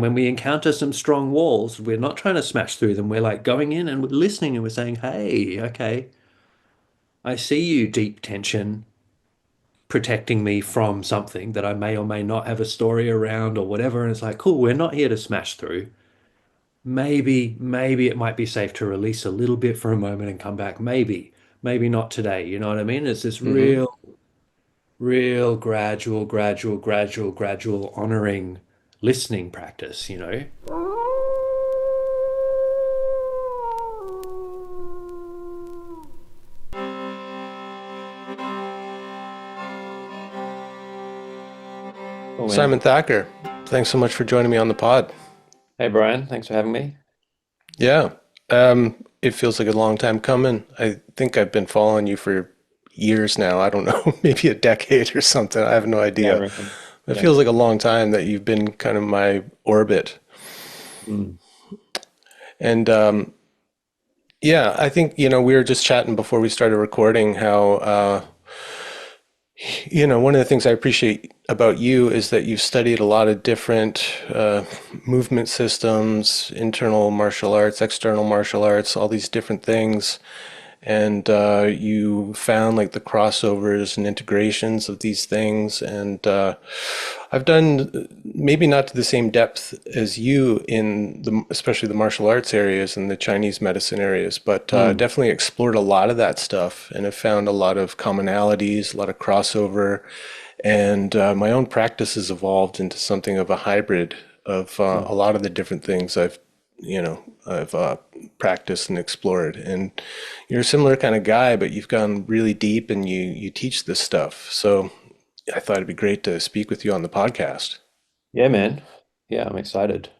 When we encounter some strong walls, we're not trying to smash through them. We're like going in and we're listening and we're saying, hey, okay, I see you, deep tension, protecting me from something that I may or may not have a story around or whatever. And it's like, cool, we're not here to smash through. Maybe it might be safe to release a little bit for a moment and come back. Maybe not today. You know what I mean? It's this Hmm. real gradual honoring listening practice, you know? Oh man. Simon Thakur, thanks so much for joining me on the pod. Hey Brian, thanks for having me. Yeah, it feels like a long time coming. I think I've been following you for years now. I don't know, maybe a decade or something. I have no Yeah, I idea. reckon. It Yeah. feels like a long time that you've been kind of my orbit. Mm. And yeah, I think, we were just chatting before we started recording how one of the things I appreciate about you is that you've studied a lot of different movement systems, internal martial arts, external martial arts, all these different things. And you found like the crossovers and integrations of these things. And I've done maybe not to the same depth as you in especially the martial arts areas and the Chinese medicine areas, but Mm. definitely explored a lot of that stuff and have found a lot of commonalities, a lot of crossover, and my own practice has evolved into something of a hybrid of Mm. a lot of the different things I've practiced and explored. And you're a similar kind of guy, but you've gone really deep and you teach this stuff. So I thought it'd be great to speak with you on the podcast. Yeah, man. Yeah, I'm excited.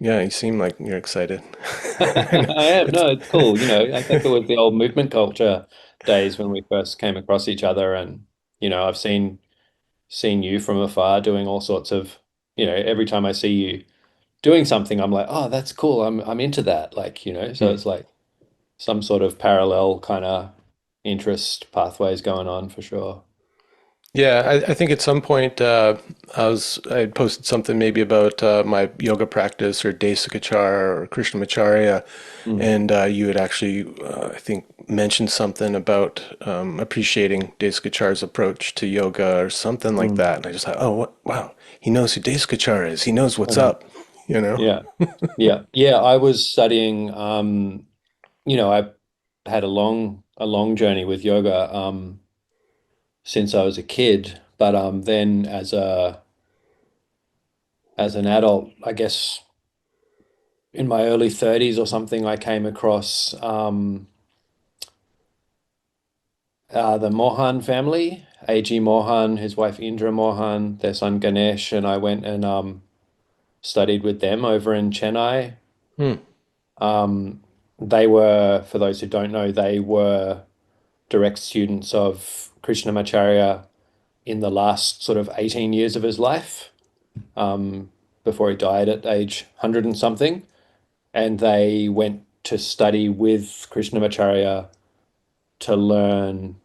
Yeah, you seem like you're excited. I know. I am. It's No, it's cool. You know, I think it was the old movement culture days when we first came across each other, and I've seen you from afar doing all sorts of, every time I see you doing something, I'm like, oh, that's cool. I'm into that. Like, so hmm. it's like some sort of parallel kind of interest pathways going on for sure. Yeah, I think at some point I had posted something maybe about my yoga practice or Desikachar or Krishnamacharya, Mm. and you had actually I think mentioned something about appreciating Desikachar's approach to yoga or something like Mm. that, and I just thought, oh, wow, he knows who Desikachar is. He knows what's Okay. up, you know? Yeah. Yeah. Yeah. I was studying, I had a long journey with yoga, since I was a kid, but then as an adult, I guess in my early 30s or something, I came across the Mohan family, AG Mohan, his wife Indra Mohan, their son Ganesh, and I went and studied with them over in Chennai. Hmm. They were, for those who don't know, they were direct students of Krishnamacharya in the last sort of 18 years of his life, um, before he died at age 100 and something. And they went to study with Krishnamacharya to learn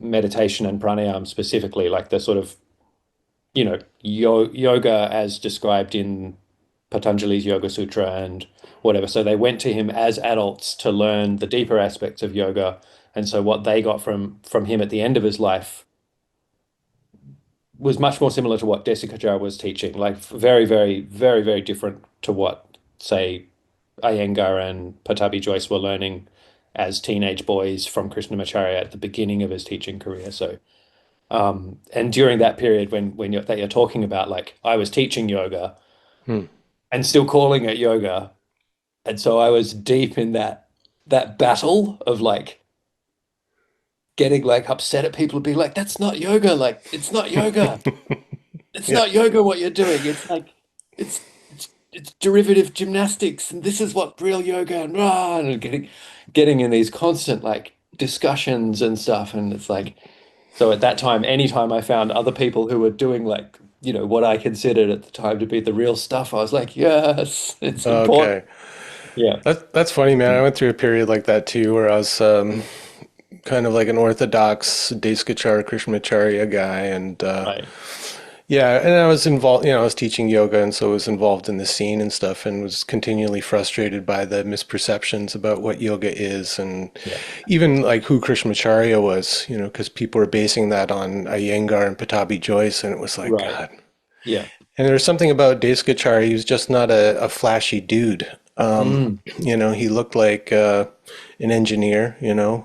meditation and pranayama specifically, like the sort of, yoga as described in Patanjali's Yoga Sutra and whatever. So they went to him as adults to learn the deeper aspects of yoga. And so what they got from him at the end of his life was much more similar to what Desikachar was teaching, like very, very, very, very different to what, say, Iyengar and Patabi Joyce were learning as teenage boys from Krishnamacharya at the beginning of his teaching career. So, and during that period that you're talking about, like I was teaching yoga Hmm. and still calling it yoga, and so I was deep in that battle of like getting like upset at people and being like, "That's not yoga. Like it's not yoga. It's Yeah. not yoga what you're doing. It's like it's derivative gymnastics, and this is what real yoga and rah, and getting in these constant like discussions and stuff. And it's like, so at that time, anytime I found other people who were doing like, what I considered at the time to be the real stuff, I was like, yes, it's important. Okay. Yeah. That's funny, man. I went through a period like that too, where I was kind of like an orthodox Desikachar Krishnamacharya guy, and Right. Yeah, and I was involved, I was teaching yoga and so I was involved in the scene and stuff and was continually frustrated by the misperceptions about what yoga is and Yeah. even like who Krishnamacharya was, because people were basing that on Iyengar and Patabi Joyce and it was like, Right. God. Yeah. And there's something about Deskachari, he was just not a flashy dude. Mm. He looked like an engineer, Yeah.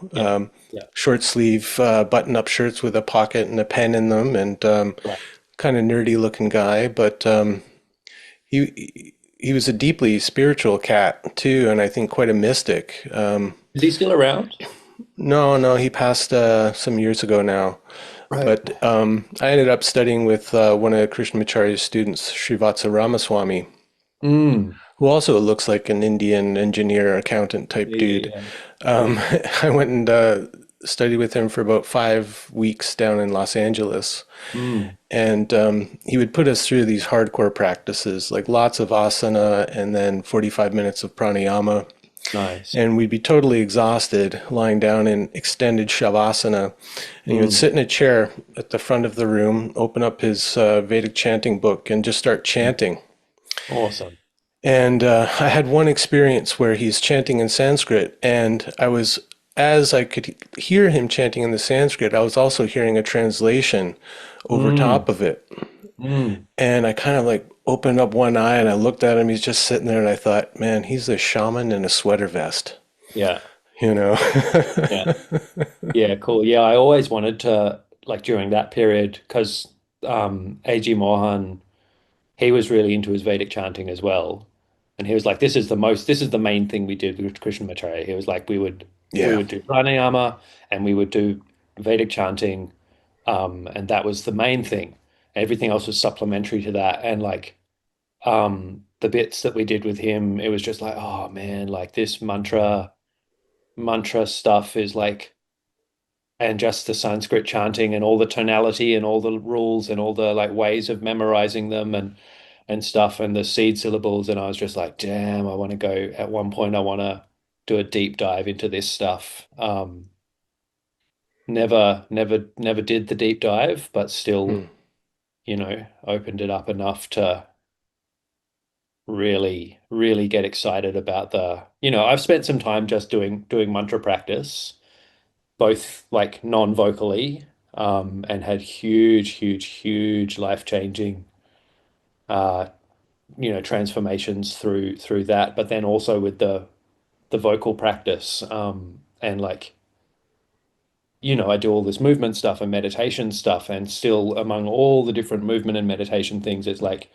Yeah. short sleeve button up shirts with a pocket and a pen in them and Right. kind of nerdy looking guy, but he was a deeply spiritual cat too, and I think quite a mystic. Is he still around? No, no, he passed some years ago now. Right. But I ended up studying with one of Krishnamacharya's students, Srivatsa Ramaswamy, Mm. who also looks like an Indian engineer, accountant type Yeah. Yeah. dude. Yeah. Yeah. I went and studied with him for about 5 weeks down in Los Angeles. Mm. And he would put us through these hardcore practices, like lots of asana and then 45 minutes of pranayama. Nice. And we'd be totally exhausted lying down in extended shavasana. And he would Mm. sit in a chair at the front of the room, open up his Vedic chanting book, and just start chanting. Awesome. And I had one experience where he's chanting in Sanskrit, and as I could hear him chanting in the Sanskrit, I was also hearing a translation over Mm. top of it. Mm. And I kind of like opened up one eye and I looked at him. He's just sitting there, and I thought, man, he's a shaman in a sweater vest, Yeah. you know? Yeah. Yeah. Cool. Yeah. I always wanted to, like, during that period, because AG Mohan, he was really into his Vedic chanting as well. And he was like, this is the main thing we did with Krishnamacharya. He was like, we Yeah. would do pranayama and we would do Vedic chanting. And that was the main thing. Everything else was supplementary to that. And like the bits that we did with him, it was just like, oh man, like this mantra stuff is like, and just the Sanskrit chanting and all the tonality and all the rules and all the like ways of memorizing them and stuff and the seed syllables. And I was just like, damn, I want to go at one point, I want to do a deep dive into this stuff. Never did the deep dive, but Hmm. still, opened it up enough to really, really get excited about I've spent some time just doing mantra practice, both like non-vocally, and had huge, huge, huge life-changing uh, transformations through that, but then also with the vocal practice. And like, I do all this movement stuff and meditation stuff, and still among all the different movement and meditation things, it's like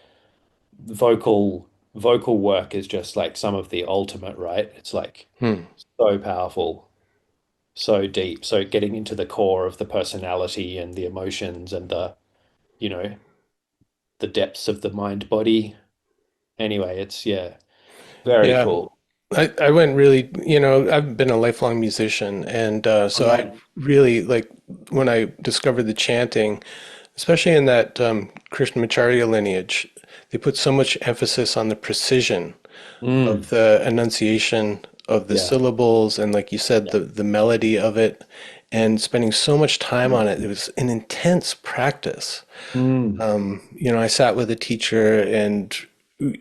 vocal work is just like some of the ultimate, right? It's like Hmm. so powerful, so deep. So getting into the core of the personality and the emotions and you know, the depths of the mind body. Anyway, it's yeah, very Yeah. cool. I went really, I've been a lifelong musician, and All so I right. really like when I discovered the chanting, especially in that Krishnamacharya lineage, they put so much emphasis on the precision of Mm, the enunciation of the yeah. syllables, and like you said, Yeah. the melody of it, and spending so much time on it. It was an intense practice. Mm, I sat with a teacher and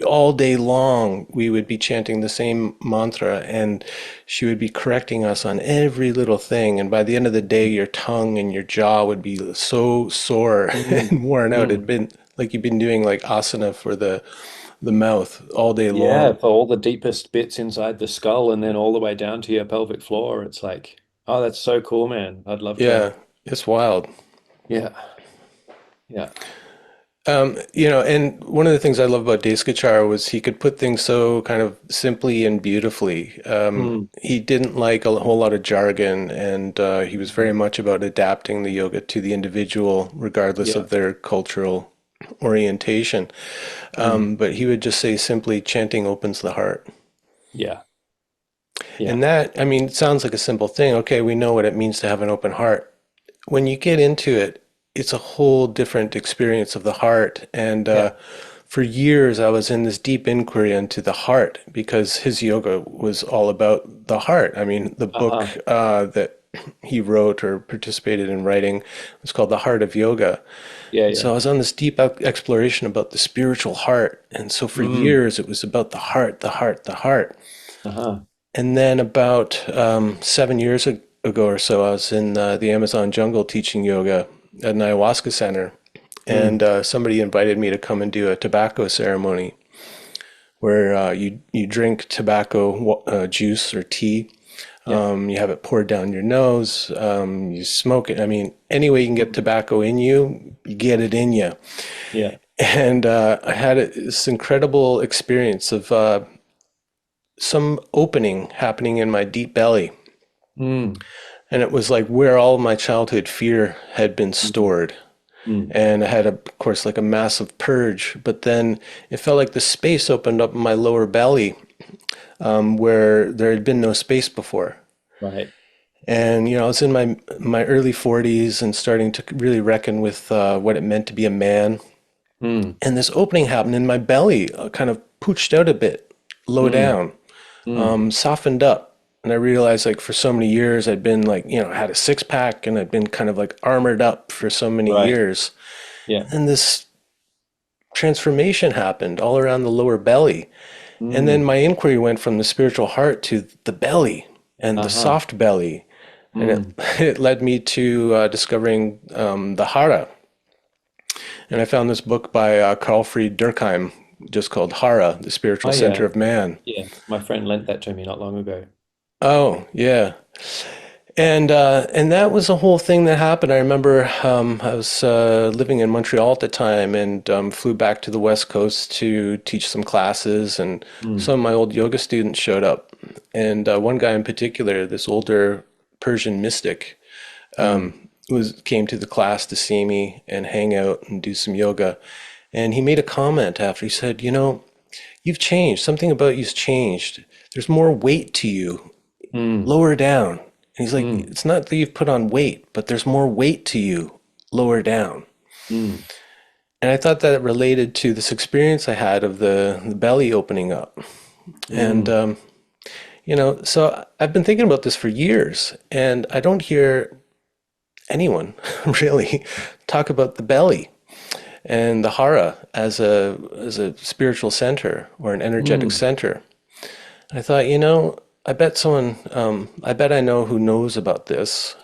all day long we would be chanting the same mantra and she would be correcting us on every little thing. And by the end of the day, your tongue and your jaw would be so sore mm, and worn out. It'd mm. been like you've been doing like asana for the mouth all day Yeah, long. for all the deepest bits inside the skull and then all the way down to your pelvic floor. It's like, oh, that's so cool, man. I'd love Yeah, to. it's wild. Yeah. Yeah. And one of the things I love about Deskachar was he could put things so kind of simply and beautifully. Mm, He didn't like a whole lot of jargon, and he was very much about adapting the yoga to the individual, regardless yeah. of their cultural orientation. Mm, But he would just say simply, chanting opens the heart. yeah. Yeah. And that, I mean, it sounds like a simple thing. Okay, we know what it means to have an open heart. When you get into it, it's a whole different experience of the heart. And Yeah. for years, I was in this deep inquiry into the heart because his yoga was all about the heart. I mean, the book Uh-huh. that he wrote or participated in writing. It's called The Heart of Yoga. Yeah, And so yeah. I was on this deep exploration about the spiritual heart. And so for Mm. years, it was about the heart, the heart, the heart. Uh-huh. And then about 7 years ago or so, I was in the Amazon jungle teaching yoga at an ayahuasca center. Mm. And somebody invited me to come and do a tobacco ceremony where you drink tobacco juice or tea. Yeah. You have it poured down your nose. You smoke it. I mean, any way you can get Mm. tobacco in you, you get it in you. Yeah. And I had this incredible experience of some opening happening in my deep belly. Mm. And it was like where all my childhood fear had been Mm. stored. Mm. And I had, of course, like a massive purge. But then it felt like the space opened up in my lower belly where there had been no space before. Right. And I was in my early 40s and starting to really reckon with what it meant to be a man. Mm. And this opening happened in my belly, kind of pooched out a bit, low Mm. down, Mm. softened up. And I realized like for so many years I'd been like, had a six pack and I'd been kind of like armored up for so many Right. years. Yeah. And this transformation happened all around the lower belly. And then Mm. my inquiry went from the spiritual heart to the belly and the Uh-huh. soft belly. And it, Mm. it led me to discovering the hara. And I found this book by Carl Fried Durkheim, just called Hara, the Spiritual Oh Center yeah. of Man. Yeah. My friend lent that to me not long ago. Oh, yeah. And that was a whole thing that happened. I remember I was living in Montreal at the time and flew back to the West Coast to teach some classes, and Mm. some of my old yoga students showed up. And one guy in particular, this older Persian mystic, Mm. was came to the class to see me and hang out and do some yoga. And he made a comment after. He said, "You've changed. Something about you's changed. There's more weight to you, Mm. lower down." And he's like, Mm. "It's not that you've put on weight, but there's more weight to you, lower down." Mm. And I thought that related to this experience I had of the belly opening up. And, Mm. so I've been thinking about this for years, and I don't hear anyone really talk about the belly and the hara as a spiritual center or an energetic Mm. center. I thought, I bet I know who knows about this,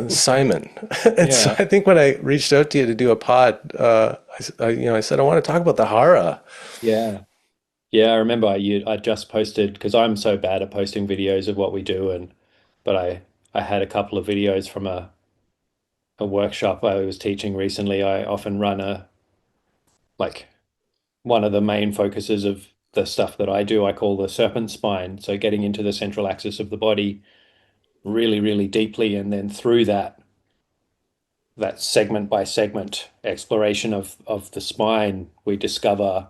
Simon. And so Yeah. I think when I reached out to you to do a pod, I said I want to talk about the hara. Yeah. Yeah, I remember I just posted because I'm so bad at posting videos of what we do, and but I had a couple of videos from a workshop I was teaching recently. I often run a like one of the main focuses of the stuff that I do, I call the serpent spine. So getting into the central axis of the body really, really deeply, and then through that segment by segment exploration of the spine, we discover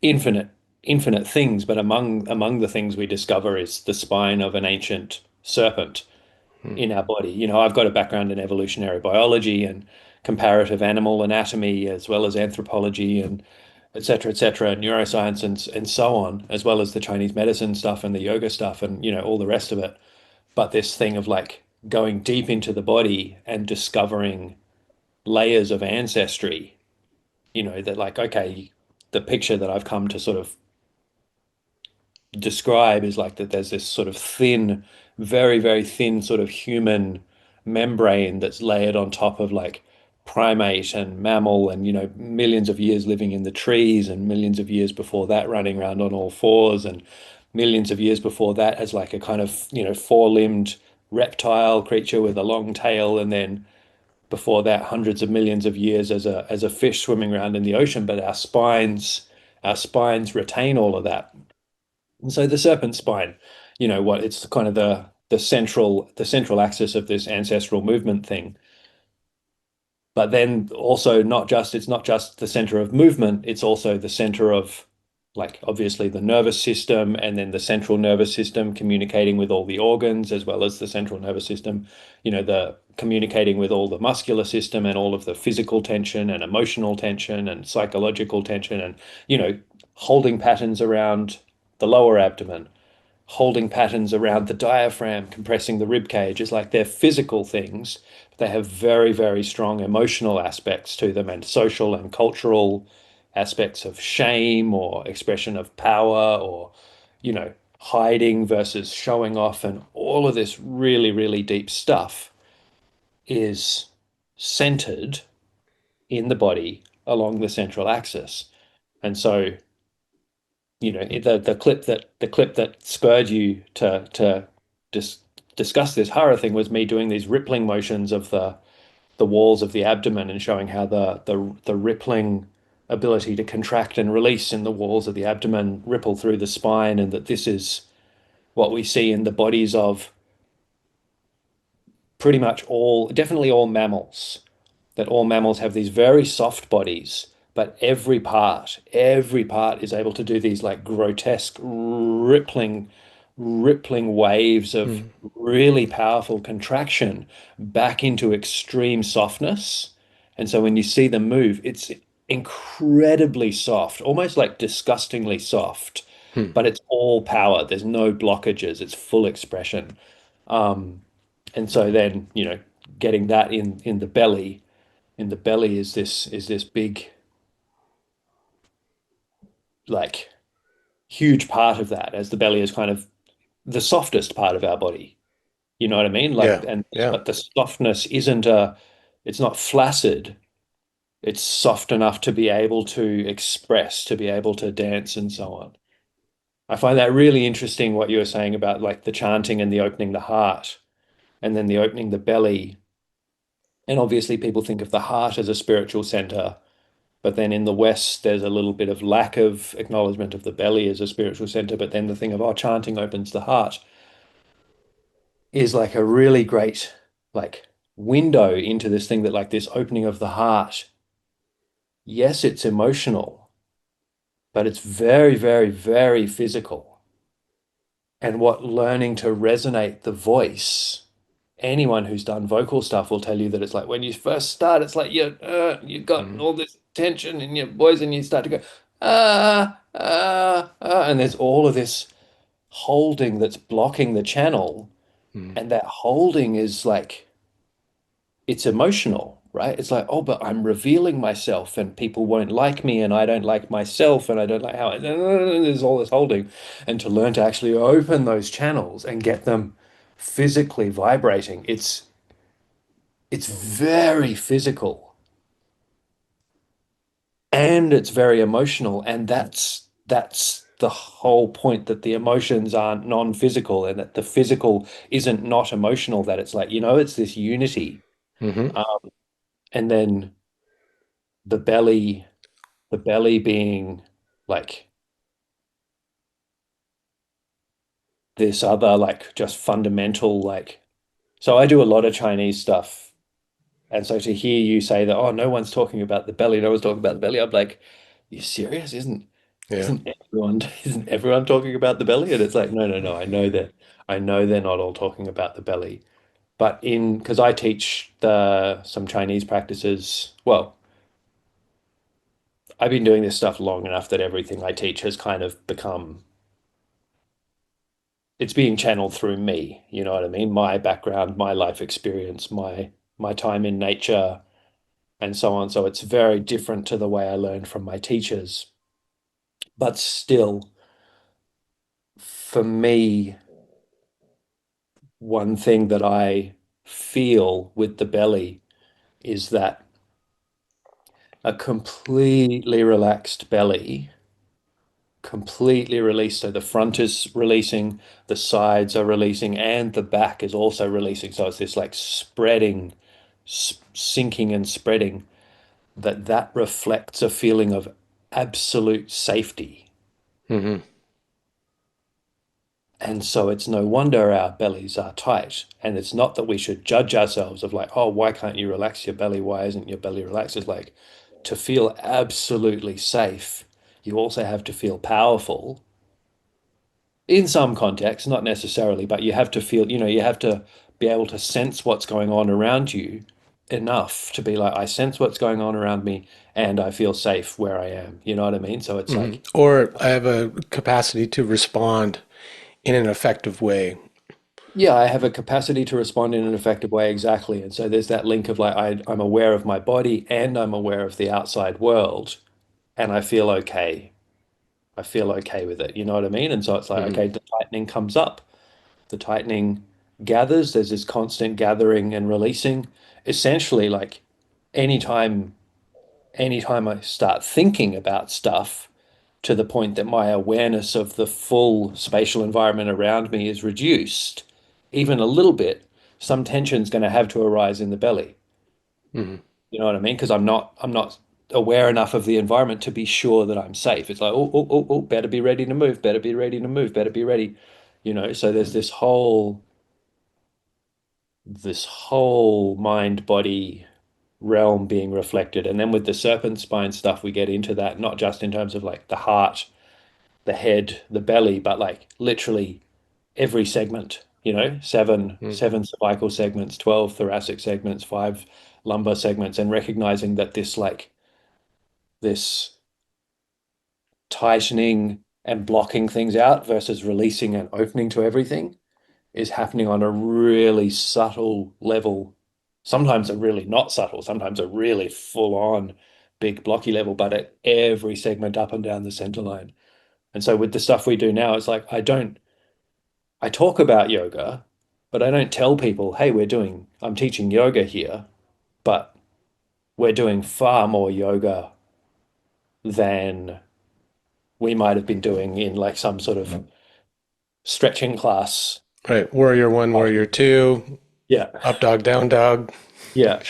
infinite infinite things, but among the things we discover is the spine of an ancient serpent Hmm. in our body. I've got a background in evolutionary biology and comparative animal anatomy, as well as anthropology and et cetera, neuroscience and so on, as well as the Chinese medicine stuff and the yoga stuff and all the rest of it. But this thing of like going deep into the body and discovering layers of ancestry, that like, okay, the picture that I've come to sort of describe is like that there's this sort of thin, very, very thin sort of human membrane that's layered on top of like primate and mammal and millions of years living in the trees and millions of years before that running around on all fours and millions of years before that as like a kind of four-limbed reptile creature with a long tail, and then before that hundreds of millions of years as a fish swimming around in the ocean. But our spines retain all of that. And so the serpent spine, what it's kind of the central axis of this ancestral movement thing. But then also it's not just the center of movement, it's also the center of like obviously the nervous system, and then the central nervous system communicating with all the organs, as well as the central nervous system, the communicating with all the muscular system and all of the physical tension and emotional tension and psychological tension and, holding patterns around the lower abdomen, holding patterns around the diaphragm, compressing the rib cage. It's like they're physical things, but they have very, very strong emotional aspects to them and social and cultural aspects of shame or expression of power or, hiding versus showing off. And all of this really, really deep stuff is centered in the body along the central axis. And so, the clip that spurred you to just discuss this horror thing was me doing these rippling motions of the walls of the abdomen and showing how the rippling ability to contract and release in the walls of the abdomen ripple through the spine, and that this is what we see in the bodies of pretty much definitely all mammals, that all mammals have these very soft bodies, but every part is able to do these like grotesque rippling waves of Mm. really powerful contraction back into extreme softness. And so when you see them move, it's incredibly soft, almost like disgustingly soft, Hmm. but it's all power. There's no blockages. It's full expression. Um, and so then, getting that in the belly is this big, like, huge part of that, as the belly is kind of the softest part of our body. You know what I mean? Like, Yeah. and Yeah. but the softness it's not flaccid. It's soft enough to be able to express, to be able to dance and so on. I find that really interesting what you were saying about like the chanting and the opening the heart and then the opening the belly. And obviously people think of the heart as a spiritual center. But then in the West, there's a little bit of lack of acknowledgement of the belly as a spiritual center. But then the thing of, chanting opens the heart is like a really great, like, window into this thing that, like, this opening of the heart. Yes, it's emotional, but it's very, very, very physical. And what learning to resonate the voice, anyone who's done vocal stuff will tell you that it's like when you first start, it's like you've got Hmm. all this tension in your voice and you start to go, and there's all of this holding that's blocking the channel. Hmm. And that holding is like, it's emotional, right? It's like, oh, but I'm revealing myself and people won't like me and I don't like myself and I don't like how there's all this holding. And to learn to actually open those channels and get them physically vibrating, it's very physical and it's very emotional. And that's the whole point, that the emotions aren't non-physical and that the physical isn't not emotional, that it's like, it's this unity. Hmm. Um, and then the belly, the belly being like this other, like, just fundamental, like, so I do a lot of Chinese stuff. And so to hear you say that, oh, no one's talking about the belly, no one's talking about the belly, I'm like, you serious? Yeah. Isn't everyone talking about the belly? And it's like, no, no, no. I know they're not all talking about the belly. But because I teach some Chinese practices, well, I've been doing this stuff long enough that everything I teach has kind of become, it's being channeled through me. You know what I mean? My background, my life experience, my time in nature, and so on. So it's very different to the way I learned from my teachers. But still, for me, one thing that I feel with the belly is that a completely relaxed belly, completely released. So the front is releasing, the sides are releasing, and the back is also releasing. So it's this like spreading, sinking and spreading, that reflects a feeling of absolute safety. Hmm. And so it's no wonder our bellies are tight. And it's not that we should judge ourselves of like, oh, why can't you relax your belly? Why isn't your belly relaxed? It's like, to feel absolutely safe, you also have to feel powerful in some contexts, not necessarily, but you have to feel, you have to be able to sense what's going on around you enough to be like, I sense what's going on around me and I feel safe where I am. You know what I mean? So it's Hmm. like, Or I have a capacity to respond in an effective way. Yeah, I have a capacity to respond in an effective way, exactly. And so there's that link of like I'm aware of my body and I'm aware of the outside world, and I feel okay. I feel okay with it. You know what I mean? And so it's like, Hmm. okay, the tightening comes up, the tightening gathers, there's this constant gathering and releasing. Essentially, like anytime anytime I start thinking about stuff to the point that my awareness of the full spatial environment around me is reduced, even a little bit, some tension's going to have to arise in the belly. Hmm. You know what I mean? Because I'm not aware enough of the environment to be sure that I'm safe. It's like, oh, oh, oh, oh, better be ready to move, better be ready to move, better be ready. So there's this whole mind body realm being reflected. And then with the serpent spine stuff, we get into that, not just in terms of like the heart, the head, the belly, but like literally every segment, seven cervical segments, 12 thoracic segments, five lumbar segments, and recognizing that this tightening and blocking things out versus releasing and opening to everything is happening on a really subtle level. Sometimes a really not subtle, sometimes a really full on big blocky level, but at every segment up and down the center line. And so with the stuff we do now, it's like I talk about yoga, but I don't tell people, hey, I'm teaching yoga here, but we're doing far more yoga than we might have been doing in like some sort of stretching class. Right. Warrior one, warrior two, Yeah. up dog, down dog, Yeah.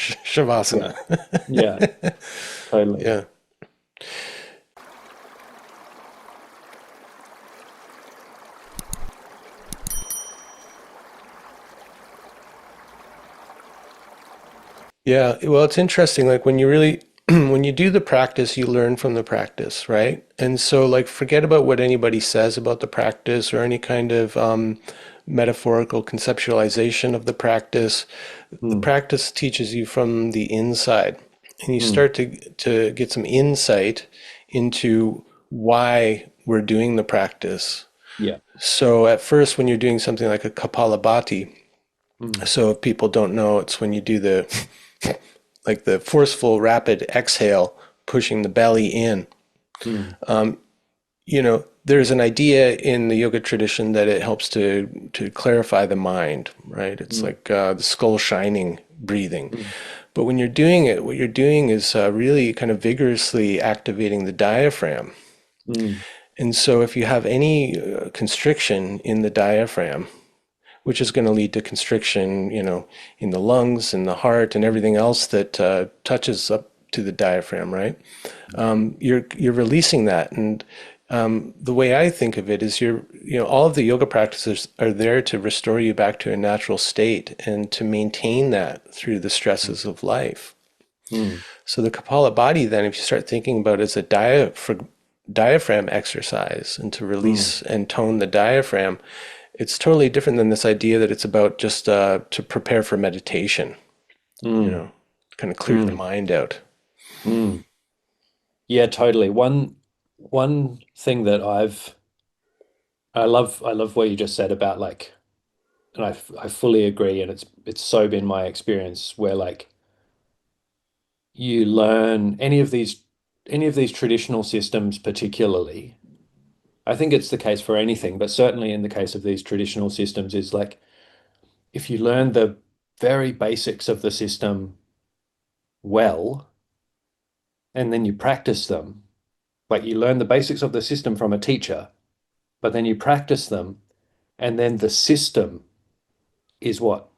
Yeah. shavasana. Yeah. Totally. Yeah. Yeah, well, it's interesting. Like when you really, when you do the practice, you learn from the practice, right? And so, like, forget about what anybody says about the practice or any kind of metaphorical conceptualization of the practice. The Mm, practice teaches you from the inside, and you mm, start to get some insight into why we're doing the practice. yeah. So, at first, when you're doing something like a Kapalabhati, Mm, so if people don't know, it's when you do the like the forceful rapid exhale, pushing the belly in. mm, There's an idea in the yoga tradition that it helps to clarify the mind, right? It's mm, like the skull shining breathing. mm, But when you're doing it, what you're doing is really kind of vigorously activating the diaphragm. mm, And so if you have any constriction in the diaphragm, which is going to lead to constriction, in the lungs and the heart and everything else that touches up to the diaphragm, right? You're releasing that, and the way I think of it is all of the yoga practices are there to restore you back to a natural state and to maintain that through the stresses of life. mm, So the Kapalabhati, then, if you start thinking about it as a diaphragm exercise and to mm, release and tone the diaphragm, it's totally different than this idea that it's about just to prepare for meditation, you mm, know, kind of clear the mm, mind out. mm. Yeah, totally. One thing that I love what you just said about like, and I fully agree, and it's so been my experience where like you learn any of these traditional systems particularly. I think it's the case for anything, but certainly in the case of these traditional systems is like if you learn the very basics of the system well, and then you practice them, like you learn the basics of the system from a teacher, but then you practice them, and then the system is what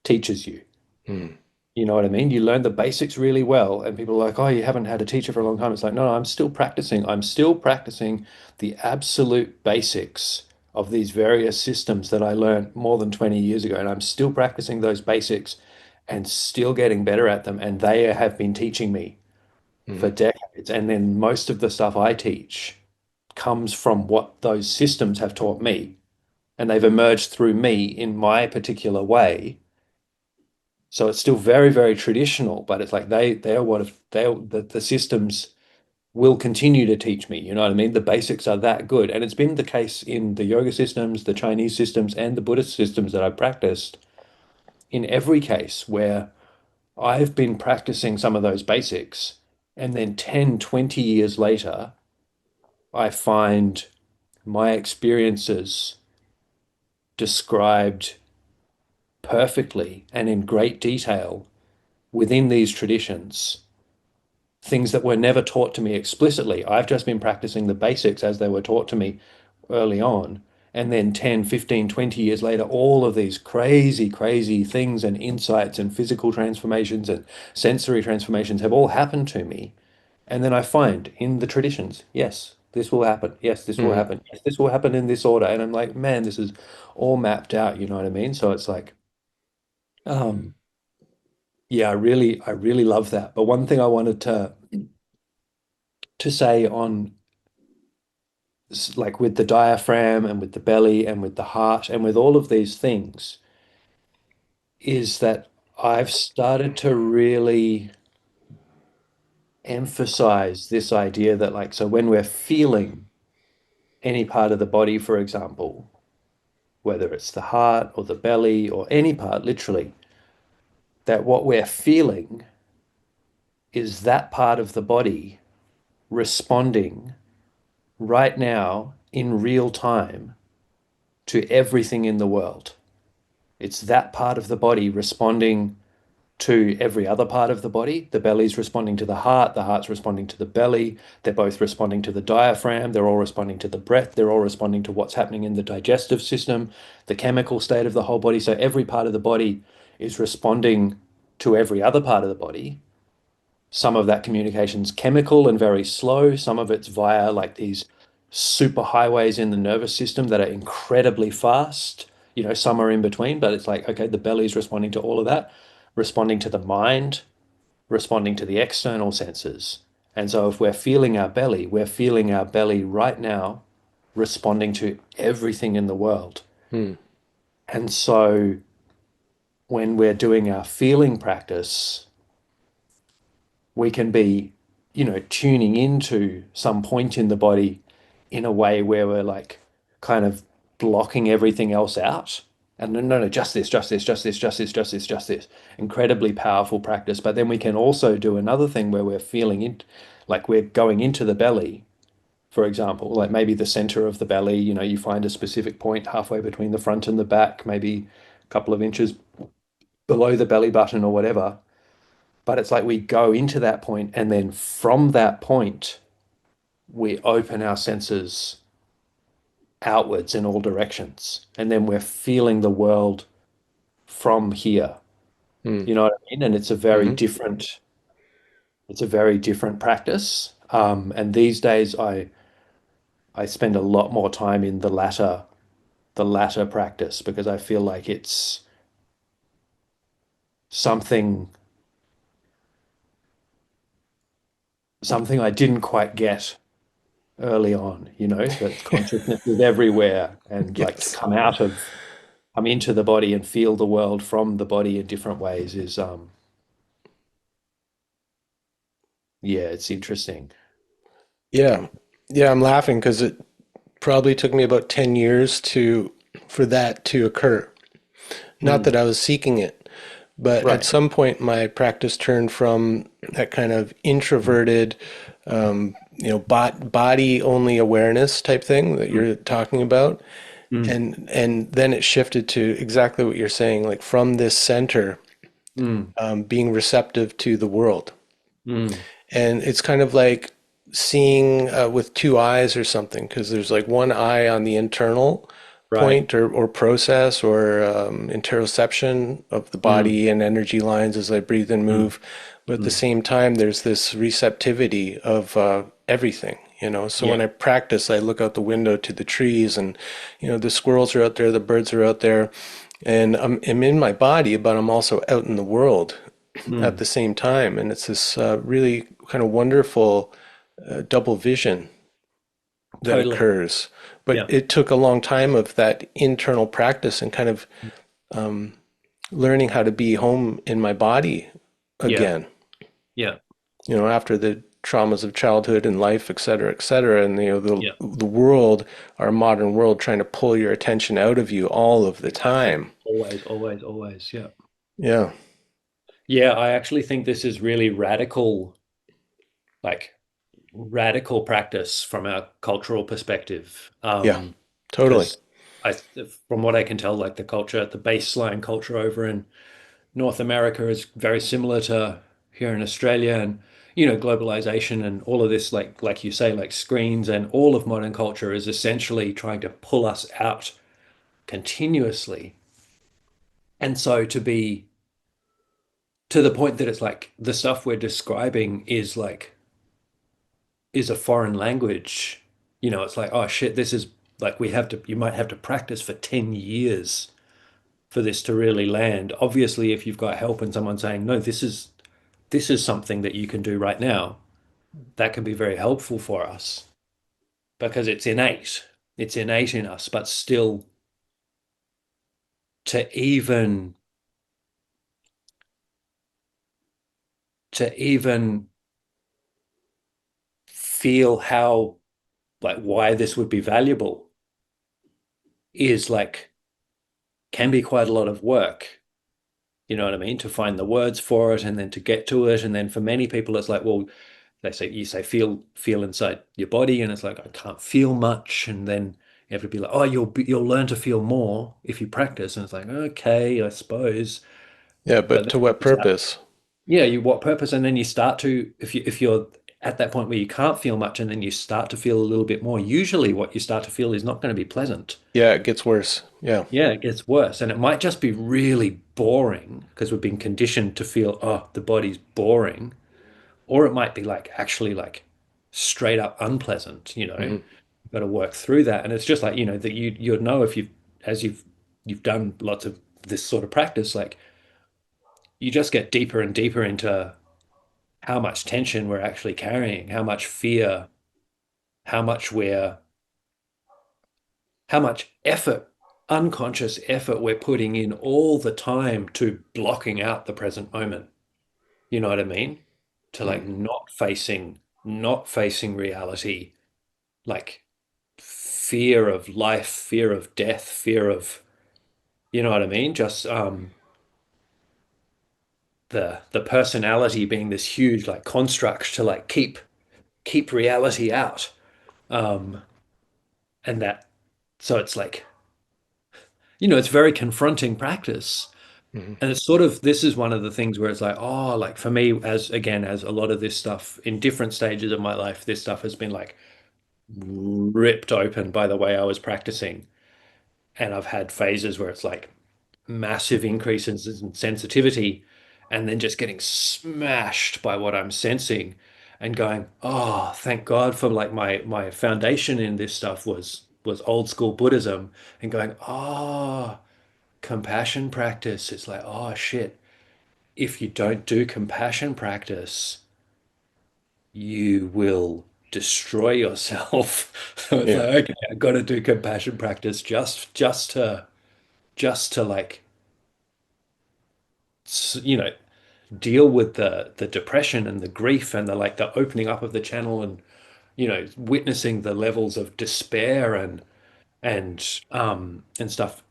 teaches you. Mm, You know what I mean? You learn the basics really well, and people are like, oh, you haven't had a teacher for a long time. It's like, no, no, I'm still practicing. I'm still practicing the absolute basics of these various systems that I learned more than 20 years ago. And I'm still practicing those basics and still getting better at them. And they have been teaching me for mm, decades. And then most of the stuff I teach comes from what those systems have taught me. And they've emerged through me in my particular way. So it's still very, very traditional, but it's like they are what if they the systems. will continue to teach me. You know what I mean? The basics are that good. And it's been the case in the yoga systems, the Chinese systems, and the Buddhist systems that I've practiced in every case where I've been practicing some of those basics. And then 10, 20 years later, I find my experiences described perfectly and in great detail within these traditions, things that were never taught to me explicitly. I've just been practicing the basics as they were taught to me early on. And then 10, 15, 20 years later, all of these crazy, crazy things and insights and physical transformations and sensory transformations have all happened to me. And then I find in the traditions, yes, this will happen. Yes, this will Hmm. happen. Yes, this will happen in this order. And I'm like, man, this is all mapped out. You know what I mean? So it's like, um, yeah, I really love that. But one thing I wanted to say on like with the diaphragm and with the belly and with the heart and with all of these things is that I've started to really emphasize this idea that like so when we're feeling any part of the body, for example, whether it's the heart or the belly or any part, literally, that what we're feeling is that part of the body responding right now in real time to everything in the world. It's that part of the body responding to every other part of the body. The belly's responding to the heart's responding to the belly. They're both responding to the diaphragm. They're all responding to the breath. They're all responding to what's happening in the digestive system, the chemical state of the whole body. So every part of the body is responding to every other part of the body. Some of that communication's chemical and very slow. Some of it's via like these super highways in the nervous system that are incredibly fast. You know, some are in between, but it's like, okay, the belly's responding to all of that, responding to the mind, responding to the external senses. And so if we're feeling our belly, we're feeling our belly right now, responding to everything in the world. Hmm. And so when we're doing our feeling practice, we can be, tuning into some point in the body in a way where we're like kind of blocking everything else out. And no, no, no, just this, just this, just this, just this, just this, just this. Incredibly powerful practice. But then we can also do another thing where we're feeling it, like we're going into the belly, for example, like maybe the center of the belly, you find a specific point halfway between the front and the back, maybe a couple of inches below the belly button or whatever. But it's like we go into that point, and then from that point, we open our senses outwards in all directions. And then we're feeling the world from here. Hmm. You know what I mean? And Hmm. it's a very different practice. And these days I spend a lot more time in the latter practice because I feel like it's something something I didn't quite get early on, that consciousness is everywhere and like to Yes. come into the body and feel the world from the body in different ways is yeah, it's interesting. Yeah. Yeah, I'm laughing because it probably took me about 10 years for that to occur. Not Mm, that I was seeking it, but at right. some point my practice turned from that kind of introverted, body only awareness type thing that Mm, you're talking about. mm, And then it shifted to exactly what you're saying, like from this center, mm, being receptive to the world. mm. And it's kind of like seeing with two eyes or something, because there's like one eye on the internal Right. point or process or interoception of the Mm, body and energy lines as I breathe and mm, move. But at the mm. same time, there's this receptivity of everything, you know. So when Yeah. I practice, I look out the window to the trees and, the squirrels are out there, the birds are out there, and I'm in my body, but I'm also out in the world at Mm. the same time. And it's this really kind of wonderful double vision that Totally. occurs. But Yeah. it took a long time of that internal practice and kind of learning how to be home in my body Yeah. again. Yeah. After the traumas of childhood and life, et cetera, et cetera. And Yeah. the world, our modern world, trying to pull your attention out of you all of the Exactly. time. Always, always, always. Yeah. Yeah. Yeah, I actually think this is really radical, like radical practice from our cultural perspective. Yeah. Totally. Because I, from what I can tell, like the culture, the baseline culture over in North America is very similar to here in Australia, and globalization and all of this, like you say, like screens and all of modern culture is essentially trying to pull us out continuously. And so to be to the point that it's like the stuff we're describing is a foreign language. It's like, oh shit, this is like you might have to practice for 10 years for this to really land. Obviously, if you've got help and someone saying, no, this is something that you can do right now, that can be very helpful for us because it's innate. It's innate in us, but still to even to even feel how like why this would be valuable is like can be quite a lot of work. You know what I mean? To find the words for it and then to get to it. And then for many people, it's like, well, you say feel inside your body, and it's like I can't feel much. And then you have to be like, oh, you'll learn to feel more if you practice. And it's like, okay, I suppose. Yeah. But But then to what you start, purpose? yeah, you what purpose? And then you start to if you're at that point where you can't feel much, and then you start to feel a little bit more. Usually, what you start to feel is not going to be pleasant. Yeah. It gets worse. Yeah. Yeah, it gets worse. And it might just be really boring because we've been conditioned to feel, oh, the body's boring. Or it might be like actually like straight up unpleasant, Hmm. You've got to work through that. And it's just like, that you'd know if you've done lots of this sort of practice, like you just get deeper and deeper into how much tension we're actually carrying, how much fear, how much we're how much effort, unconscious effort we're putting in all the time to blocking out the present moment. You know what I mean? To like not facing reality, like fear of life, fear of death, fear of, you know what I mean? Just the personality being this huge like construct to like keep reality out. Um, and that so it's like, it's very confronting practice. Hmm. And it's sort of this is one of the things where it's like, oh, like for me, as again, as a lot of this stuff in different stages of my life, this stuff has been like ripped open by the way I was practicing. And I've had phases where it's like massive increases in sensitivity and then just getting smashed by what I'm sensing and going, oh, thank God for like my foundation in this stuff was old school Buddhism and going, oh, compassion practice. It's like, oh shit. If you don't do compassion practice, you will destroy yourself. So it's Yeah. like, okay, I've got to do compassion practice just to like deal with the depression and the grief and the like the opening up of the channel and witnessing the levels of despair and stuff,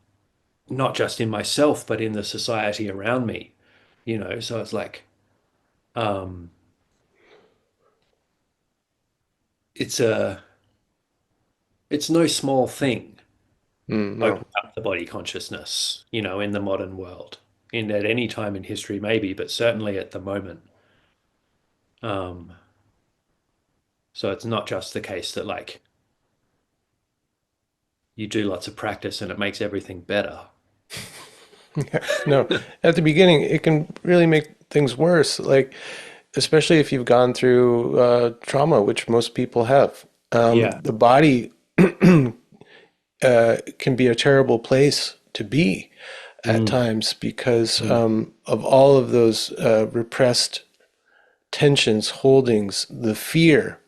not just in myself but in the society around me. So it's like um it's a it's no small thing Mm, no. opening up the body consciousness, in the modern world, in at any time in history maybe, but certainly at the moment. um so it's not just the case that like you do lots of practice and it makes everything better. Yeah. No. At the beginning, it can really make things worse. Like, especially if you've gone through trauma, which most people have. Yeah. The body can be a terrible place to be at Mm, times because mm, of all of those repressed tensions, holdings, the fear.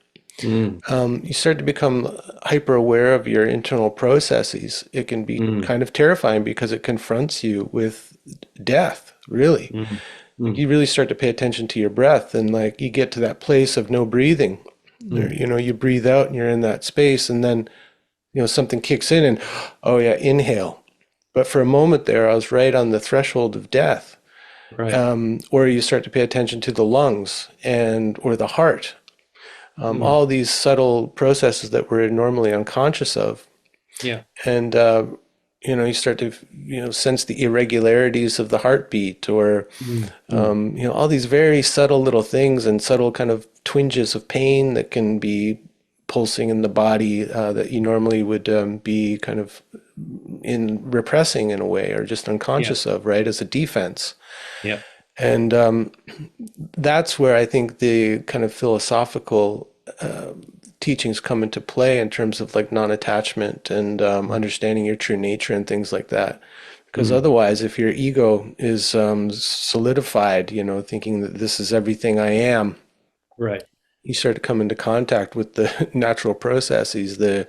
mm, You start to become hyper aware of your internal processes. It can be mm, kind of terrifying because it confronts you with death, really. mm. Like Mm. you really start to pay attention to your breath, and like you get to that place of no breathing. Mm. You breathe out and you're in that space, and then something kicks in, and oh yeah, inhale. But for a moment there, I was right on the threshold of death. Right. Or you start to pay attention to the lungs and or the heart. Mm. All these subtle processes that we're normally unconscious of, Yeah. and you start to sense the irregularities of the heartbeat, or Mm. Mm. all these very subtle little things and subtle kind of twinges of pain that can be pulsing in the body that you normally would be kind of in repressing in a way, or just Yeah. unconscious of, right, as a defense. Yeah. And that's where I think the kind of philosophical teachings come into play in terms of like non-attachment and understanding your true nature and things like that. Because Mm. otherwise, if your ego is solidified, thinking that this is everything I am, Right. you start to come into contact with the natural processes, the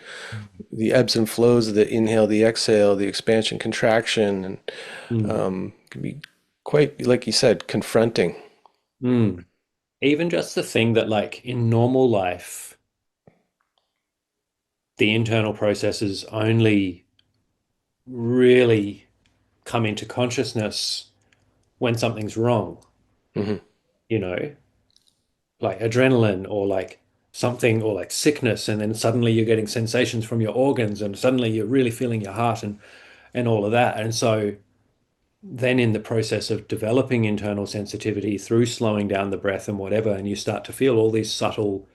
ebbs and flows, the inhale, the exhale, the expansion, contraction, and Mm. can be quite, like you said, confronting. Mm. Even just the thing that, like, in normal life, the internal processes only really come into consciousness when something's wrong, Hmm. you know, like adrenaline or like something or like sickness, and then suddenly you're getting sensations from your organs, and suddenly you're really feeling your heart and all of that. And so then in the process of developing internal sensitivity through slowing down the breath and whatever, and you start to feel all these subtle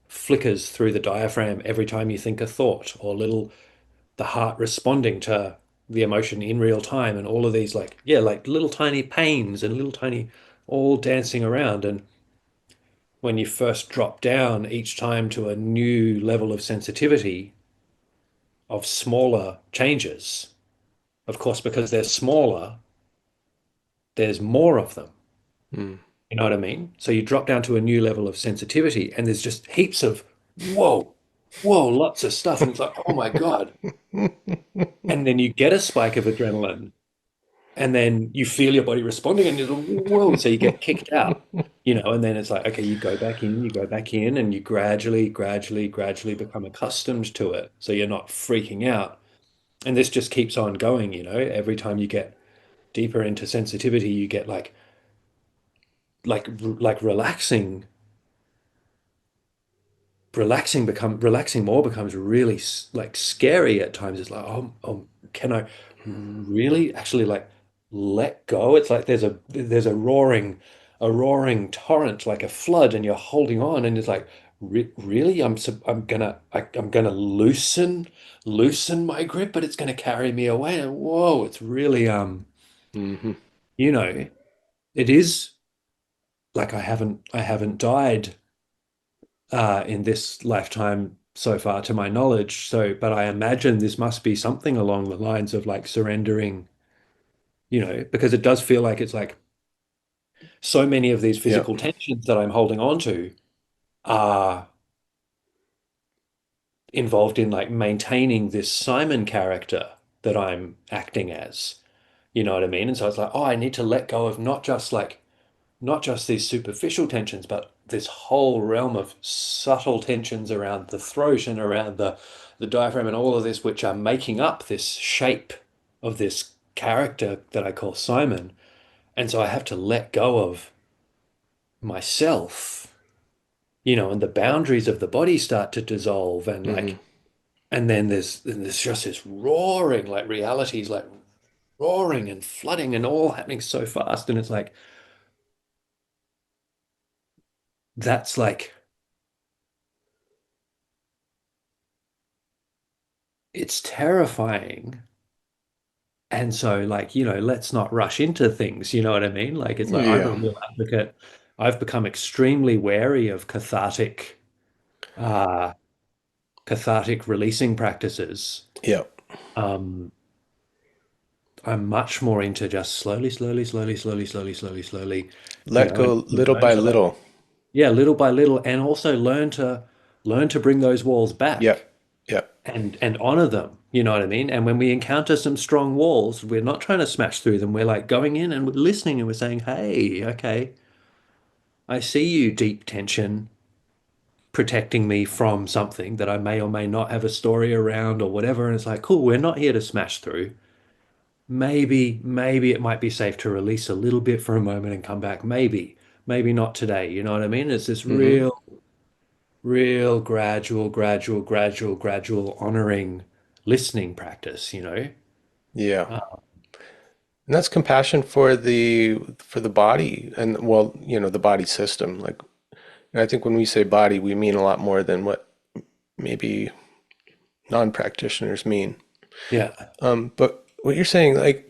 flickers through the diaphragm every time you think a thought, or little the heart responding to the emotion in real time, and all of these, like, yeah, like little tiny pains and little tiny all dancing around. And when you first drop down each time to a new level of sensitivity of smaller changes, of course, because they're smaller, there's more of them. Mm. You know what I mean? So you drop down to a new level of sensitivity, and there's just heaps of whoa, whoa, lots of stuff. And it's like, oh my God. And then you get a spike of adrenaline, and then you feel your body responding, and you're like, whoa. So you get kicked out, and then it's like, okay, you go back in, and you gradually, gradually, gradually become accustomed to it. So you're not freaking out. And this just keeps on going. Every time you get deeper into sensitivity, you get like relaxing more becomes really like scary at times. It's like, oh, can I really actually like let go? It's like there's a roaring torrent, like a flood, and you're holding on, and it's like, really, I'm gonna loosen my grip, but it's gonna carry me away. And whoa, it's really Hmm. you know it is like I haven't died in this lifetime so far, to my knowledge. So, but I imagine this must be something along the lines of like surrendering, because it does feel like it's like so many of these Yeah. physical tensions that I'm holding on to are involved in like maintaining this Simon character that I'm acting as. You know what I mean? And so it's like, oh, I need to let go of not just these superficial tensions, but this whole realm of subtle tensions around the throat and around the diaphragm and all of this, which are making up this shape of this character that I call Simon. And so I have to let go of myself, and the boundaries of the body start to dissolve, and Hmm. like, and then there's just this roaring, like realities, like roaring and flooding and all happening so fast. And it's like, that's like, it's terrifying. And so, like, let's not rush into things. You know what I mean? Like, it's like I'm a Yeah. real advocate. I've become extremely wary of uh, cathartic releasing practices. Yeah. Um, I'm much more into just slowly, slowly, slowly, slowly, slowly, slowly, slowly, Let go and little learn by to little. yeah, little by little, and also learn to bring those walls Yeah. back. Yeah. and honor them. You know what I mean? And when we encounter some strong walls, we're not trying to smash through them. We're like going in and we're listening and we're saying, "Hey, okay, I see you, deep tension, protecting me from something that I may or may not have a story around or whatever." And it's like, cool, we're not here to smash through. Maybe it might be safe to release a little bit for a moment and come back. Maybe not today. You know what I mean? It's this Hmm. real gradual honoring listening practice, Yeah. Uh, And that's compassion for the body and, well, the body system. Like, and I think when we say body, we mean a lot more than what maybe non-practitioners mean. yeah. But what you're saying, like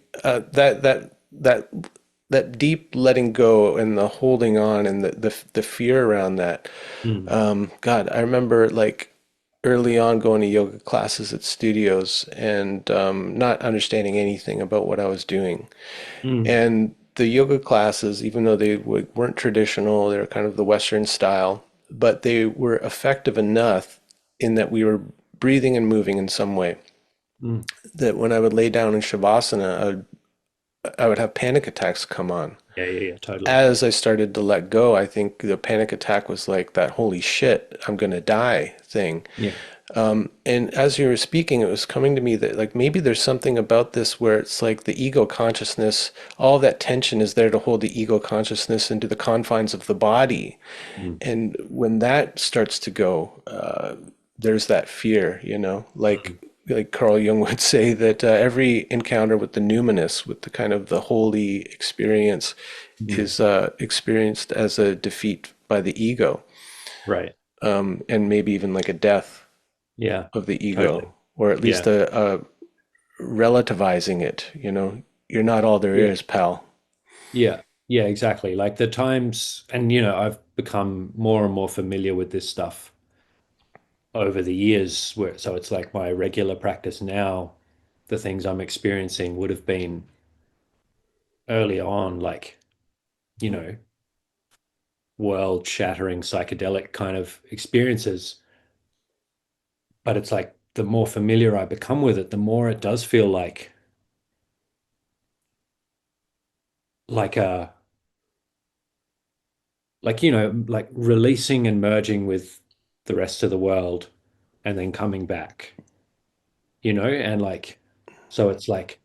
that deep letting go and the holding on and the fear around that. Mm, God, I remember like early on going to yoga classes at studios and not understanding anything about what I was doing. mm, And the yoga classes, even though they weren't traditional, they were kind of the Western style, but they were effective enough in that we were breathing and moving in some way mm. that when I would lay down in Shavasana, I would have panic attacks come on. Yeah, totally. As I started to let go, I think the panic attack was like that holy shit, I'm gonna die thing. Yeah. And as you were speaking, it was coming to me that like maybe there's something about this where it's like the ego consciousness, all that tension is there to hold the ego consciousness into the confines of the body. Mm, And when that starts to go, there's that fear, mm, like Carl Jung would say that every encounter with the numinous, with the kind of the holy experience, mm. is experienced as a defeat by the ego, Right. and maybe even like a death Yeah, of the totally. ego, or at least Yeah. a relativizing it. You're not all there Yeah. is, pal. Yeah. Yeah, exactly. Like the times, and I've become more and more familiar with this stuff over the years, where so it's like my regular practice now, the things I'm experiencing would have been early on, like, you know, world-shattering psychedelic kind of experiences. But it's like the more familiar I become with it, the more it does feel like a like releasing and merging with the rest of the world and then coming back, and like so it's like,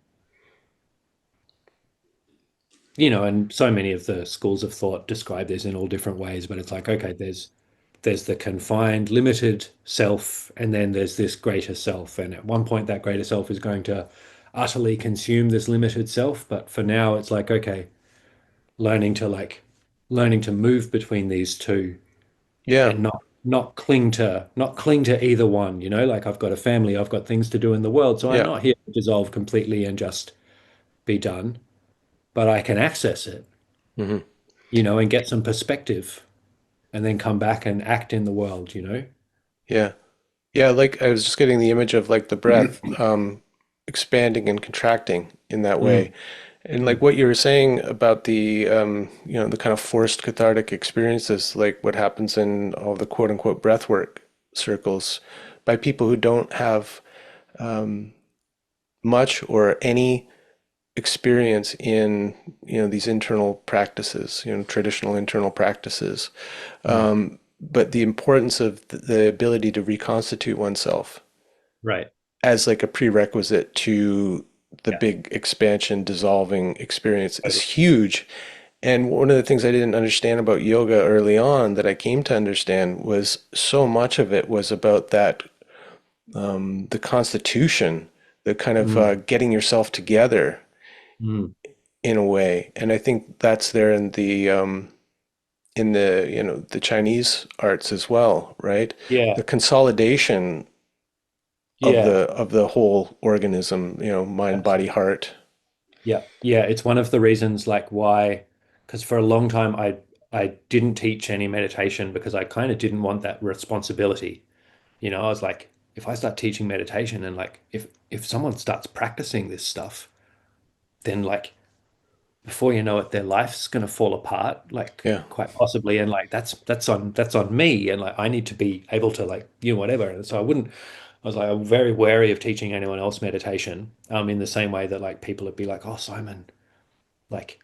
and so many of the schools of thought describe this in all different ways, but it's like, okay, there's the confined, limited self, and then there's this greater self. And at one point, that greater self is going to utterly consume this limited self. But for now, it's like, okay, learning to learning to move between these two Yeah, and not cling to either one, like I've got a family, I've got things to do in the world. So I'm yeah. not here to dissolve completely and just be done, but I can access it, Hmm. and get some perspective and then come back and act in the world. Yeah. Yeah, like I was just getting the image of like the breath expanding and contracting in that way. Mm, And like mm. what you were saying about the kind of forced cathartic experiences, like what happens in all the quote unquote breath work circles by people who don't have much or any experience in, these internal practices, traditional internal practices. Mm. But the importance of the ability to reconstitute oneself Right. as like a prerequisite to the Yeah. big expansion dissolving experience is Totally. huge. And one of the things I didn't understand about yoga early on that I came to understand was so much of it was about that the constitution, the kind of Mm, getting yourself together mm. in a way. And I think that's there in the the Chinese arts as well, right? Yeah. The consolidation Yeah. of the whole organism, mind, body, Absolutely. heart. Yeah. Yeah. It's one of the reasons like why, because for a long time I didn't teach any meditation because I kind of didn't want that responsibility. I was like, if I start teaching meditation and like if someone starts practicing this stuff, then like before you know it, their life's gonna fall apart, like Yeah. quite possibly. And like that's on me. And like I need to be able to like, whatever. And so I wouldn't. I was like, I'm very wary of teaching anyone else meditation. In the same way that like people would be like, oh, Simon, like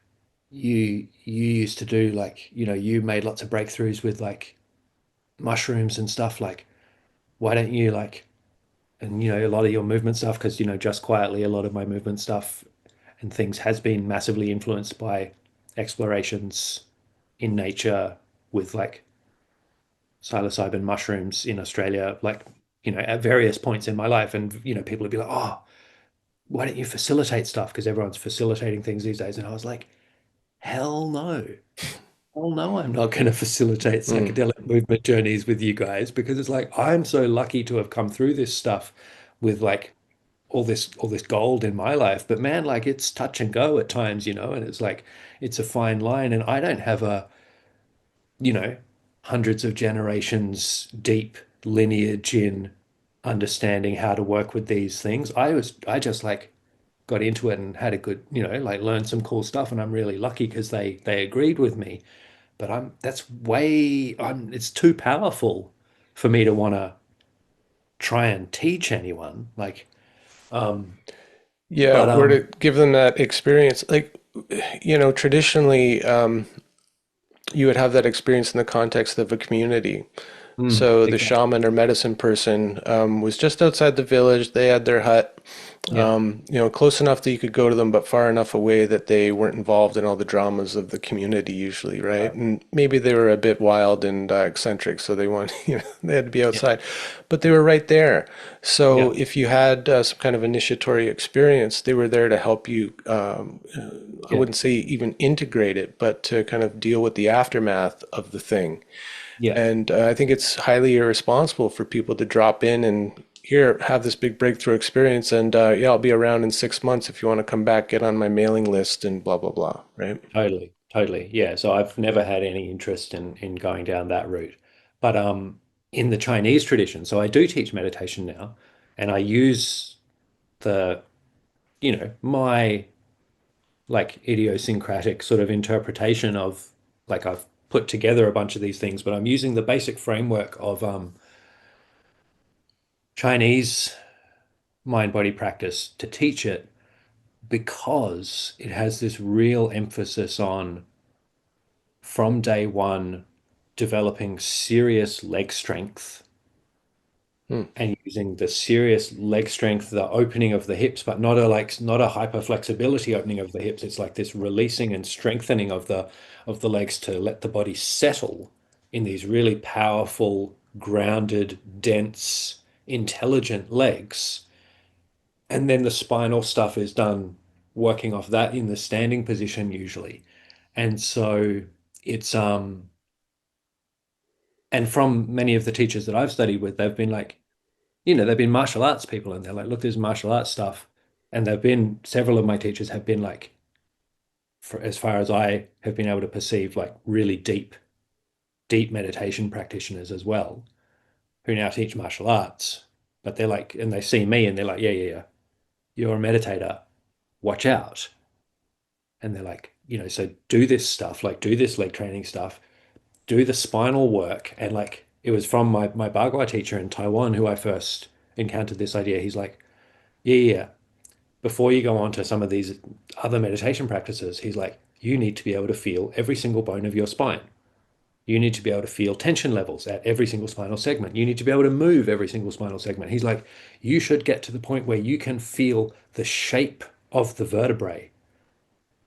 you used to do like, you made lots of breakthroughs with like mushrooms and stuff. Like, why don't you like, and a lot of your movement stuff, because just quietly, a lot of my movement stuff and things has been massively influenced by explorations in nature with like psilocybin mushrooms in Australia, like, at various points in my life. And, people would be like, oh, why don't you facilitate stuff? Because everyone's facilitating things these days. And I was like, hell no. Hell no, I'm not going to facilitate Mm. psychedelic movement journeys with you guys because it's like I'm so lucky to have come through this stuff with like all this gold in my life. But man, like it's touch and go at times, and it's like it's a fine line. And I don't have a, you know, hundreds of generations deep lineage in understanding how to work with these things. I just like got into it and had a good, like learned some cool stuff. And I'm really lucky because they agreed with me. But it's too powerful for me to want to try and teach anyone. Like, um, Yeah, but or to give them that experience. Like, traditionally, you would have that experience in the context of a community. So the exactly. shaman or medicine person was just outside the village. They had their hut, Yeah. close enough that you could go to them, but far enough away that they weren't involved in all the dramas of the community usually, right? Right. And maybe they were a bit wild and eccentric, so they want, they had to be Yeah. outside, but they were right there. So Yeah. if you had some kind of initiatory experience, they were there to help you. I Yeah. wouldn't say even integrate it, but to kind of deal with the aftermath of the thing. Yeah. And I think it's highly irresponsible for people to drop in and here, have this big breakthrough experience. And yeah, I'll be around in 6 months if you want to come back, get on my mailing list and blah, blah, blah. Right. Totally. Totally. Yeah. So I've never had any interest in going down that route. But in the Chinese tradition, so I do teach meditation now, and I use the, my like idiosyncratic sort of interpretation of like I've put together a bunch of these things, but I'm using the basic framework of Chinese mind body practice to teach it because it has this real emphasis on from day one developing serious leg strength Hmm. and using the serious leg strength, the opening of the hips, but not a hyper flexibility opening of the hips. It's like this releasing and strengthening of the legs to let the body settle in these really powerful, grounded, dense, intelligent legs. And then the spinal stuff is done working off that in the standing position usually. And so it's and from many of the teachers that I've studied with, they've been like, they've been martial arts people and they're like, look, there's martial arts stuff. And they've been, several of my teachers have been like, for as far as I have been able to perceive, like really deep, deep meditation practitioners as well, who now teach martial arts. But they're like, and they see me and they're like, yeah, yeah, yeah, you're a meditator, watch out. And they're like, so do this stuff, like do this leg training stuff, do the spinal work. And like, it was from my Bagua teacher in Taiwan who I first encountered this idea. He's like, yeah, yeah, yeah, before you go on to some of these other meditation practices, he's like, you need to be able to feel every single bone of your spine. You need to be able to feel tension levels at every single spinal segment. You need to be able to move every single spinal segment. He's like, you should get to the point where you can feel the shape of the vertebrae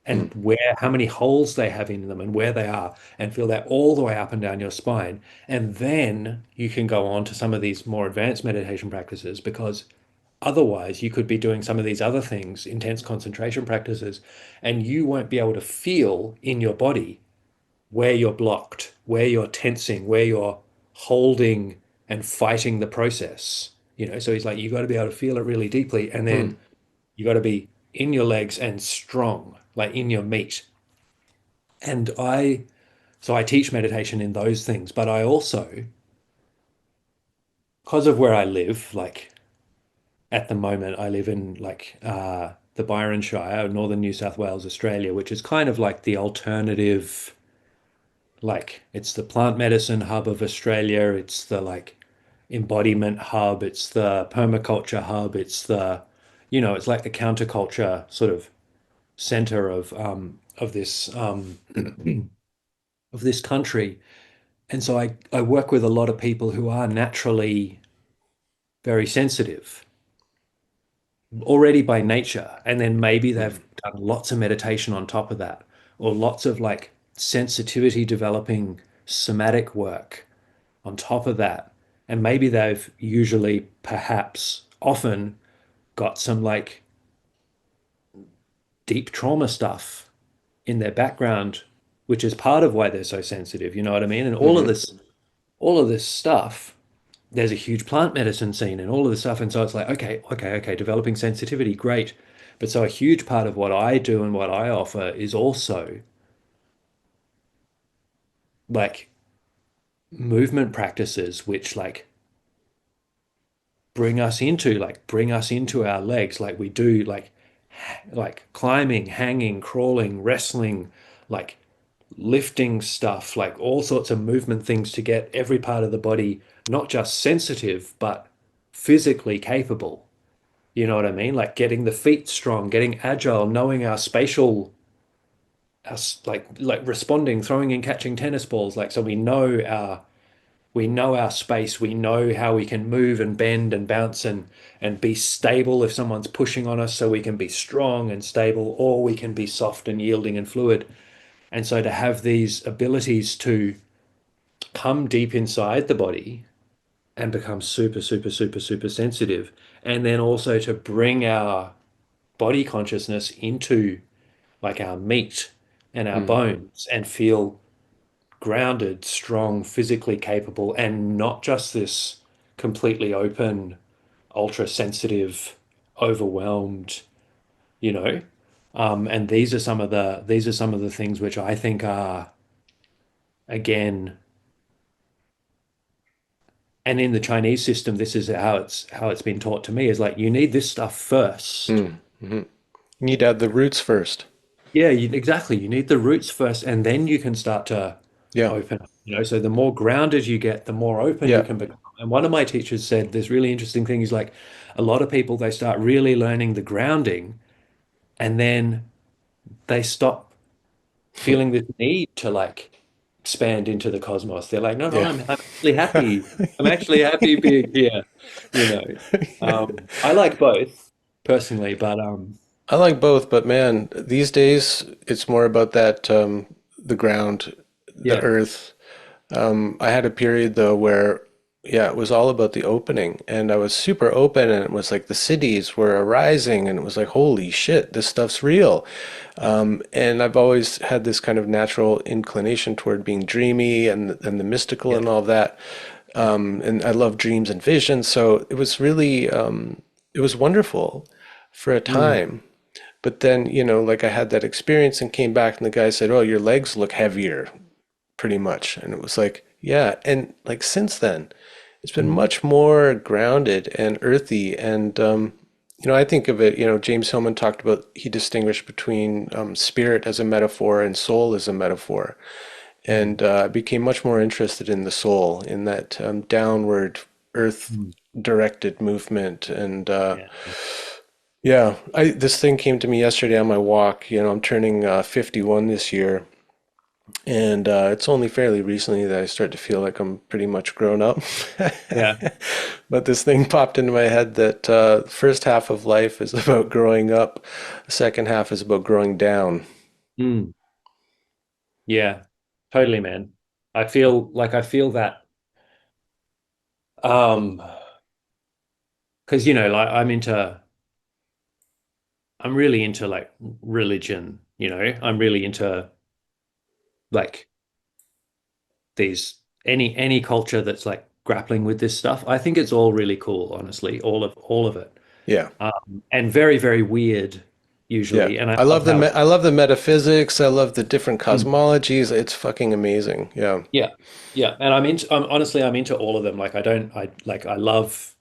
Hmm. and where how many holes they have in them and where they are and feel that all the way up and down your spine. And then you can go on to some of these more advanced meditation practices because otherwise, you could be doing some of these other things, intense concentration practices, and you won't be able to feel in your body where you're blocked, where you're tensing, where you're holding and fighting the process. So he's like, you got to be able to feel it really deeply, and Hmm. then you got to be in your legs and strong, like in your meat. And so I teach meditation in those things, but I also, because of where I live, like at the moment, I live in like the Byron Shire, northern New South Wales, Australia, which is kind of like the alternative, like it's the plant medicine hub of Australia. It's the like embodiment hub, it's the permaculture hub, it's the, it's like the counterculture sort of center of this of this country. And so I work with a lot of people who are naturally very sensitive already by nature. And then maybe they've done lots of meditation on top of that, or lots of like sensitivity developing somatic work on top of that. And maybe they've usually, perhaps, often got some like deep trauma stuff in their background, which is part of why they're so sensitive. You know what I mean? And Hmm. all of this stuff, there's a huge plant medicine scene and all of this stuff. And so it's like, okay, developing sensitivity, great. But so a huge part of what I do and what I offer is also like movement practices, which bring us into our legs, like we do like climbing, hanging, crawling, wrestling, like lifting stuff, like all sorts of movement things to get every part of the body not just sensitive, but physically capable. You know what I mean? Like getting the feet strong, getting agile, knowing our spatial, like responding, throwing and catching tennis balls. Like so we know our space, we know how we can move and bend and bounce and be stable if someone's pushing on us, so we can be strong and stable, or we can be soft and yielding and fluid. And so to have these abilities to come deep inside the body and become super, super, super, super sensitive, and then also to bring our body consciousness into like our meat and our Hmm. bones and feel grounded, strong, physically capable, and not just this completely open, ultra sensitive, overwhelmed, you know. And these are some of the things which I think are again, and in the Chinese system, this is how it's been taught to me is like you need this stuff first. Hmm. You need to have the roots first. Yeah, exactly. You need the roots first, and then you can start to Yeah. open up. So the more grounded you get, the more open you Yeah. can become. And one of my teachers said this really interesting thing is like a lot of people they start really learning the grounding, and then they stop feeling this need to like expand into the cosmos. They're like, no, no, Yeah. I'm actually happy. I'm actually happy being here. You know, I like both personally, but I like both, but man, these days it's more about that the ground, the yeah, earth. I had a period though where, yeah, it was all about the opening, and I was super open, and it was like the cities were arising, and it was like, holy shit, this stuff's real. yeah, And I've always had this kind of natural inclination toward being dreamy and the mystical yeah, and all that. yeah, And I love dreams and visions, so it was really it was wonderful for a mm, time. But then, like I had that experience and came back, and the guy said, "Oh, your legs look heavier," pretty much. And it was like, yeah. And like since then, it's been mm, much more grounded and earthy. And, I think of it, James Hillman talked about, he distinguished between spirit as a metaphor and soul as a metaphor. mm, And I became much more interested in the soul, in that downward, earth mm, directed movement. And yeah. yeah, this thing came to me yesterday on my walk. I'm turning 51 this year. And it's only fairly recently that I start to feel like I'm pretty much grown up. Yeah. But this thing popped into my head that the first half of life is about growing up, the second half is about growing down. Mm. Yeah, totally, man. I feel that um because like I'm really into like religion, I'm really into like these any culture that's like grappling with this stuff. I think it's all really cool, honestly, all of it. Yeah, And very, very weird yeah. usually. And I I love love how I love the metaphysics. I love the different Mm. cosmologies. It's fucking amazing. Yeah. Yeah. Yeah. And I'm honestly I'm into all of them. Like I love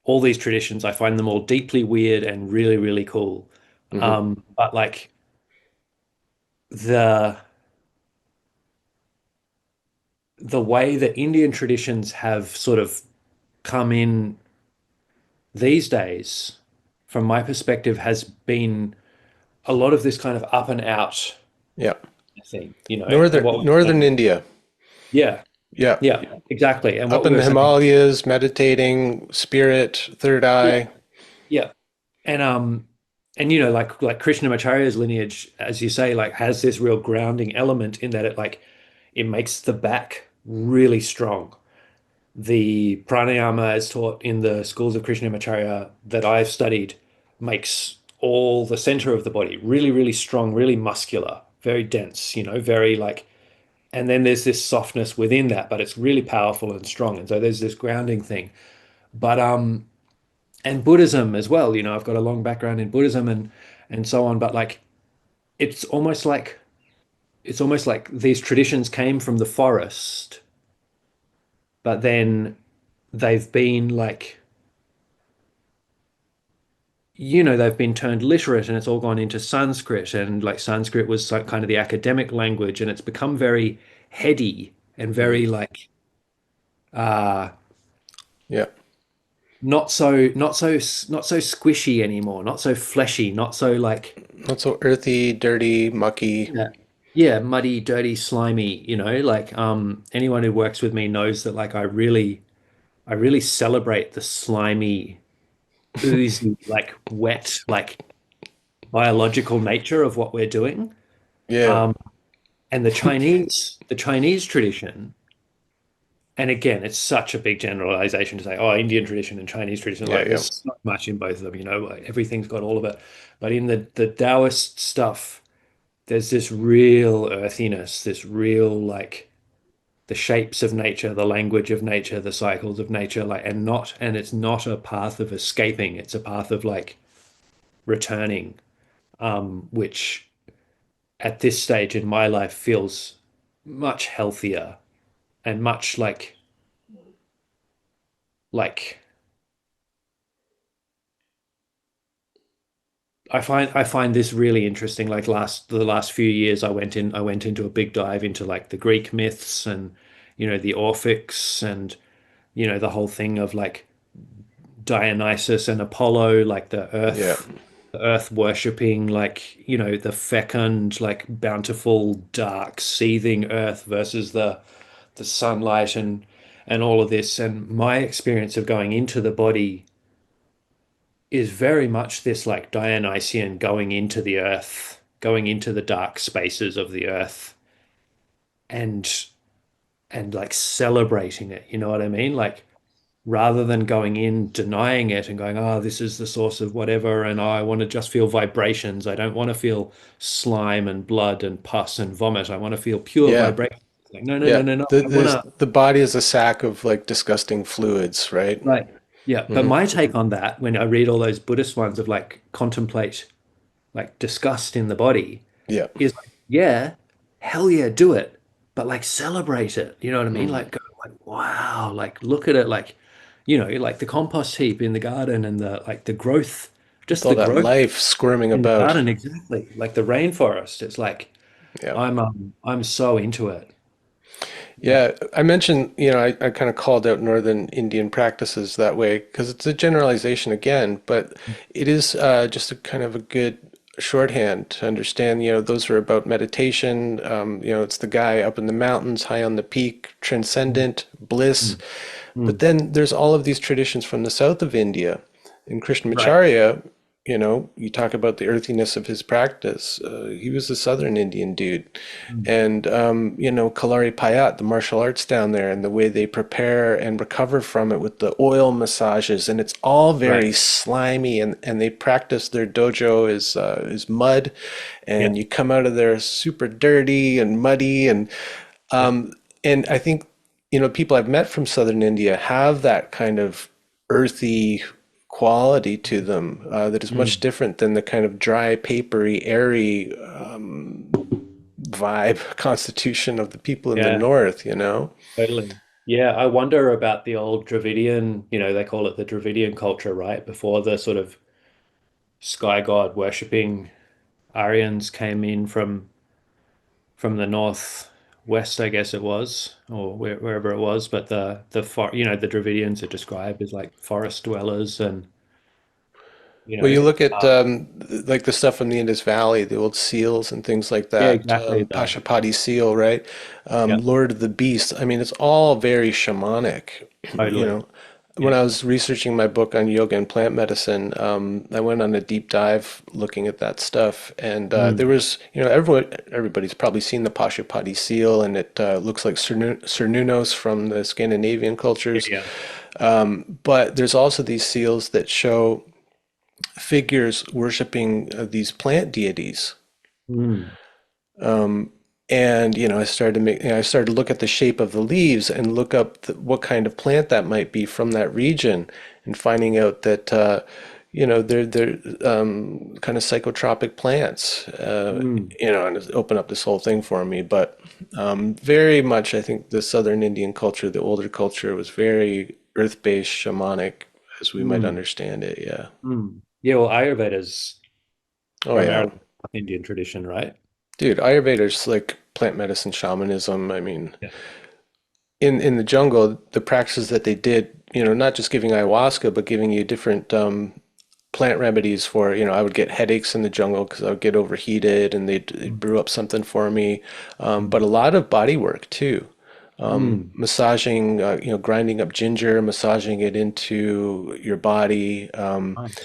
all these traditions. I find them all deeply weird and really, really cool. Hmm. But like the the way that Indian traditions have sort of come in these days, from my perspective, has been a lot of this kind of up and out Yeah. thing, you know, and Northern what we're Northern saying. India. Yeah, Yeah. yeah, exactly. And Up what we in were the saying, Himalayas, meditating, spirit, third yeah, eye. yeah. And you know, like Krishnamacharya's lineage, as you say, like has this real grounding element in that it makes the back really strong. The pranayama as taught in the schools of Krishnamacharya that I've studied makes all the center of the body really, really strong, really muscular, very dense, you know, very like, and then there's this softness within that, but it's really powerful and strong. And so there's this grounding thing. But and Buddhism as well, you know, I've got a long background in Buddhism and so on, but like it's almost like it's almost like these traditions came from the forest, but then they've been like, you know, they've been turned literate and it's all gone into Sanskrit. And like Sanskrit was like kind of the academic language and it's become very heady and Mm. very like uh Yeah. not so squishy anymore, not so fleshy, not so like Not so earthy, dirty, mucky. yeah, yeah, muddy, dirty, slimy, you know, like anyone who works with me knows that like I really celebrate the slimy, oozy, like wet, like biological nature of what we're doing. Yeah. Um, and the Chinese tradition, and again, it's such a big generalization to say, oh, Indian tradition and Chinese tradition, Yeah, like yeah. there's so much in both of them, you know, like everything's got all of it. But in the Taoist stuff, there's this real earthiness, this real like the shapes of nature, the language of nature, the cycles of nature, like and it's not a path of escaping, it's a path of like returning, which at this stage in my life feels much healthier and much like I find this really interesting. Like the last few years, I went into a big dive into like the Greek myths and you know the Orphics and you know the whole thing of like Dionysus and Apollo, like Yeah. the earth worshipping, like you know the fecund, like bountiful, dark, seething earth versus the sunlight and all of this. And my experience of going into the body is very much this like Dionysian going into the earth, going into the dark spaces of the earth and like celebrating it. You know what I mean? Like rather than going in denying it and going, oh, this is the source of whatever, and oh, I want to just feel vibrations. I don't want to feel slime and blood and pus and vomit. I want to feel pure Yeah. vibration. Like, no, no, no, Yeah. no, no. I want There's to. the body is a sack of like disgusting fluids, right? Right. Yeah. But Hmm. my take on that, when I read all those Buddhist ones of like contemplate like disgust in the body, Yeah. is like, yeah, hell yeah, do it. But like celebrate it. You know what I mean? Mm. Like go like, wow, like look at it like, you know, like the compost heap in the garden and the like the growth, With just all the that growth life squirming in the about. garden, exactly. Like the rainforest. It's like Yeah. I'm so into it. Yeah. Yeah, I mentioned, I kind of called out Northern Indian practices that way because it's a generalization again, but it is just a kind of a good shorthand to understand, those are about meditation. It's the guy up in the mountains, high on the peak, Mm, transcendent, bliss. mm, But mm. then there's all of these traditions from the south of India. In Right. Krishnamacharya, you talk about the earthiness of his practice. He was a southern Indian dude. Mm. And, Kalari Payat, the martial arts down there, and the way they prepare and recover from it with the oil massages. And it's all Right. very slimy. And they practice their dojo is mud. Yeah. And you come out of there super dirty and muddy. Yeah. And I think, people I've met from southern India have that kind of earthy quality to them that is much Mm. different than the kind of dry, papery, airy vibe constitution of the people in the Yeah. north. Totally. Yeah, I wonder about the old Dravidian, you know, they call it the Dravidian culture, right? Before the sort of sky god worshipping Aryans came in from the north. west, I guess it was, or wherever it was. But the for the Dravidians are described as like forest dwellers, and you Well, you know, look at like the stuff from the Indus Valley, the old seals and things like yeah, that. exactly. The Pashupati seal, right? Yeah, Lord of the Beast. I mean, it's all very shamanic. You totally. know, when Yeah. I was researching my book on yoga and plant medicine, I went on a deep dive looking at that stuff, and there Mm. was, everybody's probably seen the Pashupati seal, and it looks like Cernunnos from the Scandinavian cultures. Yeah. But there's also these seals that show figures worshiping these plant deities. Mm. And I started to look at the shape of the leaves and look up what kind of plant that might be from that region, and finding out that they're kind of psychotropic plants. Mm. And it's opened up this whole thing for me. But very much, I think the Southern Indian culture, the older culture, was very earth-based, shamanic, as we might Mm. understand it. Yeah. Mm. Yeah, well, Ayurveda's Oh yeah. primarily Indian tradition, right? Dude, Ayurveda's like plant medicine, shamanism. I mean, Yeah. in the jungle, the practices that they did, not just giving ayahuasca, but giving you different plant remedies for, I would get headaches in the jungle because I would get overheated, and they'd Mm. brew up something for me. But a lot of body work too. Mm. Massaging, grinding up ginger, massaging it into your body. Nice.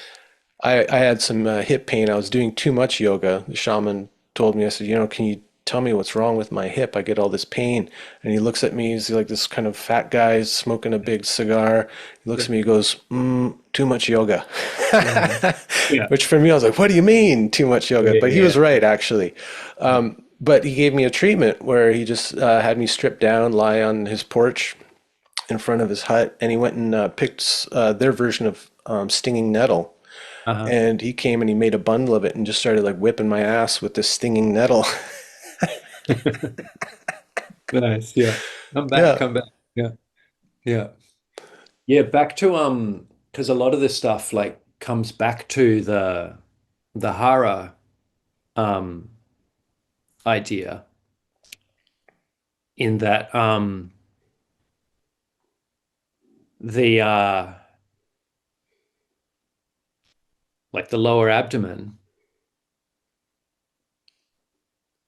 I had some hip pain. I was doing too much yoga. The shaman told me, I said, can you tell me what's wrong with my hip? I get all this pain. And he looks at me, he's like this kind of fat guy smoking a big cigar. He looks Yeah. at me, he goes, too much yoga. Yeah. Yeah. Which for me, I was like, what do you mean too much yoga? Yeah. But he Yeah. was right, actually. Yeah. But he gave me a treatment where he just had me strip down, lie on his porch in front of his hut, and he went and picked their version of stinging nettle, Uh-huh. and he came and he made a bundle of it and just started like whipping my ass with this stinging nettle. Nice. Yeah. Come back, Yeah. come back. Yeah. Yeah. Yeah, back to because a lot of this stuff like comes back to the hara um idea in that the like the lower abdomen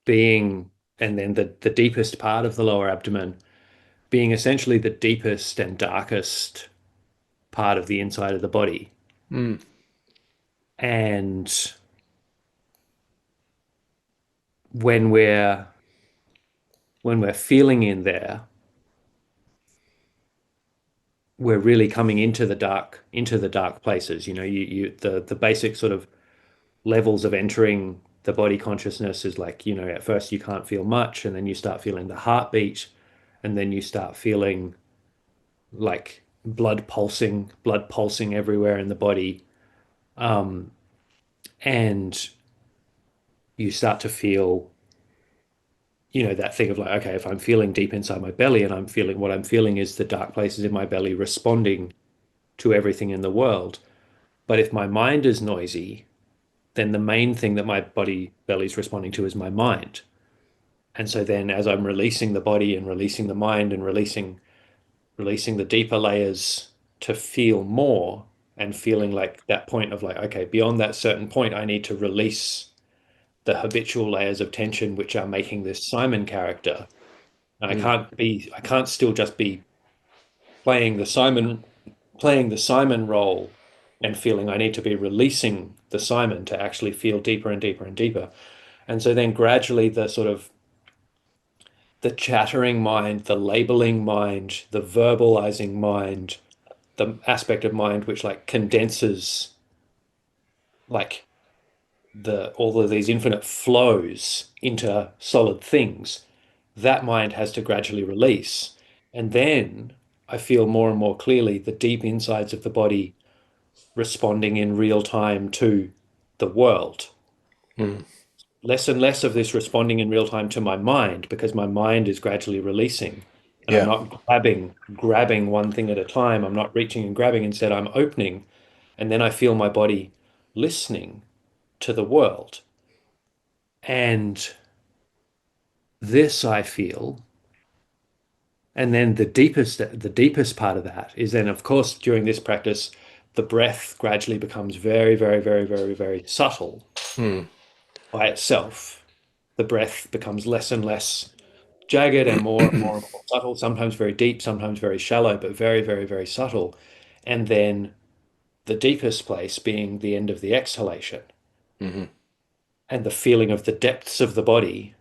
being and then the deepest part of the lower abdomen being essentially the deepest and darkest part of the inside of the body. Mm. And when we're feeling in there, we're really coming into the dark places. The basic sort of levels of entering the body consciousness is like, at first you can't feel much, and then you start feeling the heartbeat, and then you start feeling like blood pulsing everywhere in the body. Um, and you start to feel, that thing of like, okay, if I'm feeling deep inside my belly and what I'm feeling is the dark places in my belly responding to everything in the world. But if my mind is noisy, then the main thing that my belly's responding to is my mind. And so then as I'm releasing the body and releasing the mind and releasing the deeper layers to feel more and feeling like that point of like, okay, beyond that certain point, I need to release the habitual layers of tension which are making this Simon character. And Mm. I can't still just be playing the Simon playing the Simon role and feeling I need to be releasing the Simon to actually feel deeper and deeper and deeper. And so then gradually the sort of the chattering mind, the labeling mind, the verbalizing mind, the aspect of mind which like condenses like the all of these infinite flows into solid things, that mind has to gradually release. And then I feel more and more clearly the deep insides of the body responding in real time to the world. Mm. Less and less of this responding in real time to my mind because my mind is gradually releasing and I'm Yeah. not grabbing one thing at a time. I'm not reaching and grabbing. Instead, I'm opening. And then I feel my body listening to the world. And this I feel. And then the deepest part of that is then, of course, during this practice, the breath gradually becomes very, very, very, very, very subtle Mm. by itself. The breath becomes less and less jagged and more subtle, sometimes very deep, sometimes very shallow, but very, very, very subtle. And then the deepest place being the end of the exhalation Hmm. and the feeling of the depths of the body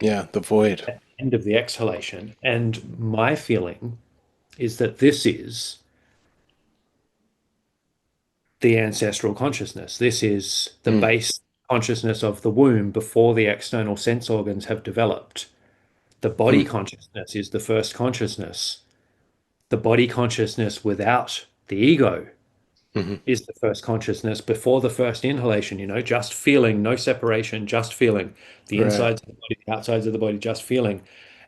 Yeah, the void. at the end of the exhalation. And my feeling is that this is the ancestral consciousness. This is the Mm. base consciousness of the womb before the external sense organs have developed. The body Mm. consciousness is the first consciousness. The body consciousness without the ego Hmm. is the first consciousness before the first inhalation, just feeling, no separation, just feeling the Right. insides of the body, the outsides of the body, just feeling.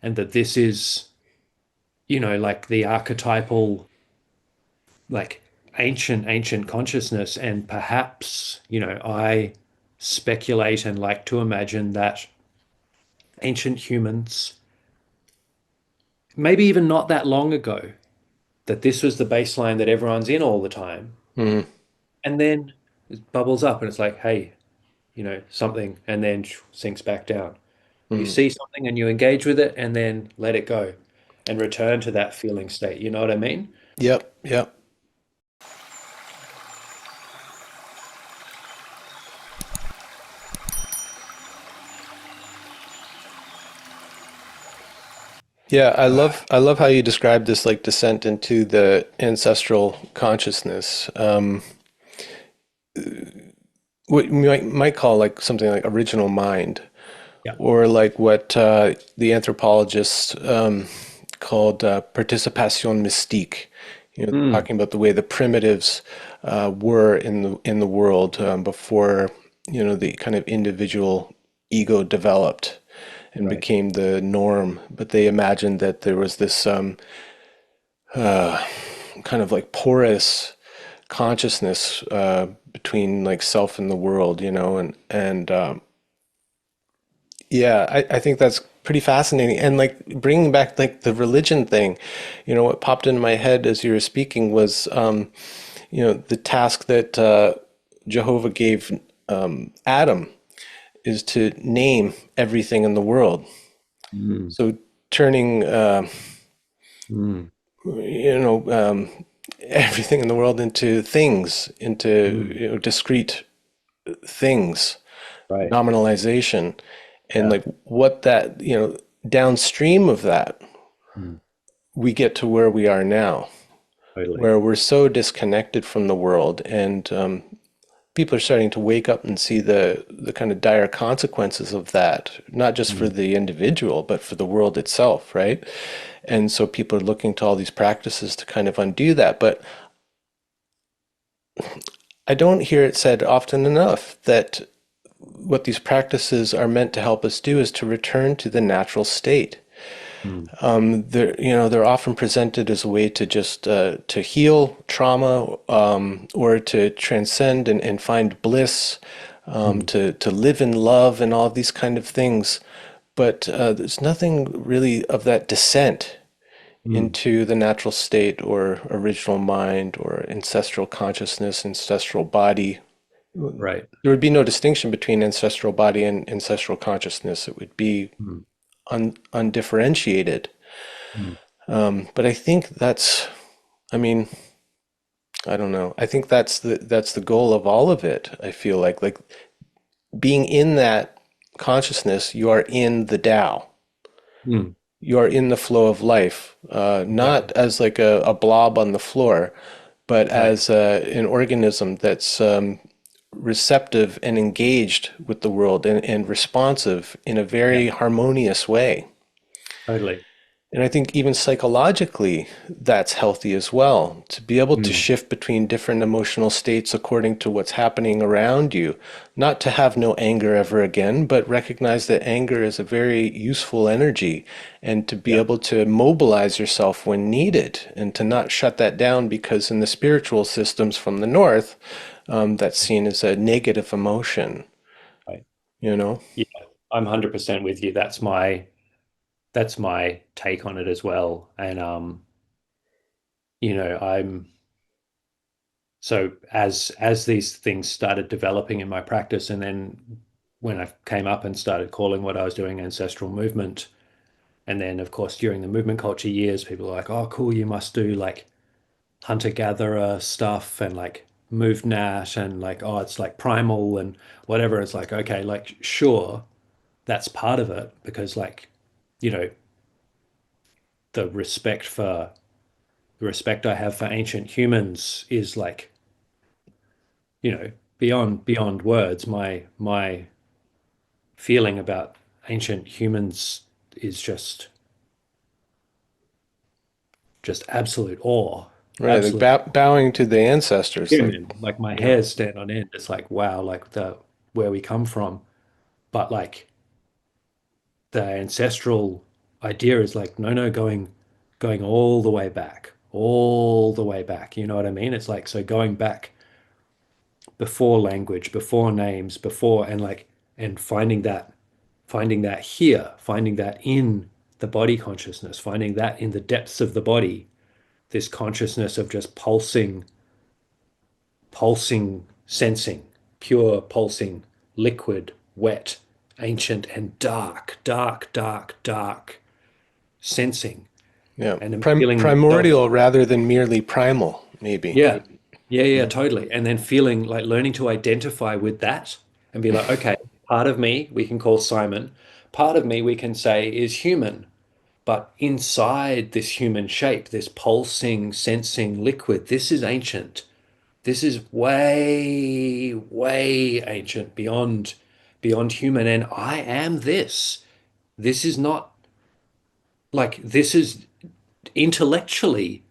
And that this is, like the archetypal, like ancient consciousness. And perhaps, I speculate and like to imagine that ancient humans, maybe even not that long ago, that this was the baseline that everyone's in all the time. Mm. And then it bubbles up and it's like, hey, something, and then sinks back down. You Mm. see something and you engage with it and then let it go and return to that feeling state. You know what I mean? Yep. Yep. Yeah, I love how you describe this like descent into the ancestral consciousness. What you might call like something like original mind, Yeah. or like what the anthropologists called participation mystique. Mm, Talking about the way the primitives were in the world before the kind of individual ego developed and right. became the norm. But they imagined that there was this kind of like porous consciousness between like self and the world, and yeah, I think that's pretty fascinating. And like bringing back like the religion thing, what popped into my head as you were speaking was, the task that Jehovah gave Adam is to name everything in the world. Mm, So turning, mm, everything in the world into things, into mm, discrete things, right. nominalization, and Yeah. like what that downstream of that Mm, we get to where we are now, totally. where we're so disconnected from the world, and people are starting to wake up and see the kind of dire consequences of that, not just for Mm, the individual, but for the world itself, right? And so people are looking to all these practices to kind of undo that. But I don't hear it said often enough that what these practices are meant to help us do is to return to the natural state. mm, They're often presented as a way to just to heal trauma, or to transcend and find bliss, mm, to live in love and all these kind of things. But there's nothing really of that descent mm, into the natural state or original mind or ancestral consciousness, ancestral body. right. There would be no distinction between ancestral body and ancestral consciousness. It would be Mm, undifferentiated. mm, But I think I mean, I don't know. I think that's the goal of all of it. I feel like being in that consciousness, you are in the Tao. mm, You are in the flow of life, not exactly. as like a blob on the floor, but Right. as an organism that's receptive and engaged with the world and responsive in a Yeah, very harmonious way. totally. And I think even psychologically, that's healthy as well, to be able to Mm, shift between different emotional states according to what's happening around you. Not to have no anger ever again, but recognize that anger is a very useful energy, and to be yeah, able to mobilize yourself when needed and to not shut that down, because in the spiritual systems from the north, that's seen as a negative emotion, right. you know? Yeah, I'm 100% with you. That's my that's my take on it as well. And I'm so as these things started developing in my practice, and then when I came up and started calling what I was doing ancestral movement, and then of course during the movement culture years, people were like, "Oh, cool, you must do like hunter-gatherer stuff and like move nat and like oh, it's like primal and whatever." It's like okay, like sure, that's part of it because like you know the respect I have for ancient humans is like beyond words. My feeling about ancient humans is just absolute awe, Right, like absolute bowing to the ancestors, like, human. Like my yeah. hairs stand on end. It's like wow, like the where we come from. But like the ancestral idea is like no, no, going all the way back, all the way back. You know what I mean? It's like so going back before language, before names, before and like and finding that here, finding that in the body consciousness, finding that in the depths of the body, this consciousness of just pulsing sensing, pure pulsing, liquid, wet, ancient and dark, dark, dark, dark sensing Yeah, and then feeling myself. primordial rather than merely primal, maybe. Yeah. Yeah, yeah, Yeah. totally. And then feeling like learning to identify with that and be like, okay, part of me we can call Simon, part of me we can say is human, but inside this human shape, this pulsing, sensing liquid, this is ancient. This is way, way ancient, beyond human. And I am this. This is not like this is intellectually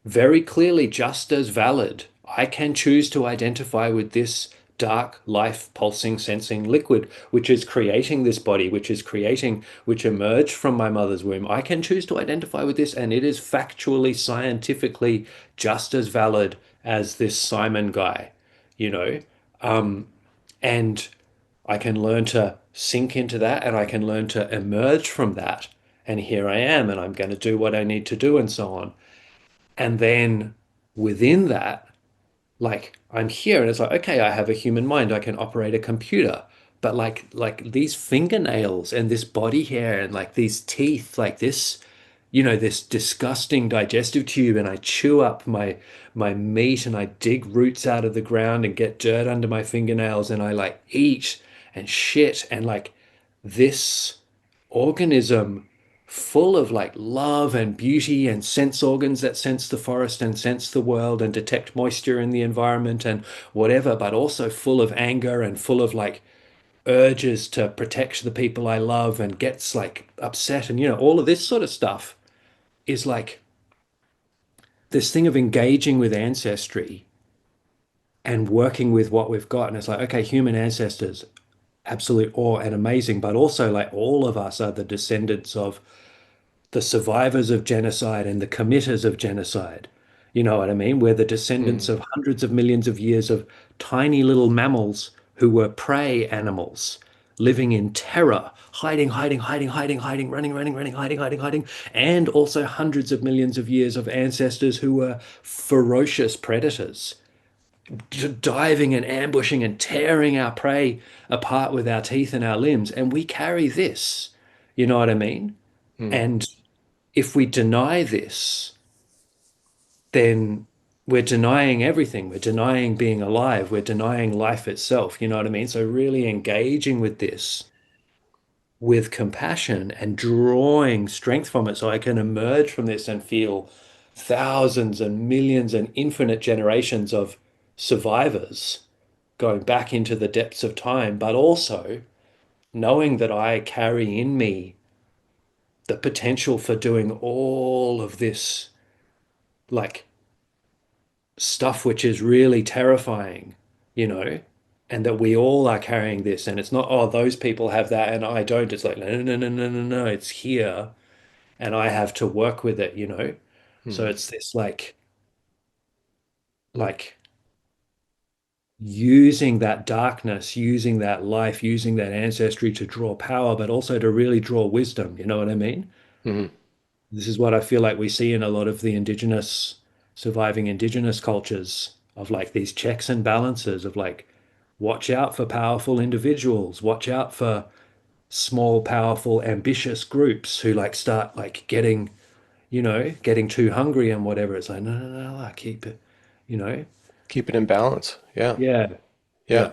very clearly just as valid. I can choose to identify with this dark, life pulsing, sensing liquid, which is creating this body, which emerged from my mother's womb. I can choose to identify with this, and it is factually, scientifically just as valid as this Simon guy, you know? And I can learn to sink into that and I can learn to emerge from that. And here I am, and I'm going to do what I need to do, and so on. And then within that, like I'm here and it's like, okay, I have a human mind. I can operate a computer. But like these fingernails and this body hair and like these teeth, like this, this disgusting digestive tube, and I chew up my meat and I dig roots out of the ground and get dirt under my fingernails and I like eat and shit and like this organism full of like love and beauty and sense organs that sense the forest and sense the world and detect moisture in the environment and whatever, but also full of anger and full of like urges to protect the people I love and gets like upset and all of this sort of stuff is like this thing of engaging with ancestry and working with what we've got. And it's like, okay, human ancestors, absolute awe and amazing, but also like all of us are the descendants of the survivors of genocide and the committers of genocide. You know what I mean? We're the descendants Hmm. of hundreds of millions of years of tiny little mammals who were prey animals living in terror, hiding, hiding, hiding, hiding, hiding, running, running, running, hiding, hiding, hiding, and also hundreds of millions of years of ancestors who were ferocious predators, diving and ambushing and tearing our prey apart with our teeth and our limbs. And we carry this, you know what I mean? Hmm. And if we deny this, then we're denying everything. We're denying being alive. We're denying life itself. You know what I mean? So, really engaging with this with compassion and drawing strength from it so I can emerge from this and feel thousands and millions and infinite generations of survivors going back into the depths of time, but also knowing that I carry in me the potential for doing all of this, like stuff which is really terrifying, you know, and that we all are carrying this. And it's not, oh, those people have that and I don't. It's like, no, no, no, no, no, no, no. It's here and I have to work with it. So Hmm. it's this like using that darkness, using that life, using that ancestry to draw power, but also to really draw wisdom. You know what I mean? Hmm. This is what I feel like we see in a lot of the surviving indigenous cultures of like these checks and balances of like, watch out for powerful individuals, watch out for small, powerful, ambitious groups who like start like getting, getting too hungry and whatever. It's like, no, no, no, no, keep it, you know? Keep it in balance. Yeah. Yeah, Yeah. yeah.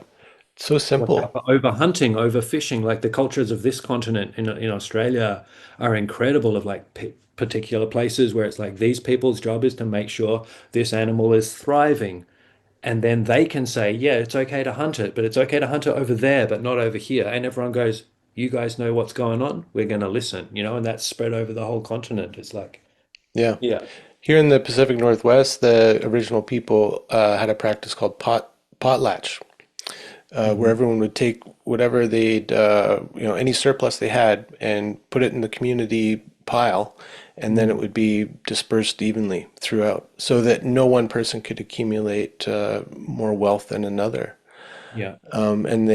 So Watch out simple. for overhunting, overfishing. Like the cultures of this continent in Australia are incredible of like p particular places where it's like these people's job is to make sure this animal is thriving. And then they can say, yeah, it's okay to hunt it, but it's okay to hunt it over there, but not over here. And everyone goes, you guys know what's going on? We're going to listen, and that's spread over the whole continent. It's like, Yeah. yeah. Here in the Pacific Northwest, the original people had a practice called potlatch, where Hmm. everyone would take whatever they'd, any surplus they had and put it in the community pile, and then it would be dispersed evenly throughout so that no one person could accumulate more wealth than another. Yeah. And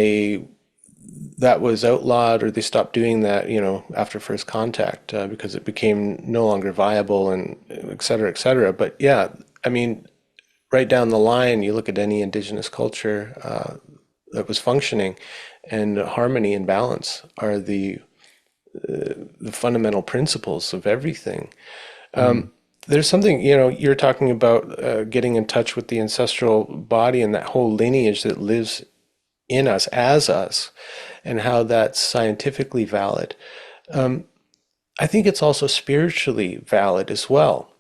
that was outlawed, or they stopped doing that, after first contact, because it became no longer viable, and et cetera, et cetera. But yeah, I mean, right down the line, you look at any indigenous culture that was functioning, and harmony and balance are the fundamental principles of everything. Mm. There's something, you're talking about getting in touch with the ancestral body and that whole lineage that lives in us as us, and how that's scientifically valid. I think it's also spiritually valid as well.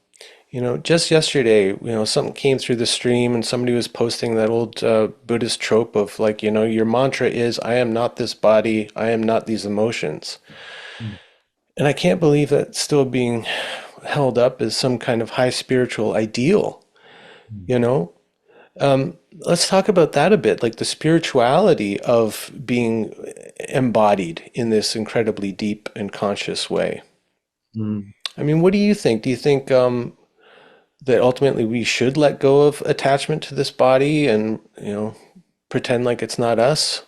Just yesterday, something came through the stream and somebody was posting that old Buddhist trope of like, your mantra is, I am not this body, I am not these emotions. Mm. And I can't believe that's still being held up as some kind of high spiritual ideal, Mm. you know? Let's talk about that a bit, like the spirituality of being embodied in this incredibly deep and conscious way. Mm. I mean, what do you think? Do you think that ultimately we should let go of attachment to this body and, pretend like it's not us?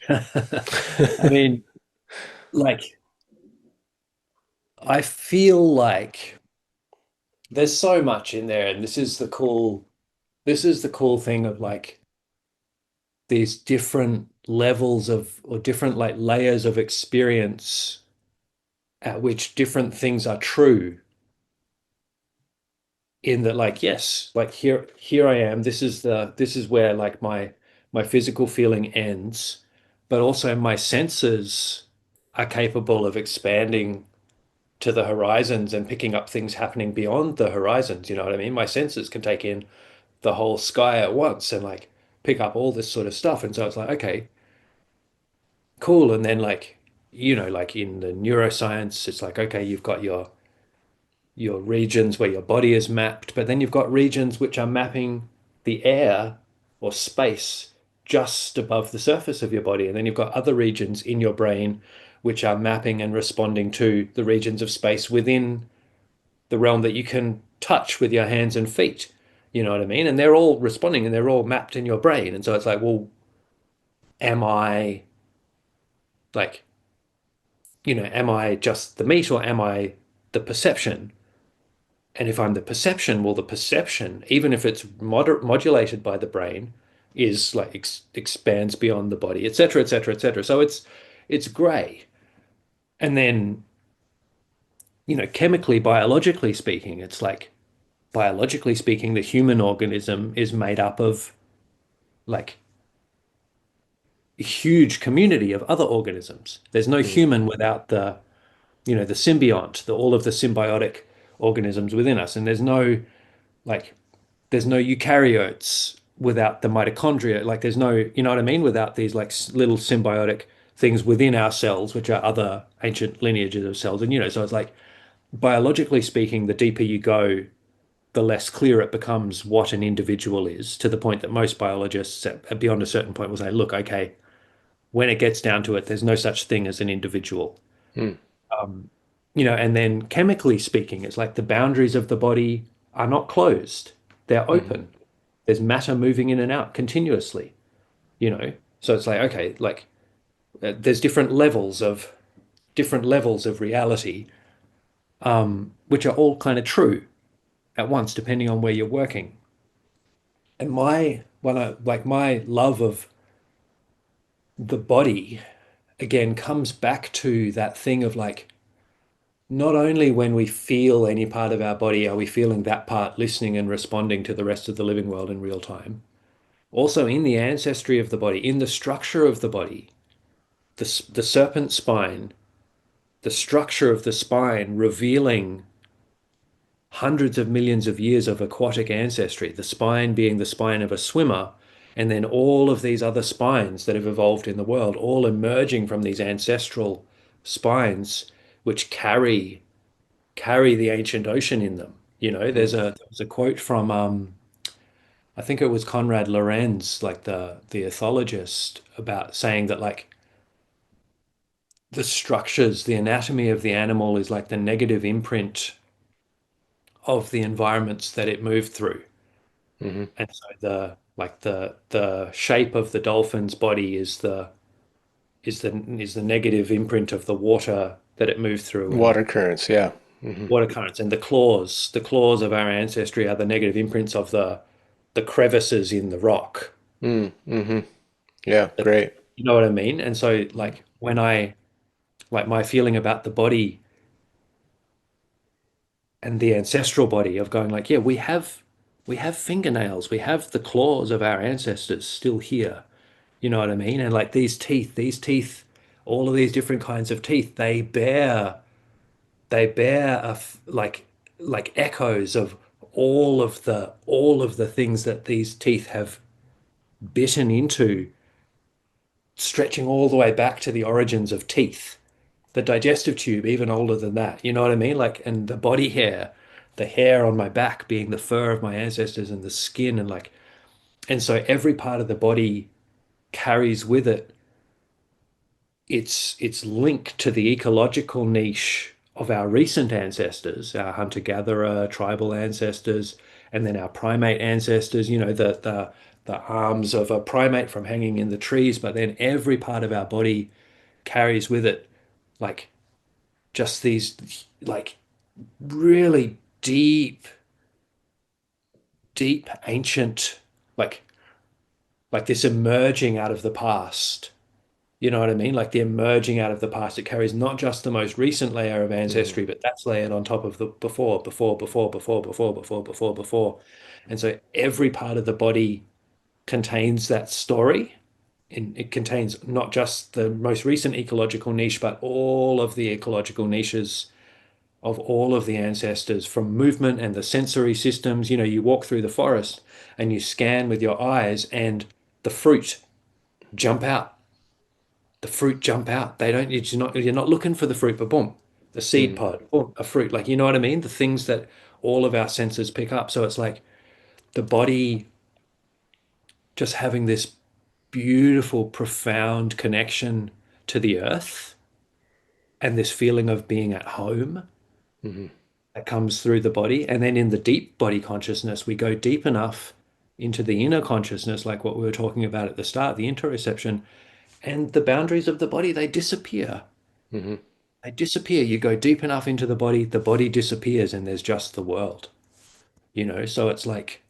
I mean, like, I feel like there's so much in there, and this is the cool thing of like these different levels of or different like layers of experience at which different things are true in that like yes like here I am, this is where like my physical feeling ends, but also my senses are capable of expanding to the horizons and picking up things happening beyond the horizons. You know what I mean? My senses can take in the whole sky at once and like pick up all this sort of stuff. And so it's like, okay, cool. And then like, like in the neuroscience, it's like, okay, you've got your regions where your body is mapped, but then you've got regions which are mapping the air or space just above the surface of your body. And then you've got other regions in your brain which are mapping and responding to the regions of space within the realm that you can touch with your hands and feet. You know what I mean? And they're all responding and they're all mapped in your brain. And so it's like, well, am I like, am I just the meat or am I the perception? And if I'm the perception, well, the perception, even if it's modulated by the brain, is like expands beyond the body, et cetera, et cetera, et cetera. So it's gray. And then, chemically, biologically speaking, it's like biologically speaking, the human organism is made up of like a huge community of other organisms. There's no Mm, human without the symbiont, all of the symbiotic organisms within us. And like there's no eukaryotes without the mitochondria. Like there's no, you know what I mean, without these like little symbiotic things within our cells, which are other ancient lineages of cells. And so it's like biologically speaking, the deeper you go, the less clear it becomes what an individual is, to the point that most biologists beyond a certain point will say, look, okay, when it gets down to it, there's no such thing as an individual. mm, Um, and then chemically speaking, it's like the boundaries of the body are not closed, they're mm, open. There's matter moving in and out continuously, you know. So it's like, okay, like there's different levels of reality, which are all kind of true at once, depending on where you're working. And my love of the body again comes back to that thing of like, not only when we feel any part of our body are we feeling that part listening and responding to the rest of the living world in real time, also in the ancestry of the body, in the structure of the body, the serpent spine, the structure of the spine revealing hundreds of millions of years of aquatic ancestry, the spine being the spine of a swimmer, and then all of these other spines that have evolved in the world, all emerging from these ancestral spines, which carry the ancient ocean in them. You know, there's a quote from I think it was Conrad Lorenz, like the ethologist, about saying that like the structures, the anatomy of the animal is like the negative imprint of the environments that it moved through. Hmm. And so the shape of the dolphin's body is the negative imprint of the water that it moved through and Water currents, yeah. Hmm. water currents. And the claws of our ancestry are the negative imprints of the crevices in the rock. Mm-hmm. Yeah, That, great. you know what I mean? And so like when I like my feeling about the body and the ancestral body of going like, yeah, we have fingernails, we have the claws of our ancestors still here. You know what I mean? And like these teeth, all of these different kinds of teeth, they bear like echoes of all of the things that these teeth have bitten into, stretching all the way back to the origins of teeth. The digestive tube, even older than that. You know what I mean? Like, and the body hair, the hair on my back being the fur of my ancestors and the skin and like, and so every part of the body carries with it its link to the ecological niche of our recent ancestors, our hunter-gatherer tribal ancestors, and then our primate ancestors, you know, the arms of a primate from hanging in the trees, but then every part of our body carries with it like just these like really deep ancient like this emerging out of the past. You know what I mean? Like the emerging out of the past. It carries not just the most recent layer of Hmm. ancestry, but that's layered on top of the before, before, before, before, before, before, before, before. And so every part of the body contains that story. And it contains not just the most recent ecological niche, but all of the ecological niches of all of the ancestors from movement and the sensory systems. You know, you walk through the forest and you scan with your eyes and the fruit jump out. The fruit jump out. They don't, you're not looking for the fruit, but boom, the seed Hmm. pod, boom, a fruit. Like, you know what I mean? The things that all of our senses pick up. So it's like the body just having this beautiful, profound connection to the earth and this feeling of being at home Hmm. that comes through the body. And then in the deep body consciousness, we go deep enough into the inner consciousness, like what we were talking about at the start, the interoception, and the boundaries of the body, they disappear. Hmm. They disappear. You go deep enough into the body disappears, and there's just the world, you know? So it's like,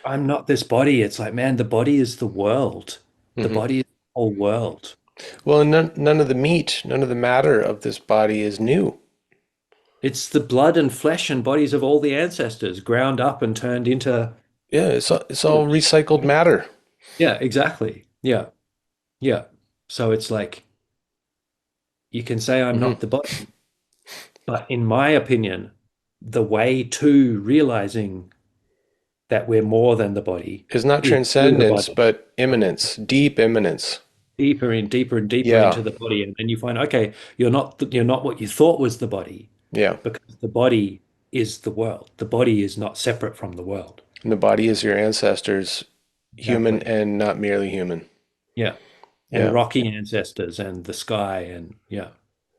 I'm not this body. It's like, man, the body is the world. The Hmm. body is the whole world. Well, none of the meat, none of the matter of this body is new. It's the blood and flesh and bodies of all the ancestors ground up and turned into Yeah, it's all knowledge. recycled matter. Yeah, exactly. Yeah. Yeah. So it's like you can say I'm Hmm. not the body, but in my opinion, the way to realizing that we're more than the body Is not is through the transcendence, body. but immanence, deep immanence. Deeper and deeper and deeper Yeah, into the body, and then you find, okay, you're not what you thought was the body, yeah. because the body is the world. The body is not separate from the world. And the body is your ancestors, human Exactly. and not merely human. Yeah. And Yeah. rocky ancestors and the sky and yeah.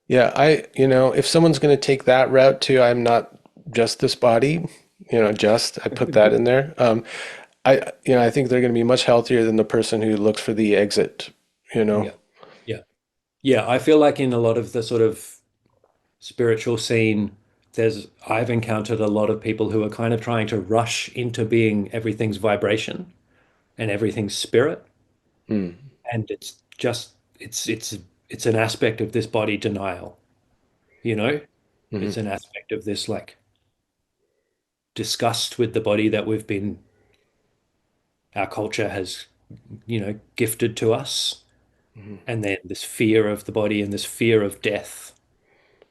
Yeah, if someone's going to take that route too, I'm not just this body. just I put that in there. I think they're going to be much healthier than the person who looks for the exit, you know. Yeah. Yeah. Yeah. I feel like in a lot of the sort of spiritual scene, I've encountered a lot of people who are kind of trying to rush into being everything's vibration and everything's spirit. Mm, And it's just it's an aspect of this body denial, you know? It's hmm an aspect of this like disgust with the body that our culture has, gifted to us. hmm And then this fear of the body and this fear of death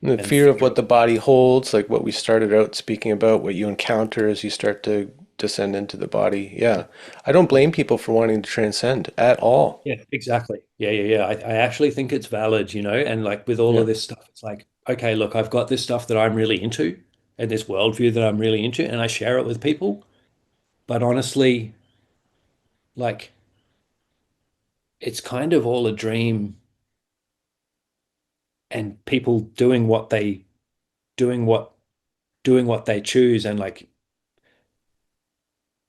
The and fear of fear what of the body holds, like what we started out speaking about, what you encounter as you start to descend into the body. Yeah. I don't yeah. blame people for wanting to transcend at all. Yeah, exactly. Yeah. I actually think it's valid, and like with all Yeah. of this stuff, it's like, okay, look, I've got this stuff that I'm really into and this worldview that I'm really into, and I share it with people. But honestly, like it's kind of all a dream and people doing what doing what they choose and like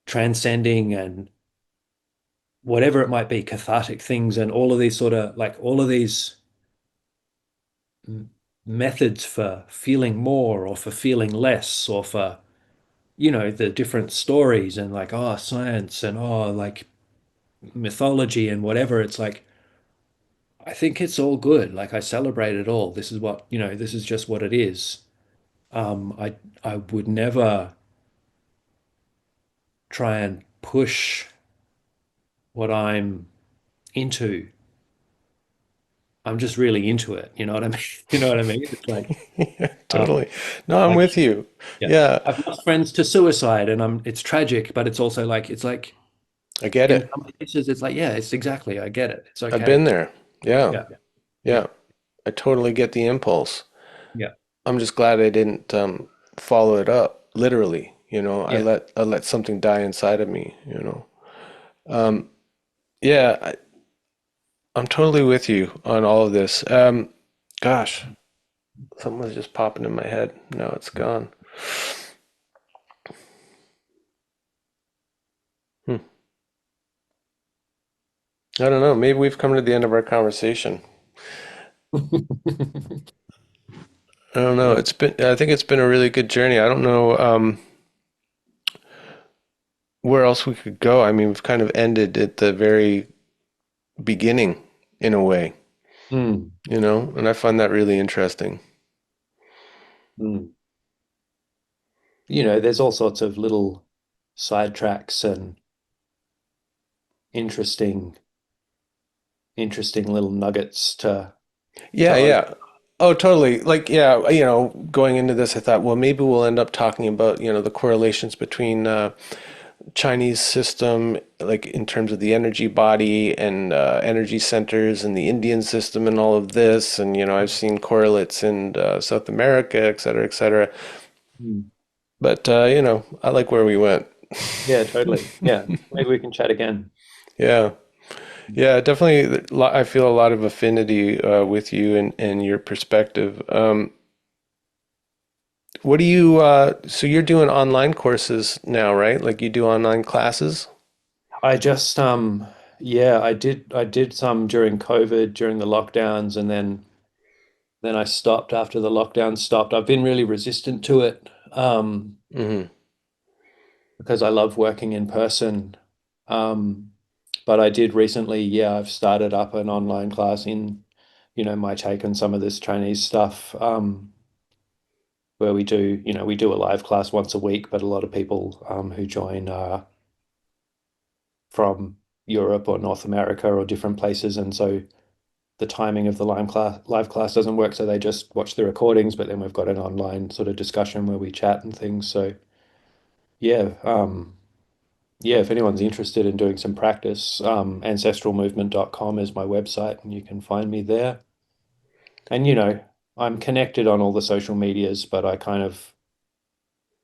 transcending and whatever it might be, cathartic things and all of these sort of like all of these methods for feeling more or for feeling less or for the different stories and like science and like mythology and whatever. It's like I think it's all good. Like I celebrate it all. This is what this is just what it is. I would never try and push what I'm into. I'm just really into it. You know what I mean? You know what I mean? It's like Yeah, um, totally. No, I'm like with you. yeah, Yeah, I've lost friends to suicide, and it's tragic, but it's also like it's like I get in it. some cases it's like yeah, it's exactly I get it. It's I've been okay. there. Yeah. Yeah, yeah, Yeah. I totally get the impulse. yeah, I'm just glad I didn't follow it up literally. I yeah. let something die inside of me. Yeah, I'm totally with you on all of this. Gosh, something was just popping in my head. Now it's gone. Hmm. I don't know. Maybe we've come to the end of our conversation. I don't know. Yeah. I think it's been a really good journey. I don't know where else we could go. I mean, we've kind of ended at the very beginning in a way, Mm, and I find that really interesting. mm. There's all sorts of little sidetracks and interesting, interesting little nuggets to Yeah, open. yeah. Oh, totally. Like, yeah, going into this, I thought, well, maybe we'll end up talking about, the correlations between Chinese system, like in terms of the energy body and energy centers and the Indian system and all of this. And, I've seen correlates in South America, et cetera, et cetera. Mm. But, I like where we went. Yeah, totally. Yeah, maybe we can chat again. Yeah. Yeah, definitely. I feel a lot of affinity with you and your perspective. What do you, so you're doing online courses now, right? Like you do online classes? I just yeah, I did some during COVID, during the lockdowns, and then I stopped after the lockdown stopped. I've been really resistant to it Hmm because I love working in person. Um, but I did recently, yeah, I've started up an online class in, my take on some of this Chinese stuff, where we do a live class once a week, but a lot of people who join are from Europe or North America or different places, and so the timing of the live class doesn't work, so they just watch the recordings, but then we've got an online sort of discussion where we chat and things. So yeah, yeah, if anyone's interested in doing some practice, ancestralmovement.com is my website and you can find me there. And I'm connected on all the social medias, but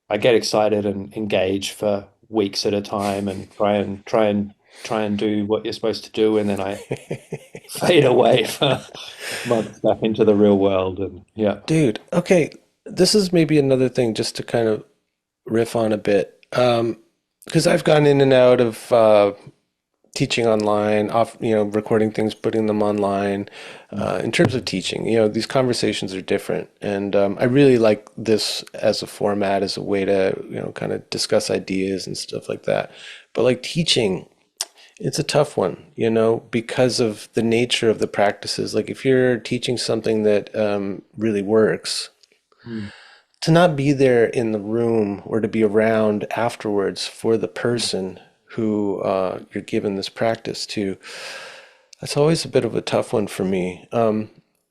I get excited and engage for weeks at a time and try and do what you're supposed to do, and then I fade away for months back into the real world. And yeah. Dude, okay. This is maybe another thing just to kind of riff on a bit. Because I've gone in and out of teaching online, off, recording things, putting them online. In terms of teaching, these conversations are different, and I really like this as a format, as a way to, kind of discuss ideas and stuff like that. But like teaching, it's a tough one, because of the nature of the practices. Like if you're teaching something that really works, Mm, to not be there in the room or to be around afterwards for the mm, person who you're giving this practice to, that's always a bit of a tough one for me.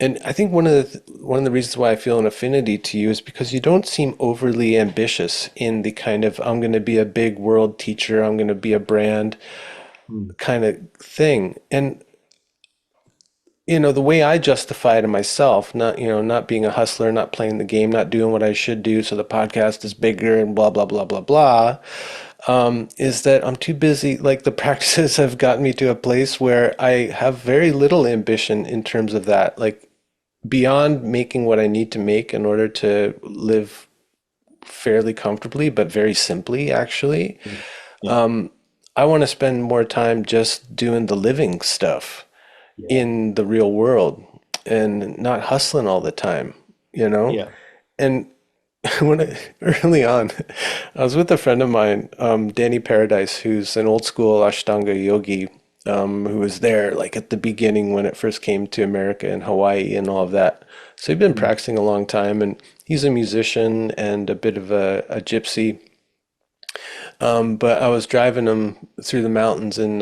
And I think one of the reasons why I feel an affinity to you is because you don't seem overly ambitious in the kind of I'm going to be a big world teacher, I'm going to be a brand mm, kind of thing. And the way I justify to myself, not being a hustler, not playing the game, not doing what I should do so the podcast is bigger and blah, blah, blah, blah, blah, is that I'm too busy. Like the practices have gotten me to a place where I have very little ambition in terms of that. Like beyond making what I need to make in order to live fairly comfortably, but very simply, actually. mm. Yeah, I want to spend more time just doing the living stuff yeah, in the real world and not hustling all the time, you know? yeah. And early on, I was with a friend of mine, Danny Paradise, who's an old school Ashtanga yogi, who was there like at the beginning when it first came to America and Hawaii and all of that. So he'd been Mm, practicing a long time, and he's a musician and a bit of a gypsy. But I was driving him through the mountains in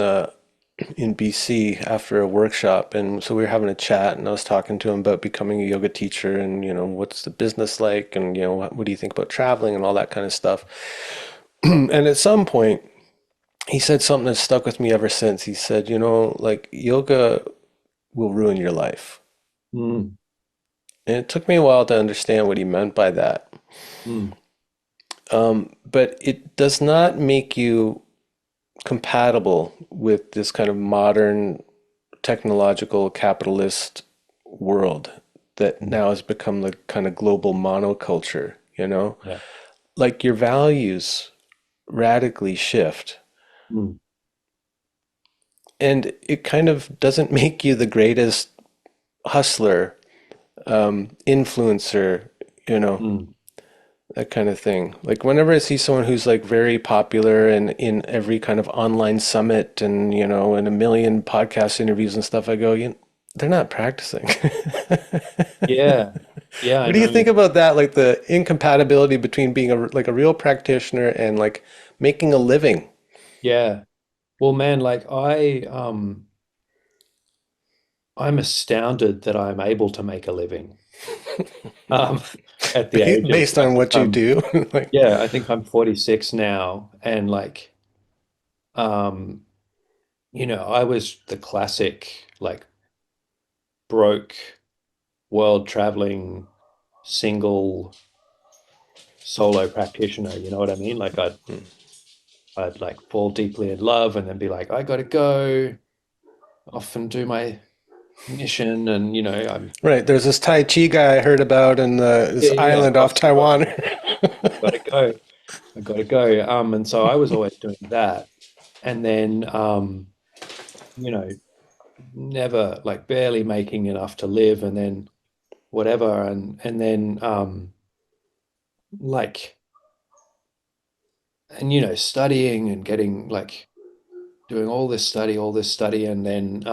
BC after a workshop, and so we were having a chat, and I was talking to him about becoming a yoga teacher, and what's the business like, and what do you think about traveling and all that kind of stuff. And at some point, he said something that stuck with me ever since. He said, like yoga will ruin your life, mm, and it took me a while to understand what he meant by that. mm, But it does not make you compatible with this kind of modern technological capitalist world that mm. now has become the kind of global monoculture. Yeah. Like your values radically shift. Mm, And it kind of doesn't make you the greatest hustler, influencer, you know, mm. that kind of thing. Like whenever I see someone who's like very popular and in every kind of online summit and, in a million podcast interviews and stuff, I go, they're not practicing. Yeah. Yeah, I What do you know. think about that? Like the incompatibility between being a real practitioner and like making a living. Yeah. Well, man, like I'm astounded that I'm able to make a living. Um, at the age of Based I on think what you do. Like, yeah, I think I'm 46 now, and like um, I was the classic like broke world traveling single solo practitioner, you know what I mean? Like I'd like fall deeply in love and then be like, I gotta go off and do my mission, and I'm right, there's this Tai Chi guy I heard about in this yeah, yeah, yeah, island off Taiwan. gotta go. I gotta go. And so I was always doing that. And then you know, never like barely making enough to live, and then whatever, and then like and studying and getting like doing all this study, and then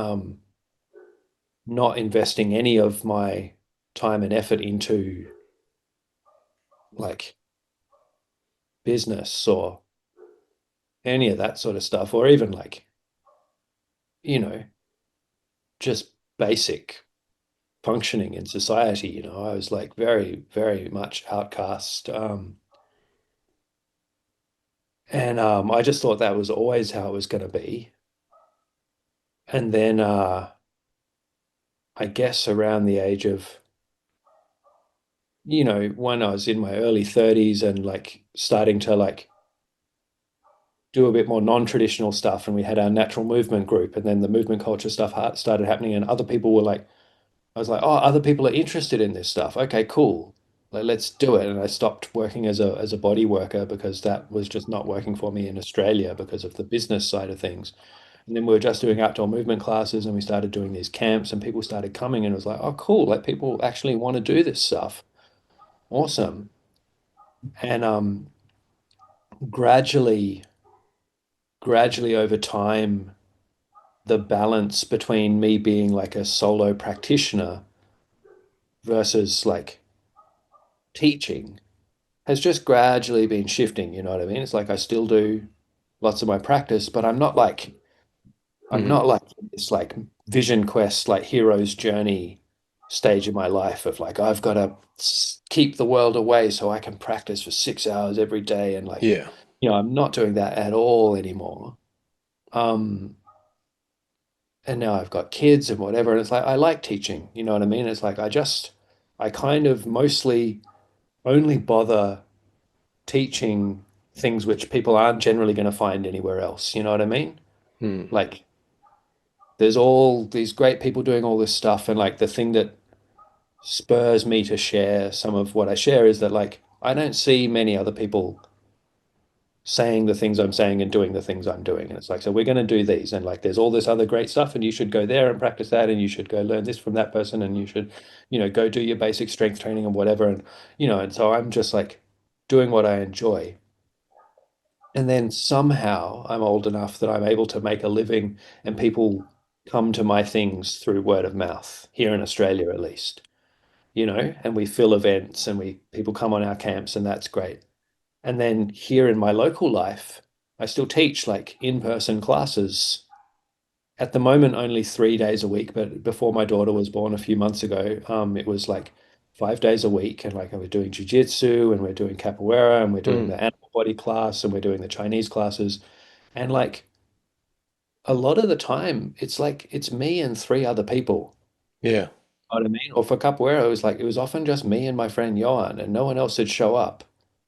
not investing any of my time and effort into like business or any of that sort of stuff, or even like, you know, just basic functioning in society. I was like very, very much outcast. And I just thought that was always how it was going to be. And then I guess around the age of, when I was in my early 30s and like starting to like do a bit more non-traditional stuff, and we had our natural movement group, and then the movement culture stuff started happening, and other people were like, I was like, oh, other people are interested in this stuff. Okay, cool. Like, let's do it. And I stopped working as a body worker because that was just not working for me in Australia because of the business side of things. And then we were just doing outdoor movement classes and we started doing these camps and people started coming and it was like, oh, cool. Like people actually want to do this stuff. Awesome. And gradually, gradually over time, the balance between me being like a solo practitioner versus like teaching has just gradually been shifting. You know what I mean? It's like I still do lots of my practice, but I'm Hmm. not like this like vision quest, like hero's journey stage of my life of like I've got to keep the world away so I can practice for 6 hours every day and like Yeah. I'm not doing that at all anymore. Um, and now I've got kids and whatever, and it's like I like teaching, you know what I mean? It's like I kind of mostly only bother teaching things which people aren't generally going to find anywhere else, you know what I mean? Hmm. Like there's all these great people doing all this stuff, and like the thing that spurs me to share some of what I share is that like I don't see many other people saying the things I'm saying and doing the things I'm doing. And it's like, so we're going to do these. And like, there's all this other great stuff, and you should go there and practice that. And you should go learn this from that person. And you should, go do your basic strength training and whatever. And, and so I'm just like doing what I enjoy. And then somehow I'm old enough that I'm able to make a living and people come to my things through word of mouth here in Australia, at least, and we fill events and people come on our camps and that's great. And then here in my local life, I still teach like in-person classes. At the moment, only 3 days a week, but before my daughter was born a few months ago, it was like 5 days a week. And like we're doing jiu-jitsu and we're doing capoeira and we're doing Hmm. the animal body class and we're doing the Chinese classes. And like a lot of the time, it's like it's me and three other people. Yeah. You know what I mean? Or for capoeira, it was often just me and my friend Johan, and no one else would show up.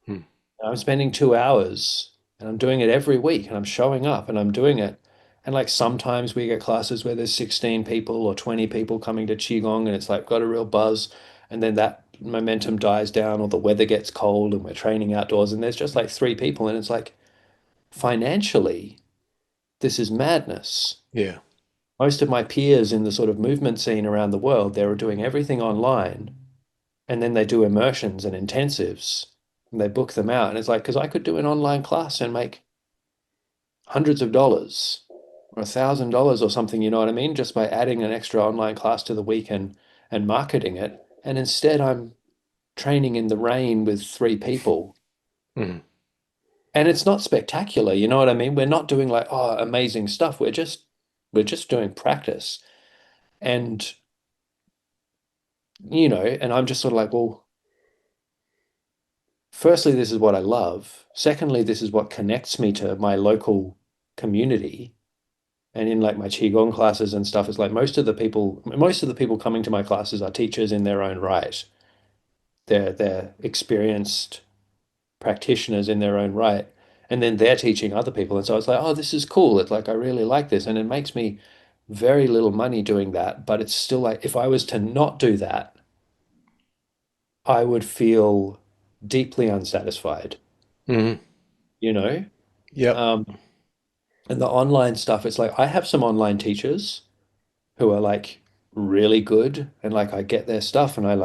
Hmm. I'm spending 2 hours and I'm doing it every week and I'm showing up and I'm doing it. And like sometimes we get classes where there's 16 people or 20 people coming to qigong and it's like got a real buzz. And then that momentum dies down or the weather gets cold and we're training outdoors and there's just like three people. And it's like financially, this is madness. Yeah. Most of my peers in the sort of movement scene around the world, they're doing everything online and then they do immersions and intensives and they book them out. And it's like, because I could do an online class and make hundreds of dollars or $1,000 or something, you know what I mean? Just by adding an extra online class to the week and marketing it. And instead, I'm training in the rain with three people. Hmm. And it's not spectacular, you know what I mean? We're not doing like, oh, amazing stuff. We're just doing practice. And, and I'm just sort of like, well, firstly, this is what I love. Secondly, this is what connects me to my local community. And in like my qigong classes and stuff, it's like most of the people coming to my classes are teachers in their own right. They're experienced practitioners in their own right. And then they're teaching other people. And so it's like, oh, this is cool. It's like I really like this. And it makes me very little money doing that. But it's still like if I was to not do that, I would feel deeply unsatisfied, Hmm. you know? Yep. Um, and the online stuff, it's like I have some online teachers who are like really good and like I get their stuff and I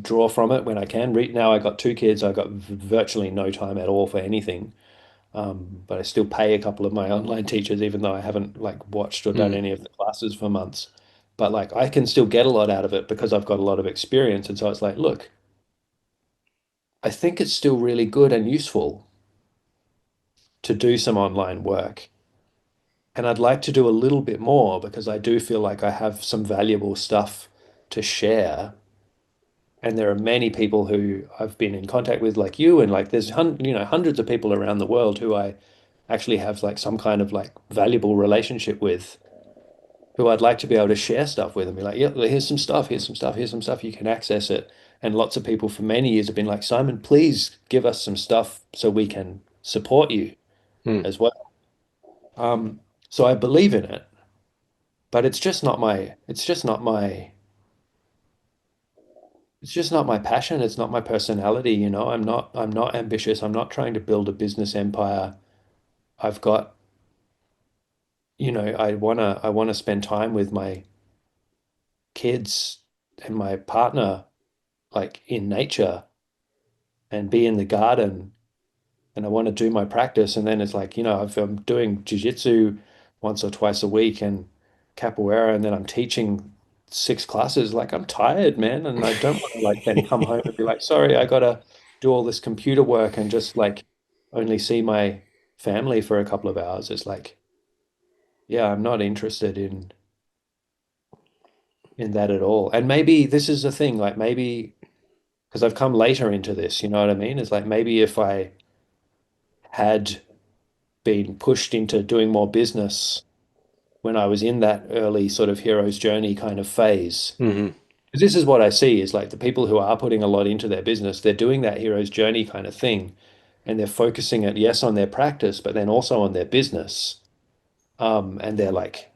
draw from it when I can. Now I got two kids, I got virtually no time at all for anything. But I still pay a couple of my online teachers even though I haven't like watched or done Hmm. any of the classes for months. But like I can still get a lot out of it because I've got a lot of experience. And so it's like, look, I think it's still really good and useful to do some online work. And I'd like to do a little bit more because I do feel like I have some valuable stuff to share. And there are many people who I've been in contact with, like you, and like there's hundreds of people around the world who I actually have like some kind of like valuable relationship with, who I'd like to be able to share stuff with and be like, yeah, here's some stuff, here's some stuff, here's some stuff, you can access it. And lots of people for many years have been like, Simon, please give us some stuff so we can support you Hmm. as well. Um, so I believe in it, but it's just not my it's just not my passion. It's not my personality, you know. I'm not ambitious. I'm not trying to build a business empire. I've got, I wanna spend time with my kids and my partner, like in nature and be in the garden. And I want to do my practice. And then it's like, if I'm doing jujitsu once or twice a week and capoeira, and then I'm teaching 6 classes, like I'm tired, man. And I don't want to like then come home and be like, sorry, I gotta do all this computer work and just like only see my family for a couple of hours. It's like, yeah, I'm not interested in that at all. And maybe this is the thing, like maybe because I've come later into this, you know what I mean? It's like maybe if I had been pushed into doing more business when I was in that early sort of hero's journey kind of phase. Hmm. Because this is what I see is like the people who are putting a lot into their business, they're doing that hero's journey kind of thing. And they're focusing it, yes, on their practice, but then also on their business. And they're like,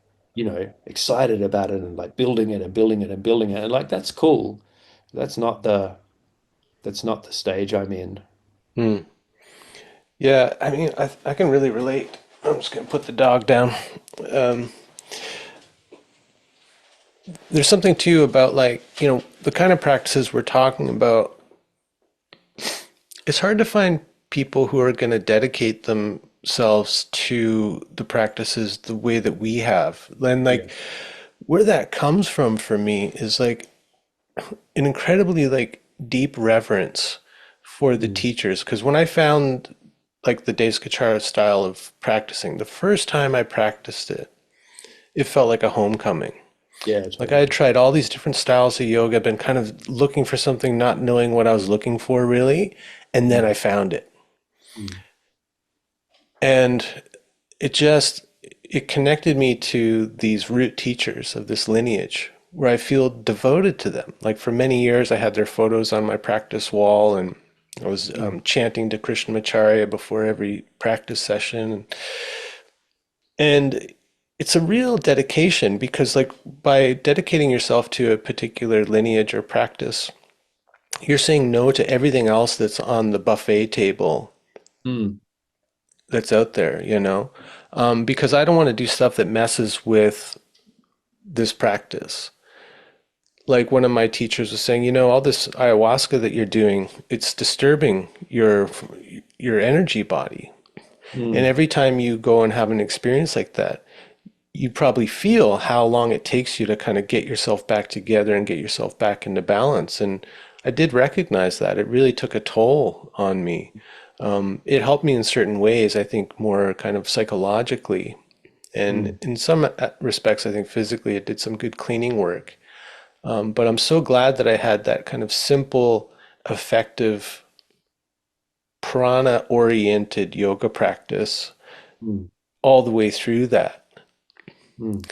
excited about it and like building it and building it and building it. And like that's cool. That's not the that's not the stage I'm in. Mm. Yeah, I mean, I can really relate. I'm just gonna put the dog down. Um, there's something too about like, the kind of practices we're talking about. It's hard to find people who are going to dedicate themselves to the practices the way that we have. Then, Yeah. like, where that comes from for me is like an incredibly like deep reverence for the Mm. teachers. Because when I found like the Desikachara style of practicing, the first time I practiced it, it felt like a homecoming. Yeah, Like I had totally. tried all these different styles of yoga, been kind of looking for something, not knowing what I was looking for really, and then Mm. I found it. Mm. And it just it connected me to these root teachers of this lineage where I feel devoted to them. Like for many years, I had their photos on my practice wall, and I was Mm. chanting to Krishnamacharya before every practice session. And it's a real dedication because, like, by dedicating yourself to a particular lineage or practice, you're saying no to everything else that's on the buffet table Mm. that's out there. Because I don't want to do stuff that messes with this practice. Like one of my teachers was saying, all this ayahuasca that you're doing, it's disturbing your energy body. And Mm. every time you go and have an experience like that, you probably feel how long it takes you to kind of get yourself back together and get yourself back into balance. And I did recognize that. It really took a toll on me. It helped me in certain ways, I think, more kind of psychologically. And Mm. in some respects, I think physically it did some good cleaning work. But I'm so glad that I had that kind of simple, effective, prana oriented yoga practice Mm. all the way through that. Mm.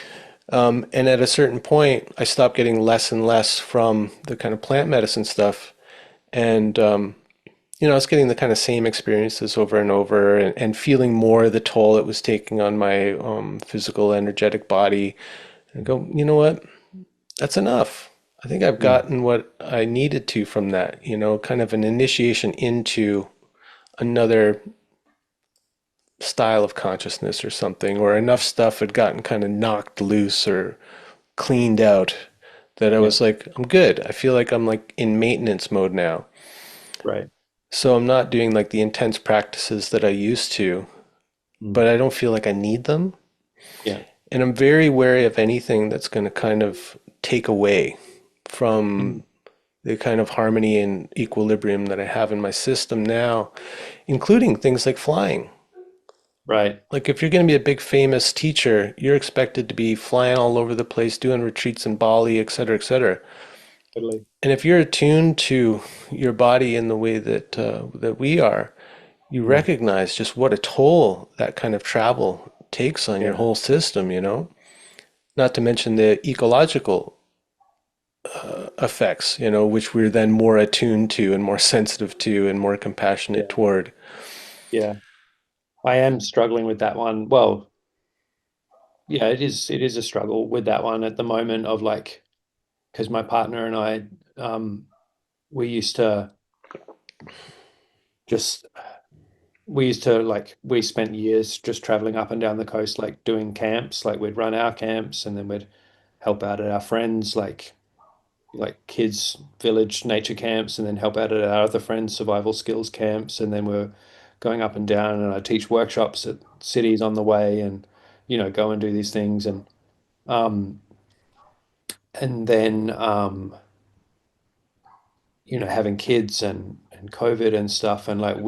And at a certain point, I stopped getting less and less from the kind of plant medicine stuff. And, I was getting the kind of same experiences over and over and feeling more the toll it was taking on my physical, energetic body. And go, you know what? That's enough. I think I've Mm. gotten what I needed to from that, kind of an initiation into another style of consciousness or something, or enough stuff had gotten kind of knocked loose or cleaned out that I Yeah, was like, I'm good. I feel like I'm like in maintenance mode now. right. So I'm not doing like the intense practices that I used to, Mm. but I don't feel like I need them. Yeah. And I'm very wary of anything that's going to kind of take away Mm. from the kind of harmony and equilibrium that I have in my system now, including things like flying. Right. Like if you're going to be a big famous teacher, you're expected to be flying all over the place, doing retreats in Bali, et cetera, et cetera. Totally. And if you're attuned to your body in the way that we are, you Mm. recognize just what a toll that kind of travel takes on your Yeah. whole system. Not to mention the ecological effects, which we're then more attuned to and more sensitive to and more compassionate Yeah. toward. Yeah. I am struggling with that one. Well, yeah, it is a struggle with that one at the moment of like because my partner and I, um, we used to just we spent years just traveling up and down the coast, like doing camps. Like we'd run our camps and then we'd help out at our friends, like kids village nature camps, and then help out at our other friends survival skills camps. And then we're going up and down, and I teach workshops at cities on the way, and go and do these things. Um and then having kids and COVID and stuff, and like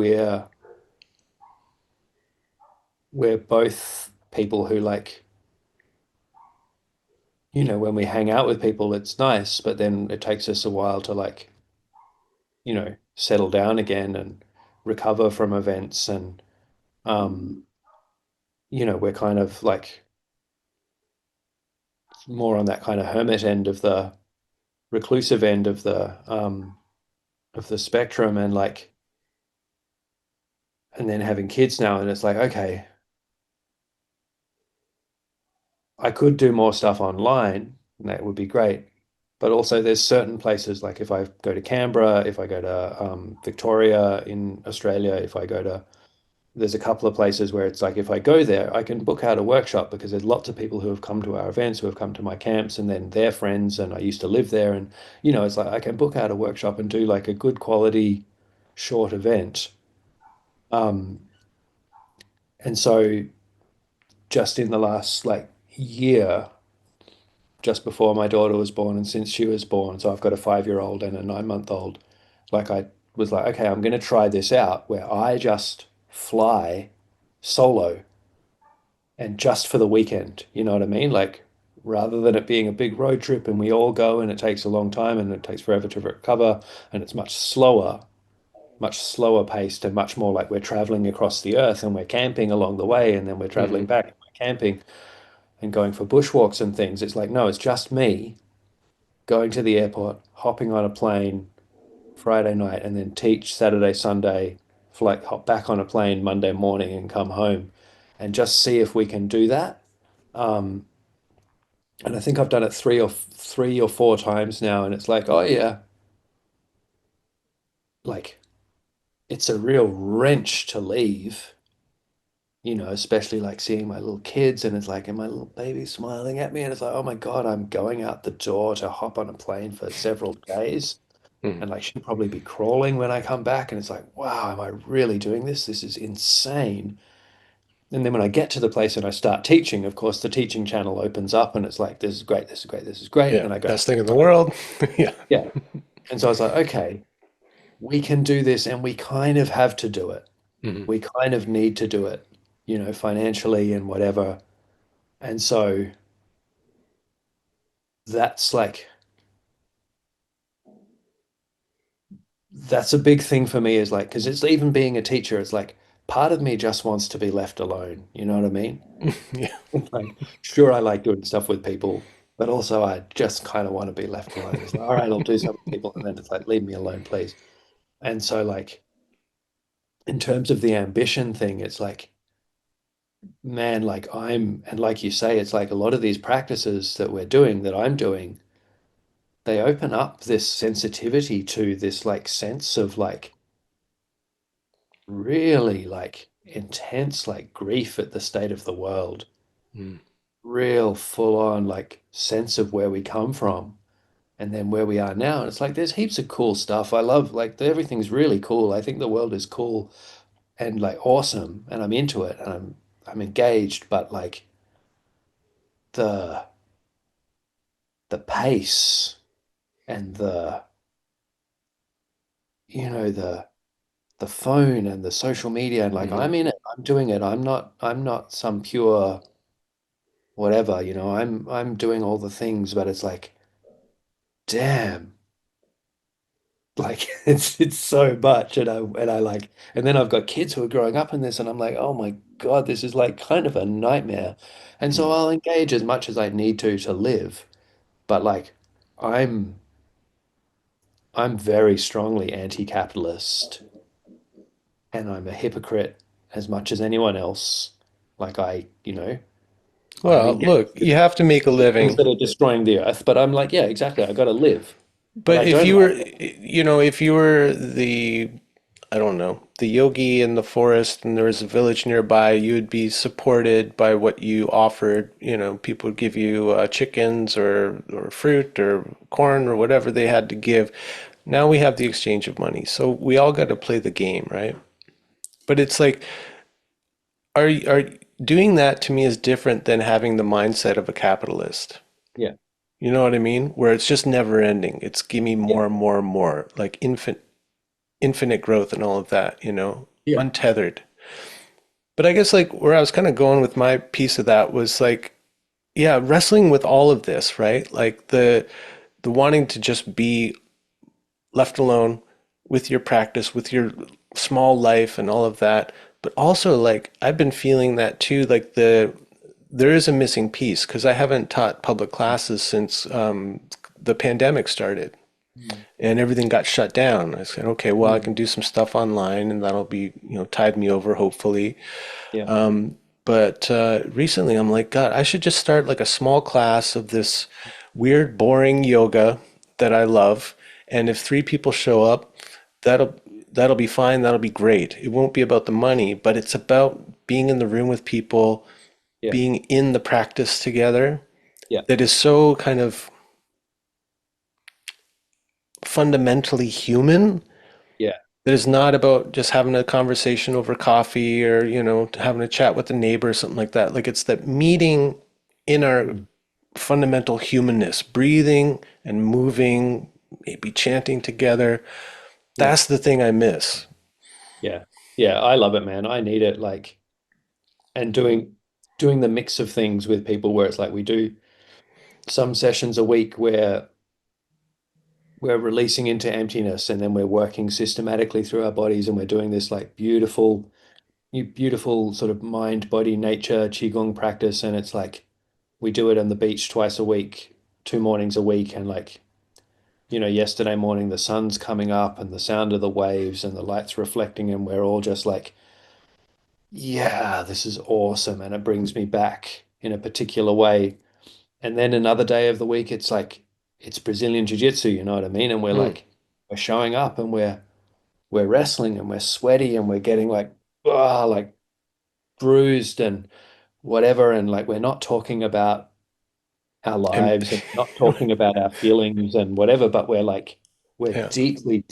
we're both people who like, when we hang out with people, it's nice, but then it takes us a while to like, settle down again and recover from events. And, um, we're kind of like more on that kind of hermit end of the reclusive end of the spectrum. And like, and then having kids now, and it's like, okay, I could do more stuff online, and that would be great. But also, there's certain places, like if I go to Canberra, if I go to Victoria in Australia, if I go to, there's a couple of places where it's like if I go there, I can book out a workshop because there's lots of people who have come to our events, who have come to my camps, and then they're friends, and I used to live there. And, it's like I can book out a workshop and do like a good quality short event. Um, and so just in the last like year, just before my daughter was born and since she was born, so I've got a 5-year old and a 9-month old, like I was like, okay, I'm going to try this out where I just fly solo and just for the weekend. You know what I mean? Like rather than it being a big road trip and we all go and it takes a long time and it takes forever to recover and it's much slower paced and much more like we're traveling across the earth and we're camping along the way and then we're traveling Hmm. back and we're camping and going for bushwalks and things. It's like, no, it's just me going to the airport, hopping on a plane Friday night, and then teach Saturday, Sunday, flight, hop back on a plane Monday morning and come home and just see if we can do that. Um, and I think I've done it three or four times now, and it's like, oh yeah, like it's a real wrench to leave, especially like seeing my little kids, and it's like, and my little baby smiling at me, and it's like, oh my God, I'm going out the door to hop on a plane for several days. Hmm. And like she'll probably be crawling when I come back. And it's like, wow, am I really doing this? This is insane. And then when I get to the place and I start teaching, of course, the teaching channel opens up and it's like, this is great, this is great, this is great. Yeah, And I go, best thing in the world. Yeah. yeah. And so I was like, okay, we can do this and we kind of have to do it. Hmm. We kind of need to do it, financially and whatever. And so that's like, that's a big thing for me is like, because it's even being a teacher, it's like part of me just wants to be left alone. You know what I mean? Yeah. Like, sure, I like doing stuff with people, but also I just kind of want to be left alone. It's like, all right, I'll do something with people, and then it's like, leave me alone, please. And so, like, in terms of the ambition thing, it's like, man, like and like you say, it's like a lot of these practices that we're doing, that I'm doing, they open up this sensitivity to this like sense of like really like intense like grief at the state of the world, Mm. real full on like sense of where we come from and then where we are now. And it's like there's heaps of cool stuff. I love like everything's really cool. I think the world is cool and like awesome, and I'm into it and I'm engaged, but like the the pace and the phone and the social media and like Hmm. I'm in it, I'm doing it. I'm not some pure whatever, I'm doing all the things, but it's like, damn, like it's so much. And I like, and then I've got kids who are growing up in this, and I'm like, oh my God, this is like kind of a nightmare. And so Mm. I'll engage as much as I need to live, but like I'm I'm very strongly anti-capitalist, and I'm a hypocrite as much as anyone else. Like I'm Well, engaged look, you have to make a in things living. that are destroying the earth, but I'm like, yeah, exactly. I got to live. but But I if don't you like were, it. if you were the, I don't know, the yogi in the forest and there was a village nearby, you would be supported by what you offered. People would give you chickens or fruit or corn or whatever they had to give. Now we have the exchange of money. So we all got to play the game, right? But it's like, are doing that to me is different than having the mindset of a capitalist. Yeah, You know what I mean? Where it's just never ending. It's give me yeah, more and more and more, like infinite growth and all of that, yeah, untethered. But I guess like where I was kind of going with my piece of that was like, yeah, wrestling with all of this, right? Like the wanting to just be left alone with your practice, with your small life and all of that. But also like I've been feeling that too, like there is a missing piece because I haven't taught public classes since the pandemic started mm, and everything got shut down. I said, okay, well, I mm, can do some stuff online and that'll be, tide me over hopefully. yeah, But recently I'm like, God, I should just start like a small class of this weird, boring yoga that I love. And if three people show up, that'll that'll be fine. That'll be great. It won't be about the money, but it's about being in the room with people, yeah, being in the practice together. yeah, That is so kind of fundamentally human. yeah, That is not about just having a conversation over coffee or, having a chat with a neighbor or something like that. Like it's that meeting in our mm, fundamental humanness, breathing and moving, maybe chanting together. yeah, That's the thing I miss. yeah, yeah. I love it, man. I need it. Like, and doing the mix of things with people where it's like we do some sessions a week where we're releasing into emptiness and then we're working systematically through our bodies and we're doing this like beautiful sort of mind body nature qigong practice, and it's like we do it on the beach twice a week, 2 mornings a week, and like yesterday morning the sun's coming up and the sound of the waves and the lights reflecting, and we're all just like, yeah, this is awesome, and it brings me back in a particular way. And then another day of the week, it's like it's Brazilian jiu-jitsu, you know what I mean? And we're Mm. like, we're showing up and we're wrestling and we're sweaty and we're getting like, ah, like bruised and whatever. And like we're not talking about our And lives and not talking about our feelings and whatever, but we're like, we're yeah. deeply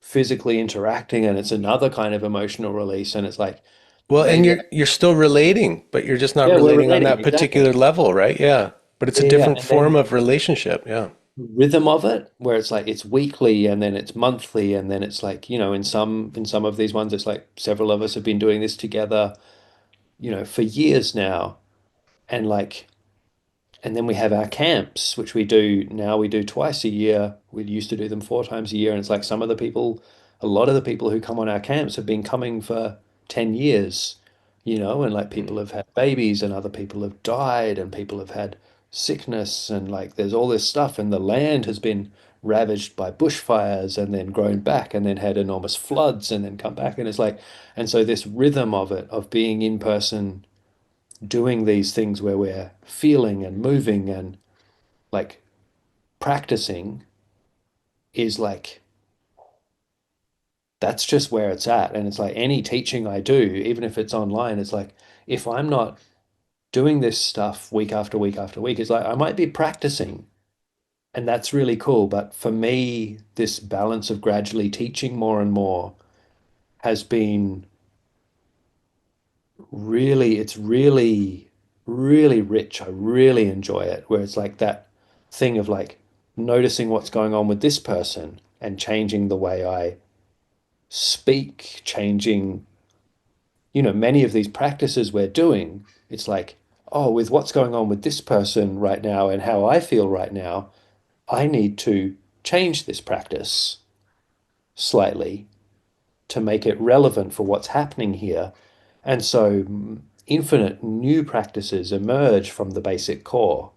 physically interacting, and it's another kind of emotional release. And it's like, Well, and maybe, you're still relating, but you're just not yeah, we're relating on relating. that particular Exactly. level, right? Yeah. But it's a Yeah, yeah. different And form then of relationship. Yeah. rhythm of it where it's like it's weekly and then it's monthly and then it's like in some of these ones it's like several of us have been doing this together for years now, and like and then we have our camps, which we do twice a year. We used to do them 4 times a year, and it's like a lot of the people who come on our camps have been coming for 10 years, and like Mm. people have had babies and other people have died and people have had sickness, and like there's all this stuff, and the land has been ravaged by bushfires and then grown back and then had enormous floods and then come back, and it's like, and so this rhythm of it, of being in person doing these things where we're feeling and moving and like practicing is like that's just where it's at. And it's like any teaching I do, even if it's online, it's like if I'm not doing this stuff week after week after week, it's like I might be practicing and that's really cool. But for me, this balance of gradually teaching more and more has been it's really rich. I really enjoy it, where it's like that thing of like noticing what's going on with this person and changing the way I speak, changing, many of these practices we're doing. It's like, oh, with what's going on with this person right now and how I feel right now, I need to change this practice slightly to make it relevant for what's happening here. And so infinite new practices emerge from the basic core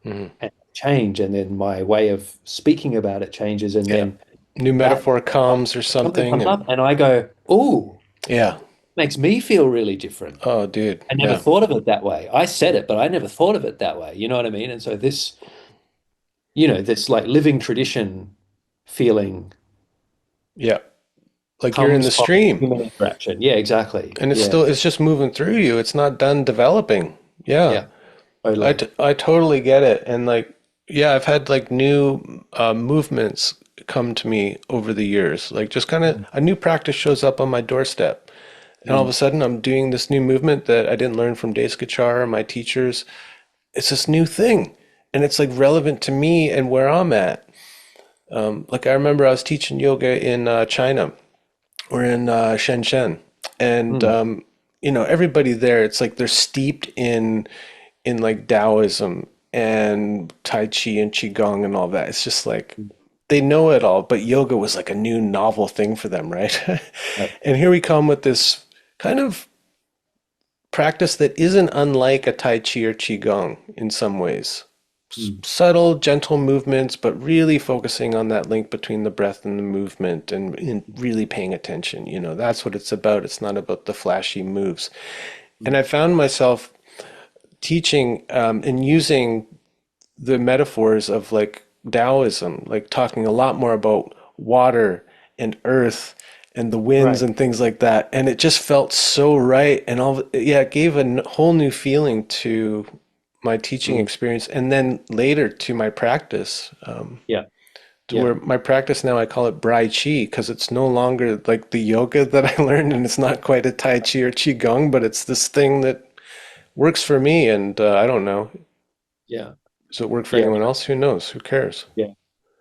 Hmm. and change. And then my way of speaking about it changes. And Yeah. then New that metaphor comes or something something. comes And up and I go, oh, yeah. makes me feel really different. Oh, dude. I never Yeah. thought of it that way. I said it, but I never thought of it that way. You know what I mean? And so this, this like living tradition feeling Yeah. Like you're in comes the from stream human interaction. Yeah, exactly. and Yeah. it's just moving through you. It's not done developing. Yeah. Yeah, totally. I totally get it. And like, yeah, I've had like new movements come to me over the years. Like just kind of Mm, a new practice shows up on my doorstep. And all of a mm, sudden I'm doing this new movement that I didn't learn from Kachar or my teachers. It's this new thing. And it's like relevant to me and where I'm at. Like I remember I was teaching yoga in China or in Shenzhen. And mm. everybody there, it's like they're steeped in like Taoism and Tai Chi and Qigong and all that. It's just like they know it all, but yoga was like a new novel thing for them, right? Yeah. And here we come with this kind of practice that isn't unlike a Tai Chi or Qigong in some ways. Mm, Subtle, gentle movements, but really focusing on that link between the breath and the movement and really paying attention. That's what it's about. It's not about the flashy moves. And mm. I found myself teaching and using the metaphors of like Taoism, like talking a lot more about water and earth and the winds Right. and things like that. And it just felt so right. And yeah, it gave a whole new feeling to my teaching Mm. experience and then later to my practice. Yeah. To Yeah. where my practice now, I call it Brai Chi because it's no longer like the yoga that I learned, and it's not quite a Tai Chi or Qigong, but it's this thing that works for me. And I don't know, Yeah. does it work for Yeah. anyone else? Who knows? Who cares? Yeah.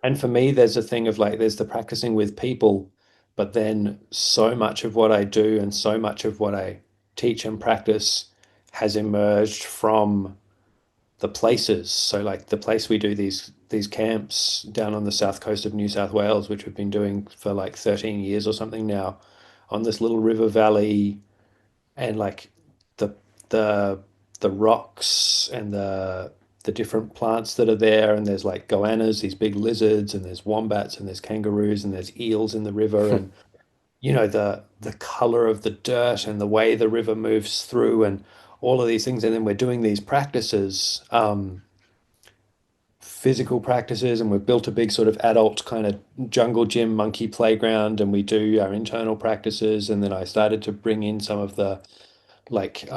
And for me, there's a thing of like, there's the practicing with people, but then so much of what I do and so much of what I teach and practice has emerged from the places. So like the place we do these camps down on the south coast of New South Wales, which we've been doing for like 13 years or something now, on this little river valley, and like the the the rocks and the different plants that are there, and there's like goannas, these big lizards, and there's wombats and there's kangaroos and there's eels in the river, and the color of the dirt and the way the river moves through and all of these things. And then we're doing these practices, physical practices, and we've built a big sort of adult kind of jungle gym monkey playground, and we do our internal practices. And then I started to bring in some of the like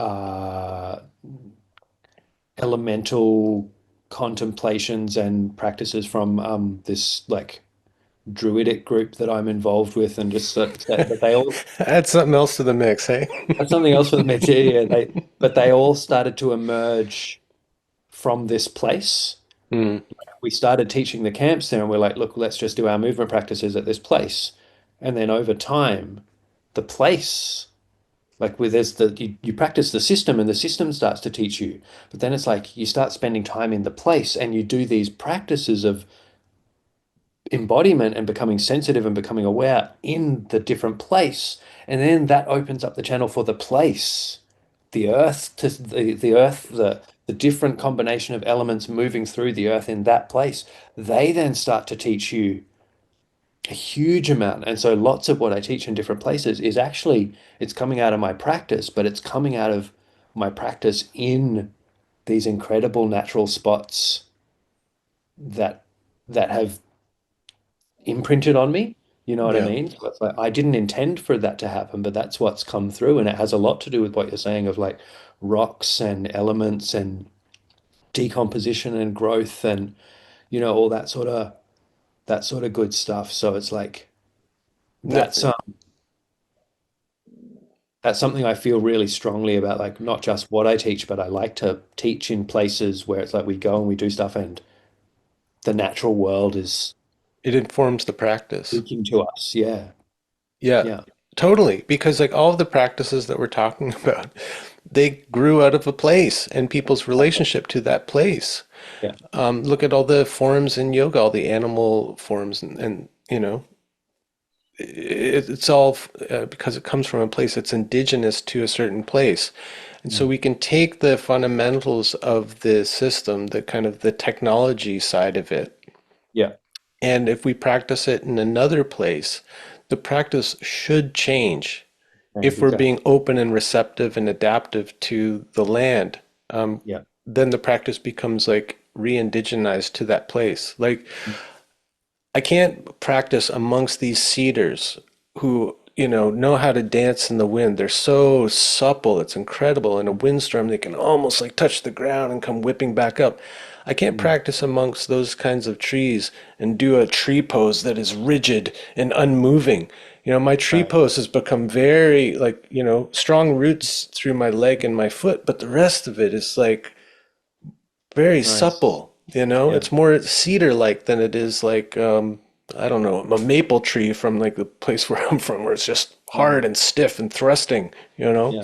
elemental contemplations and practices from this like druidic group that I'm involved with, and just that they all Add something else to the mix, hey? that's something else for the material. But they all started to emerge from this place. Mm, We started teaching the camps there, and we're like, look, let's just do our movement practices at this place. And then over time, the place, like with there's you practice the system and the system starts to teach you. But then it's like you start spending time in the place and you do these practices of embodiment and becoming sensitive and becoming aware in the different place. And then that opens up the channel for the place, the earth to the earth, the different combination of elements moving through the earth in that place. They then start to teach you a huge amount. And so lots of what I teach in different places is actually it's coming out of my practice, but it's coming out of my practice in these incredible natural spots that have imprinted on me. You know what I yeah. mean? So it's like I didn't intend for that to happen, but that's what's come through. And it has a lot to do with what you're saying of like rocks and elements and decomposition and growth and all that sort of good stuff. So it's like No, that's that's something I feel really strongly about, like not just what I teach, but I like to teach in places where it's like we go and we do stuff and the natural world is it informs the practice. speaking to us. Yeah. Yeah, Yeah. totally. Because like all of the practices that we're talking about, they grew out of a place and people's relationship to that place. Yeah. Look at all the forms in yoga, all the animal forms, and it's all because it comes from a place that's indigenous to a certain place. And so Mm. we can take the fundamentals of the system, the kind of the technology side of it, Yeah. and if we practice it in another place, the practice should change Change, if we're exactly. being open and receptive and adaptive to the land. Yeah. Then the practice becomes like re-indigenized to that place. Like I can't practice amongst these cedars who, know how to dance in the wind. They're so supple. It's incredible. In a windstorm, they can almost like touch the ground and come whipping back up. I can't Mm. practice amongst those kinds of trees and do a tree pose that is rigid and unmoving. My tree Right. pose has become very like, strong roots through my leg and my foot, but the rest of it is like very Nice. supple, Yeah. it's more cedar like than it is like I don't know, a maple tree from like the place where I'm from, where it's just Mm. hard and stiff and thrusting. Yeah.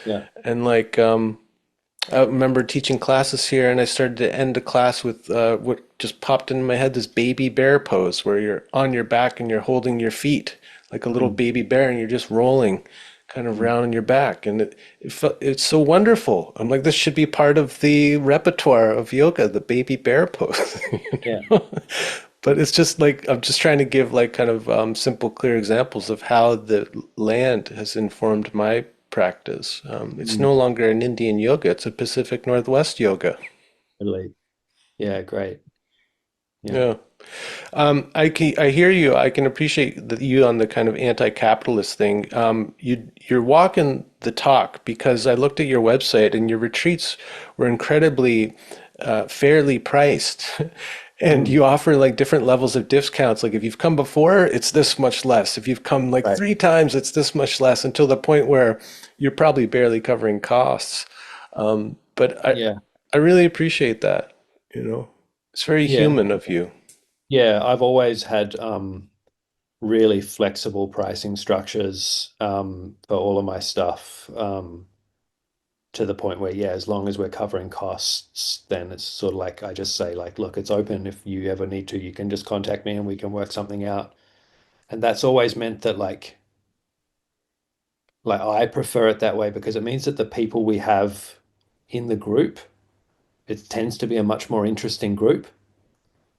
Yeah. And like I remember teaching classes here, and I started to end a class with what just popped into my head, this baby bear pose where you're on your back and you're holding your feet like a little Mm. baby bear and you're just rolling kind of Mm. round on your back. And it's so wonderful. I'm like, this should be part of the repertoire of yoga, the baby bear pose. Yeah. But it's just like, I'm just trying to give like kind of simple, clear examples of how the land has informed my practice. It's Mm. no longer an Indian yoga, it's a Pacific Northwest yoga. Totally. Yeah. Great. Yeah. Yeah. I hear you. I can appreciate you on the kind of anti-capitalist thing. You're walking the talk, because I looked at your website and your retreats were incredibly fairly priced. And Mm. you offer like different levels of discounts. Like if you've come before, it's this much less. If you've come like Right. 3 times, it's this much less, until the point where you're probably barely covering costs. But Yeah. I really appreciate that. You know, it's very Yeah. human of you. Yeah. I've always had really flexible pricing structures for all of my stuff, to the point where, yeah, as long as we're covering costs, then it's sort of like I just say, like, look, it's open. If you ever need to, you can just contact me and we can work something out. And that's always meant that like I prefer it that way because it means that the people we have in the group, it tends to be a much more interesting group.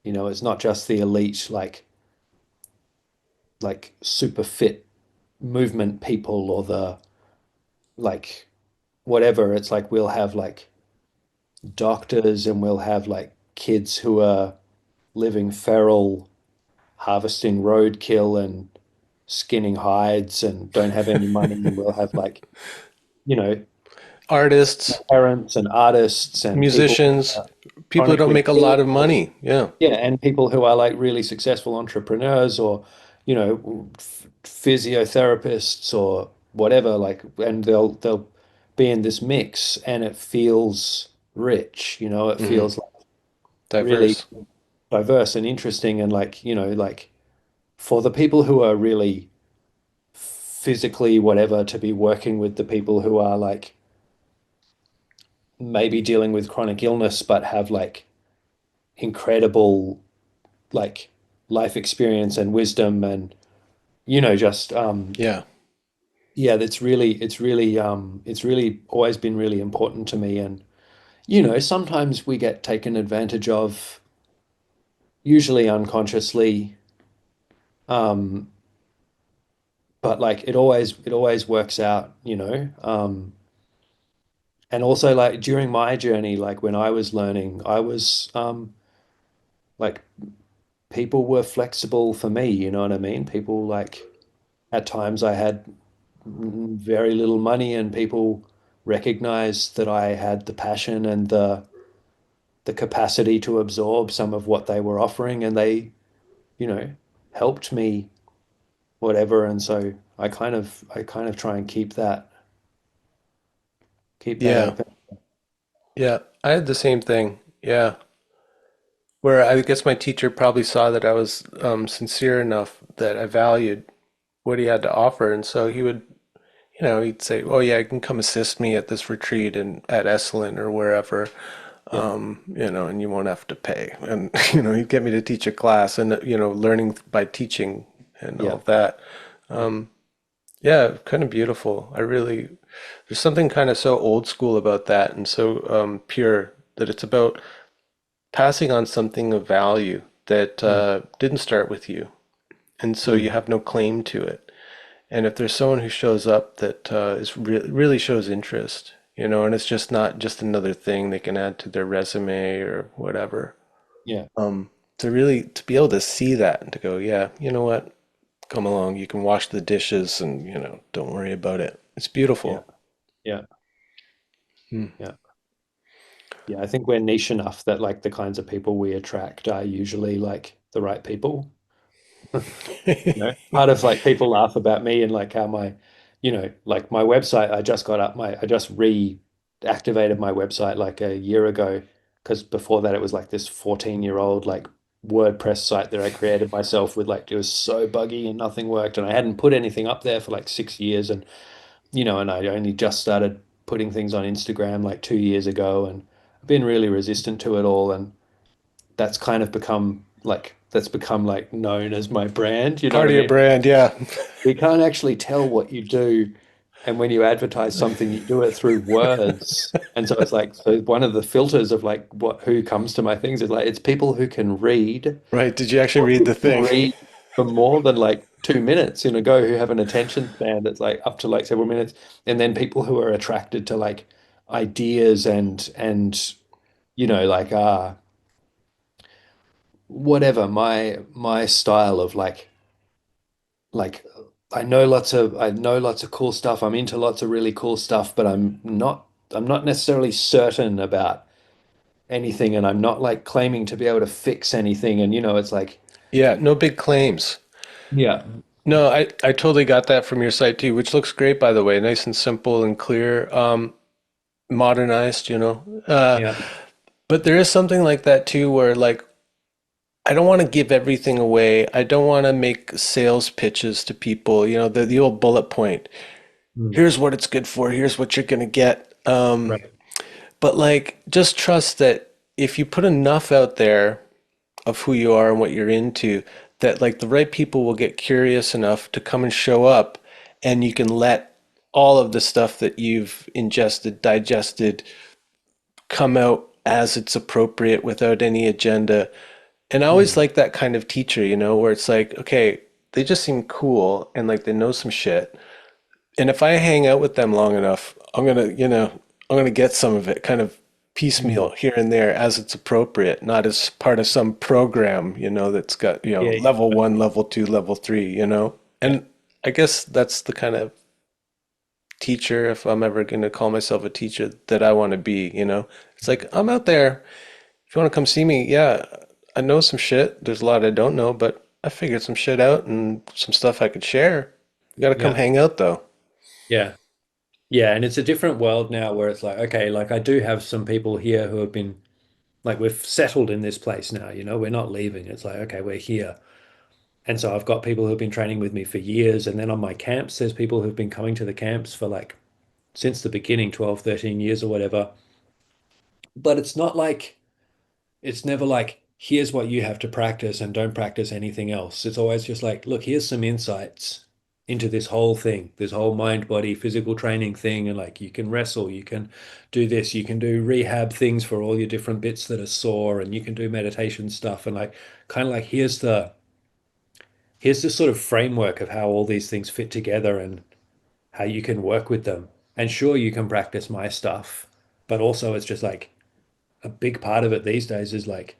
It's not just the elite, like super fit movement people or the like whatever. It's like we'll have like doctors and we'll have like kids who are living feral, harvesting roadkill and skinning hides and don't have any money. And we'll have like, you know, Artists, parents and artists and people musicians, people who don't chronically make a ill. lot of money. Yeah. Yeah, and people who are like really successful entrepreneurs or, physiotherapists or whatever, like, and they'll be in this mix and it feels rich, it Hmm. feels like really Diverse. diverse and interesting and like, like for the people who are really physically whatever to be working with the people who are like maybe dealing with chronic illness but have like incredible like life experience and wisdom and just Yeah. yeah, it's really always been really important to me. And sometimes we get taken advantage of, usually unconsciously, um but like it always works out. And also like during my journey, like when I was learning, I was like people were flexible for me, you know what I mean? People like at times I had very little money and people recognized that I had the passion and the capacity to absorb some of what they were offering and they, you know, helped me whatever. And so I kind of try and keep that Yeah. open. Yeah. I had the same thing. Yeah. Where I guess my teacher probably saw that I was sincere enough that I valued what he had to offer. And so he would, he'd say, oh, yeah, you can come assist me at this retreat and at Esalen or wherever, Yeah. and you won't have to pay. And, he'd get me to teach a class and, learning by teaching and all Yeah. of that. Yeah. Yeah, kind of beautiful. There's something kind of so old school about that and so pure that it's about passing on something of value that Mm. didn't start with you. And so you Mm. have no claim to it. And if there's someone who shows up that really shows interest, and it's just not just another thing they can add to their resume or whatever. Yeah. To really to be able to see that and to go, yeah, you know what? Come along, you can wash the dishes and, don't worry about it. It's Yeah. beautiful. Yeah. Yeah. Yeah. I think we're niche enough that like the kinds of people we attract are usually like the right people. Part of like people laugh about me and like how my, like my website, I just reactivated my website like a year ago because before that it was like this 14-year-old like WordPress site that I created myself with like it was so buggy and nothing worked and I hadn't put anything up there for like 6 years and and I only just started putting things on Instagram like 2 years ago and I've been really resistant to it all and that's become like known as my brand, you know Part what I of your mean? brand, yeah. We can't actually tell what you do. And when you advertise something, you do it through words. And so it's like, so one of the filters of like who comes to my things is like, it's people who can read Right. Did you actually or read who the can thing? read for more than like 2 minutes, go, who have an attention span that's like up to like several minutes. And then people who are attracted to like ideas and, like, whatever, my style of like I know lots of cool stuff. I'm into lots of really cool stuff, but I'm not necessarily certain about anything and I'm not like claiming to be able to fix anything and it's like Yeah, no big claims. yeah. No, I totally got that from your site too, which looks great, by the way. Nice and simple and clear. Modernized, Yeah. But there is something like that too, where like I don't want to give everything away. I don't want to make sales pitches to people, the old bullet point. Mm. Here's what it's good for. Here's what you're gonna get. Right. But like, just trust that if you put enough out there of who you are and what you're into, that like the right people will get curious enough to come and show up, and you can let all of the stuff that you've ingested, digested, come out as it's appropriate without any agenda. And I always Mm. like that kind of teacher, where it's like, okay, they just seem cool and like they know some shit. And if I hang out with them long enough, I'm gonna get some of it kind of Mm. piecemeal here and there as it's appropriate, not as part of some program, that's got, Yeah, level one, level two, level three, yeah, And I guess that's the kind of teacher, if I'm ever gonna call myself a teacher, that I want to be. It's like, I'm out there. If you want to come see me, yeah, I know some shit. There's a lot I don't know, but I figured some shit out and some stuff I could share. You gotta come yeah, hang out though. yeah. Yeah, and it's a different world now where it's like, okay, like I do have some people here who have been like we've settled in this place now, we're not leaving. It's like, okay, we're here. And so I've got people who've been training with me for years. And then on my camps, there's people who've been coming to the camps for like since the beginning, 12, 13 years or whatever. But it's never like, here's what you have to practice and don't practice anything else. It's always just like, look, here's some insights into this whole thing, this whole mind body physical training thing. And like, you can wrestle, you can do this, you can do rehab things for all your different bits that are sore, and you can do meditation stuff. And like, kind of like, here's the sort of framework of how all these things fit together and how you can work with them. And sure, you can practice my stuff, but also it's just like a big part of it these days is like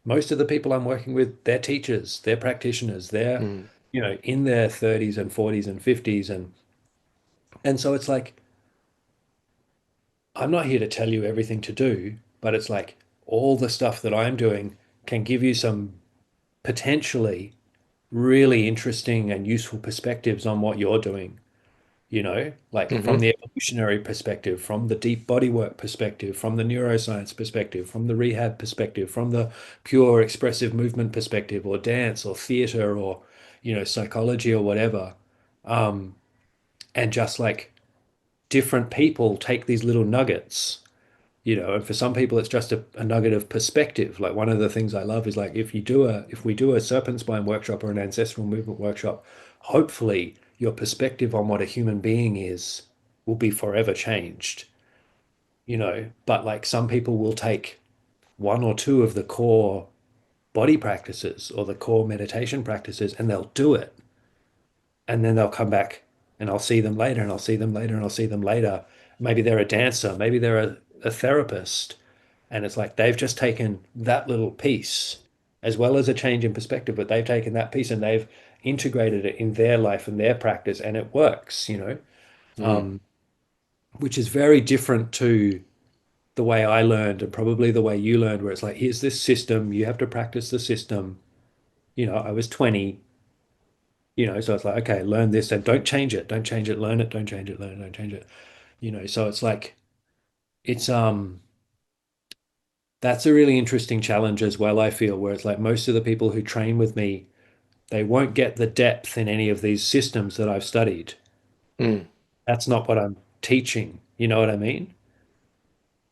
most of the people I'm working with, they're teachers, they're practitioners, they're, Mm. in their 30s and 40s and 50s. And so it's like, I'm not here to tell you everything to do, but it's like all the stuff that I'm doing can give you some potentially really interesting and useful perspectives on what you're doing. Like Hmm. from the evolutionary perspective, from the deep bodywork perspective, from the neuroscience perspective, from the rehab perspective, from the pure expressive movement perspective, or dance or theater or, psychology or whatever. Um, and just like different people take these little nuggets, and for some people it's just a nugget of perspective. Like one of the things I love is like if we do a serpent spine workshop or an ancestral movement workshop, hopefully your perspective on what a human being is will be forever changed, but like some people will take one or two of the core body practices or the core meditation practices and they'll do it, and then they'll come back and I'll see them later and I'll see them later and I'll see them later, maybe they're a dancer, maybe they're a therapist, and it's like they've just taken that little piece as well as a change in perspective, but they've taken that piece and they've integrated it in their life and their practice, and it works, Mm. which is very different to the way I learned and probably the way you learned, where it's like, here's this system, you have to practice the system. I was 20, so it's like, okay, learn this and don't change it, don't change it, learn it, don't change it, learn it, don't change it. So it's like, it's that's a really interesting challenge as well, I feel, where it's like most of the people who train with me, they won't get the depth in any of these systems that I've studied. Mm. That's not what I'm teaching. You know what I mean?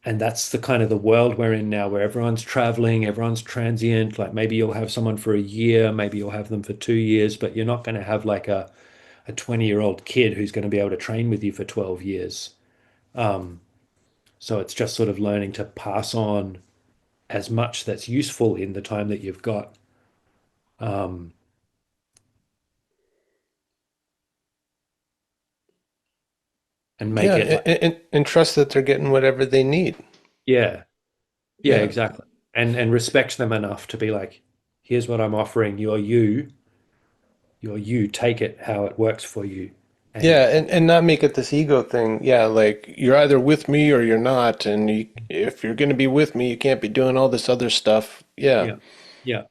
And that's the kind of the world we're in now, where everyone's traveling, everyone's transient. Like maybe you'll have someone for a year, maybe you'll have them for 2 years, but you're not going to have like a 20-year-old kid who's going to be able to train with you for 12 years. Um, so it's just sort of learning to pass on as much that's useful in the time that you've got. Um, and make Yeah, it like, and trust that they're getting whatever they need. yeah, yeah, Yeah. exactly. And respect them enough to be like, here's what I'm offering. You're you, take it how it works for you. Yeah, And and not make it this ego thing. Yeah, like you're either with me or you're not, and if you're going to be with me, you can't be doing all this other stuff. Yeah, yeah, yeah,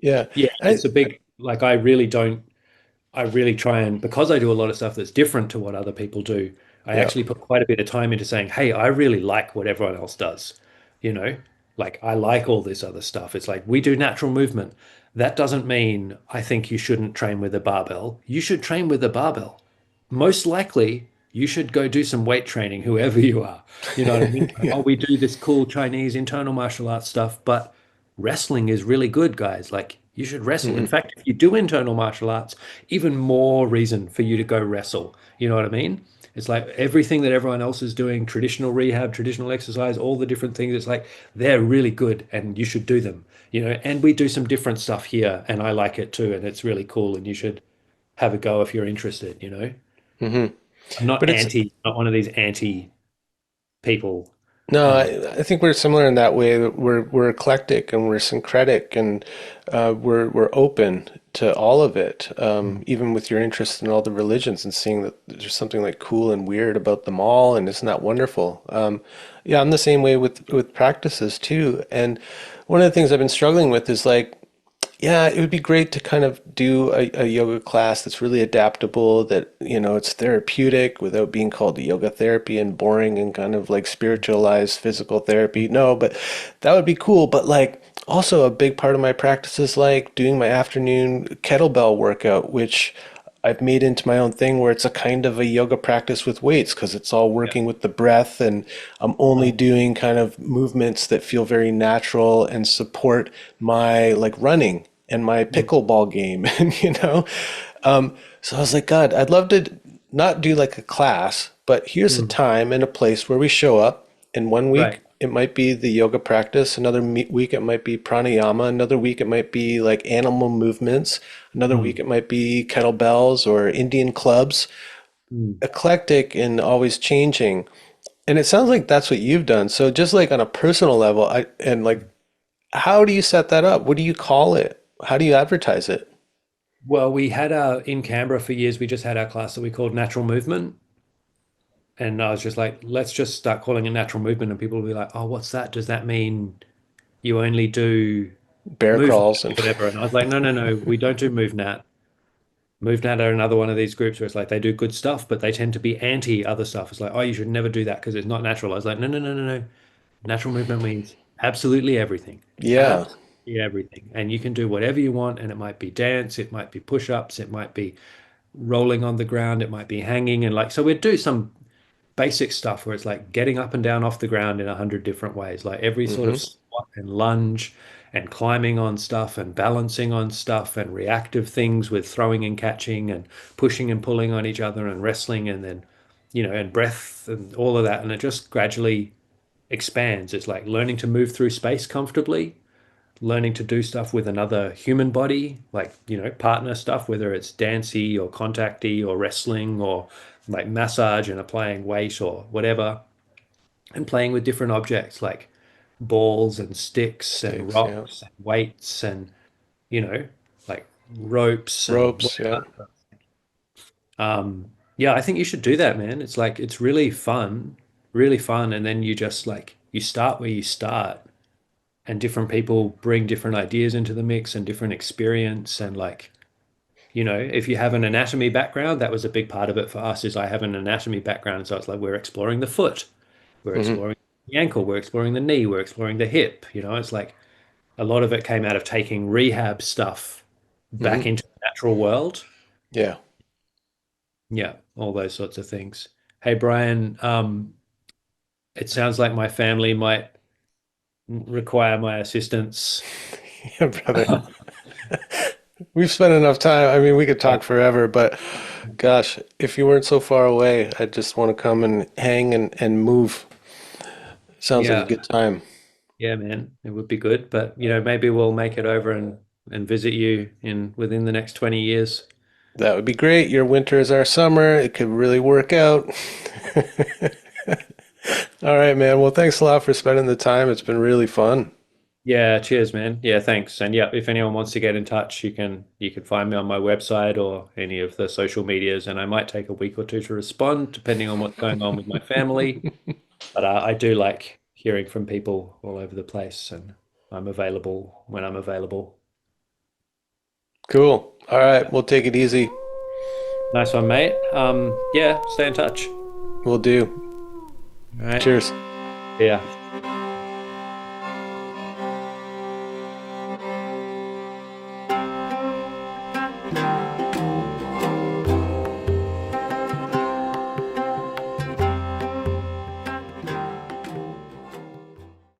yeah. yeah. I It's a big, like, I really try and, because I do a lot of stuff that's different to what other people do, I yeah. actually put quite a bit of time into saying, hey, I really like what everyone else does. You know, like I like all this other stuff. It's like we do natural movement. That doesn't mean I think you shouldn't train with a barbell. You should train with a barbell. Most likely, you should go do some weight training, whoever you are. You know what I mean? Like, Yeah. oh, we do this cool Chinese internal martial arts stuff, but wrestling is really good, guys. Like, you should wrestle. In Hmm. fact, if you do internal martial arts, even more reason for you to go wrestle. You know what I mean? It's like everything that everyone else is doing, traditional rehab, traditional exercise, all the different things. It's like they're really good and you should do them, and we do some different stuff here and I like it too. And it's really cool. And you should have a go if you're interested. Hmm. I'm not But it's not one of these anti people. no, Um, I think we're similar in that way. That we're eclectic and we're syncretic and we're open to all of it, even with your interest in all the religions and seeing that there's something like cool and weird about them all, and isn't that wonderful? Yeah, I'm the same way with practices too. And one of the things I've been struggling with is like yeah, it would be great to kind of do a yoga class that's really adaptable, that, it's therapeutic without being called yoga therapy and boring and kind of like spiritualized physical therapy. No, but that would be cool. But like also a big part of my practice is like doing my afternoon kettlebell workout, which I've made into my own thing where it's a kind of a yoga practice with weights because it's all yeah. working with the breath, and I'm only Um, doing kind of movements that feel very natural and support my like running and my mm, pickleball game. And so I was like, God, I'd love to not do like a class, but here's a mm, time and a place where we show up. And one right. week it might be the yoga practice, another week it might be pranayama, another week it might be like animal movements, another week Mm, it might be kettlebells or Indian clubs, mm. eclectic and always changing. And it sounds like that's what you've done. So just like on a personal level, and like how do you set that up? What do you call it? How do you advertise it? Well, we had in Canberra for years, we just had our class that we called Natural Movement. And I was just like, let's just start calling it natural movement. And people will be like, oh, what's that? Does that mean you only do Bear MoveNat crawls or and whatever? And I was like, no, no, no, we don't do MoveNat. MoveNat are another one of these groups where it's like they do good stuff, but they tend to be anti other stuff. It's like, oh, you should never do that because it's not natural. I was like, no, no, no, no, no. Natural movement means absolutely everything. yeah. Absolutely everything. And you can do whatever you want. And it might be dance, it might be push-ups, it might be rolling on the ground, it might be hanging. And like, so we'd do some basic stuff where it's like getting up and down off the ground in 100 different ways, like every sort of Hmm. squat and lunge and climbing on stuff and balancing on stuff and reactive things with throwing and catching and pushing and pulling on each other and wrestling and then, and breath and all of that. And it just gradually expands. It's like learning to move through space comfortably, learning to do stuff with another human body, like, partner stuff, whether it's dancey or contacty or wrestling or like massage and applying weight or whatever, and playing with different objects like balls and sticks and Stakes, yeah. rocks and weights and, you know, like ropes and Ropes, yeah. yeah, I think you should do that, man. It's like it's really fun, really fun. And then you just like you start where you start, and different people bring different ideas into the mix and different experience. And like, you know, if you have an anatomy background, that was a big part of it for us, is I have an anatomy background. So it's like we're exploring the foot, we're Hmm. exploring the ankle, we're exploring the knee, we're exploring the hip. You know, it's like a lot of it came out of taking rehab stuff Hmm. back into the natural world. Yeah. Yeah, all those sorts of things. Hey, Brian, it sounds like my family might require my assistance. Yeah, brother. We've spent enough time. I mean, we could Yeah, talk forever, but gosh, if you weren't so far away, I'd just want to come and hang and move. Sounds like a yeah, good time. yeah, man, it would be good. But you know, maybe we'll make it over and visit you in within the next 20 years. That would be great. Your winter is our summer. It could really work out. All right, man. Well, thanks a lot for spending the time. It's been really fun. Yeah, cheers, man. Yeah, thanks. And yeah, if anyone wants to get in touch, you can find me on my website or any of the social medias, and I might take a week or two to respond, depending on what's going on with my family. But I do like hearing from people all over the place, and I'm available when I'm available. Cool. All right. We'll take it easy. Nice one, mate. Yeah, stay in touch. We'll do. All right. Cheers. Yeah.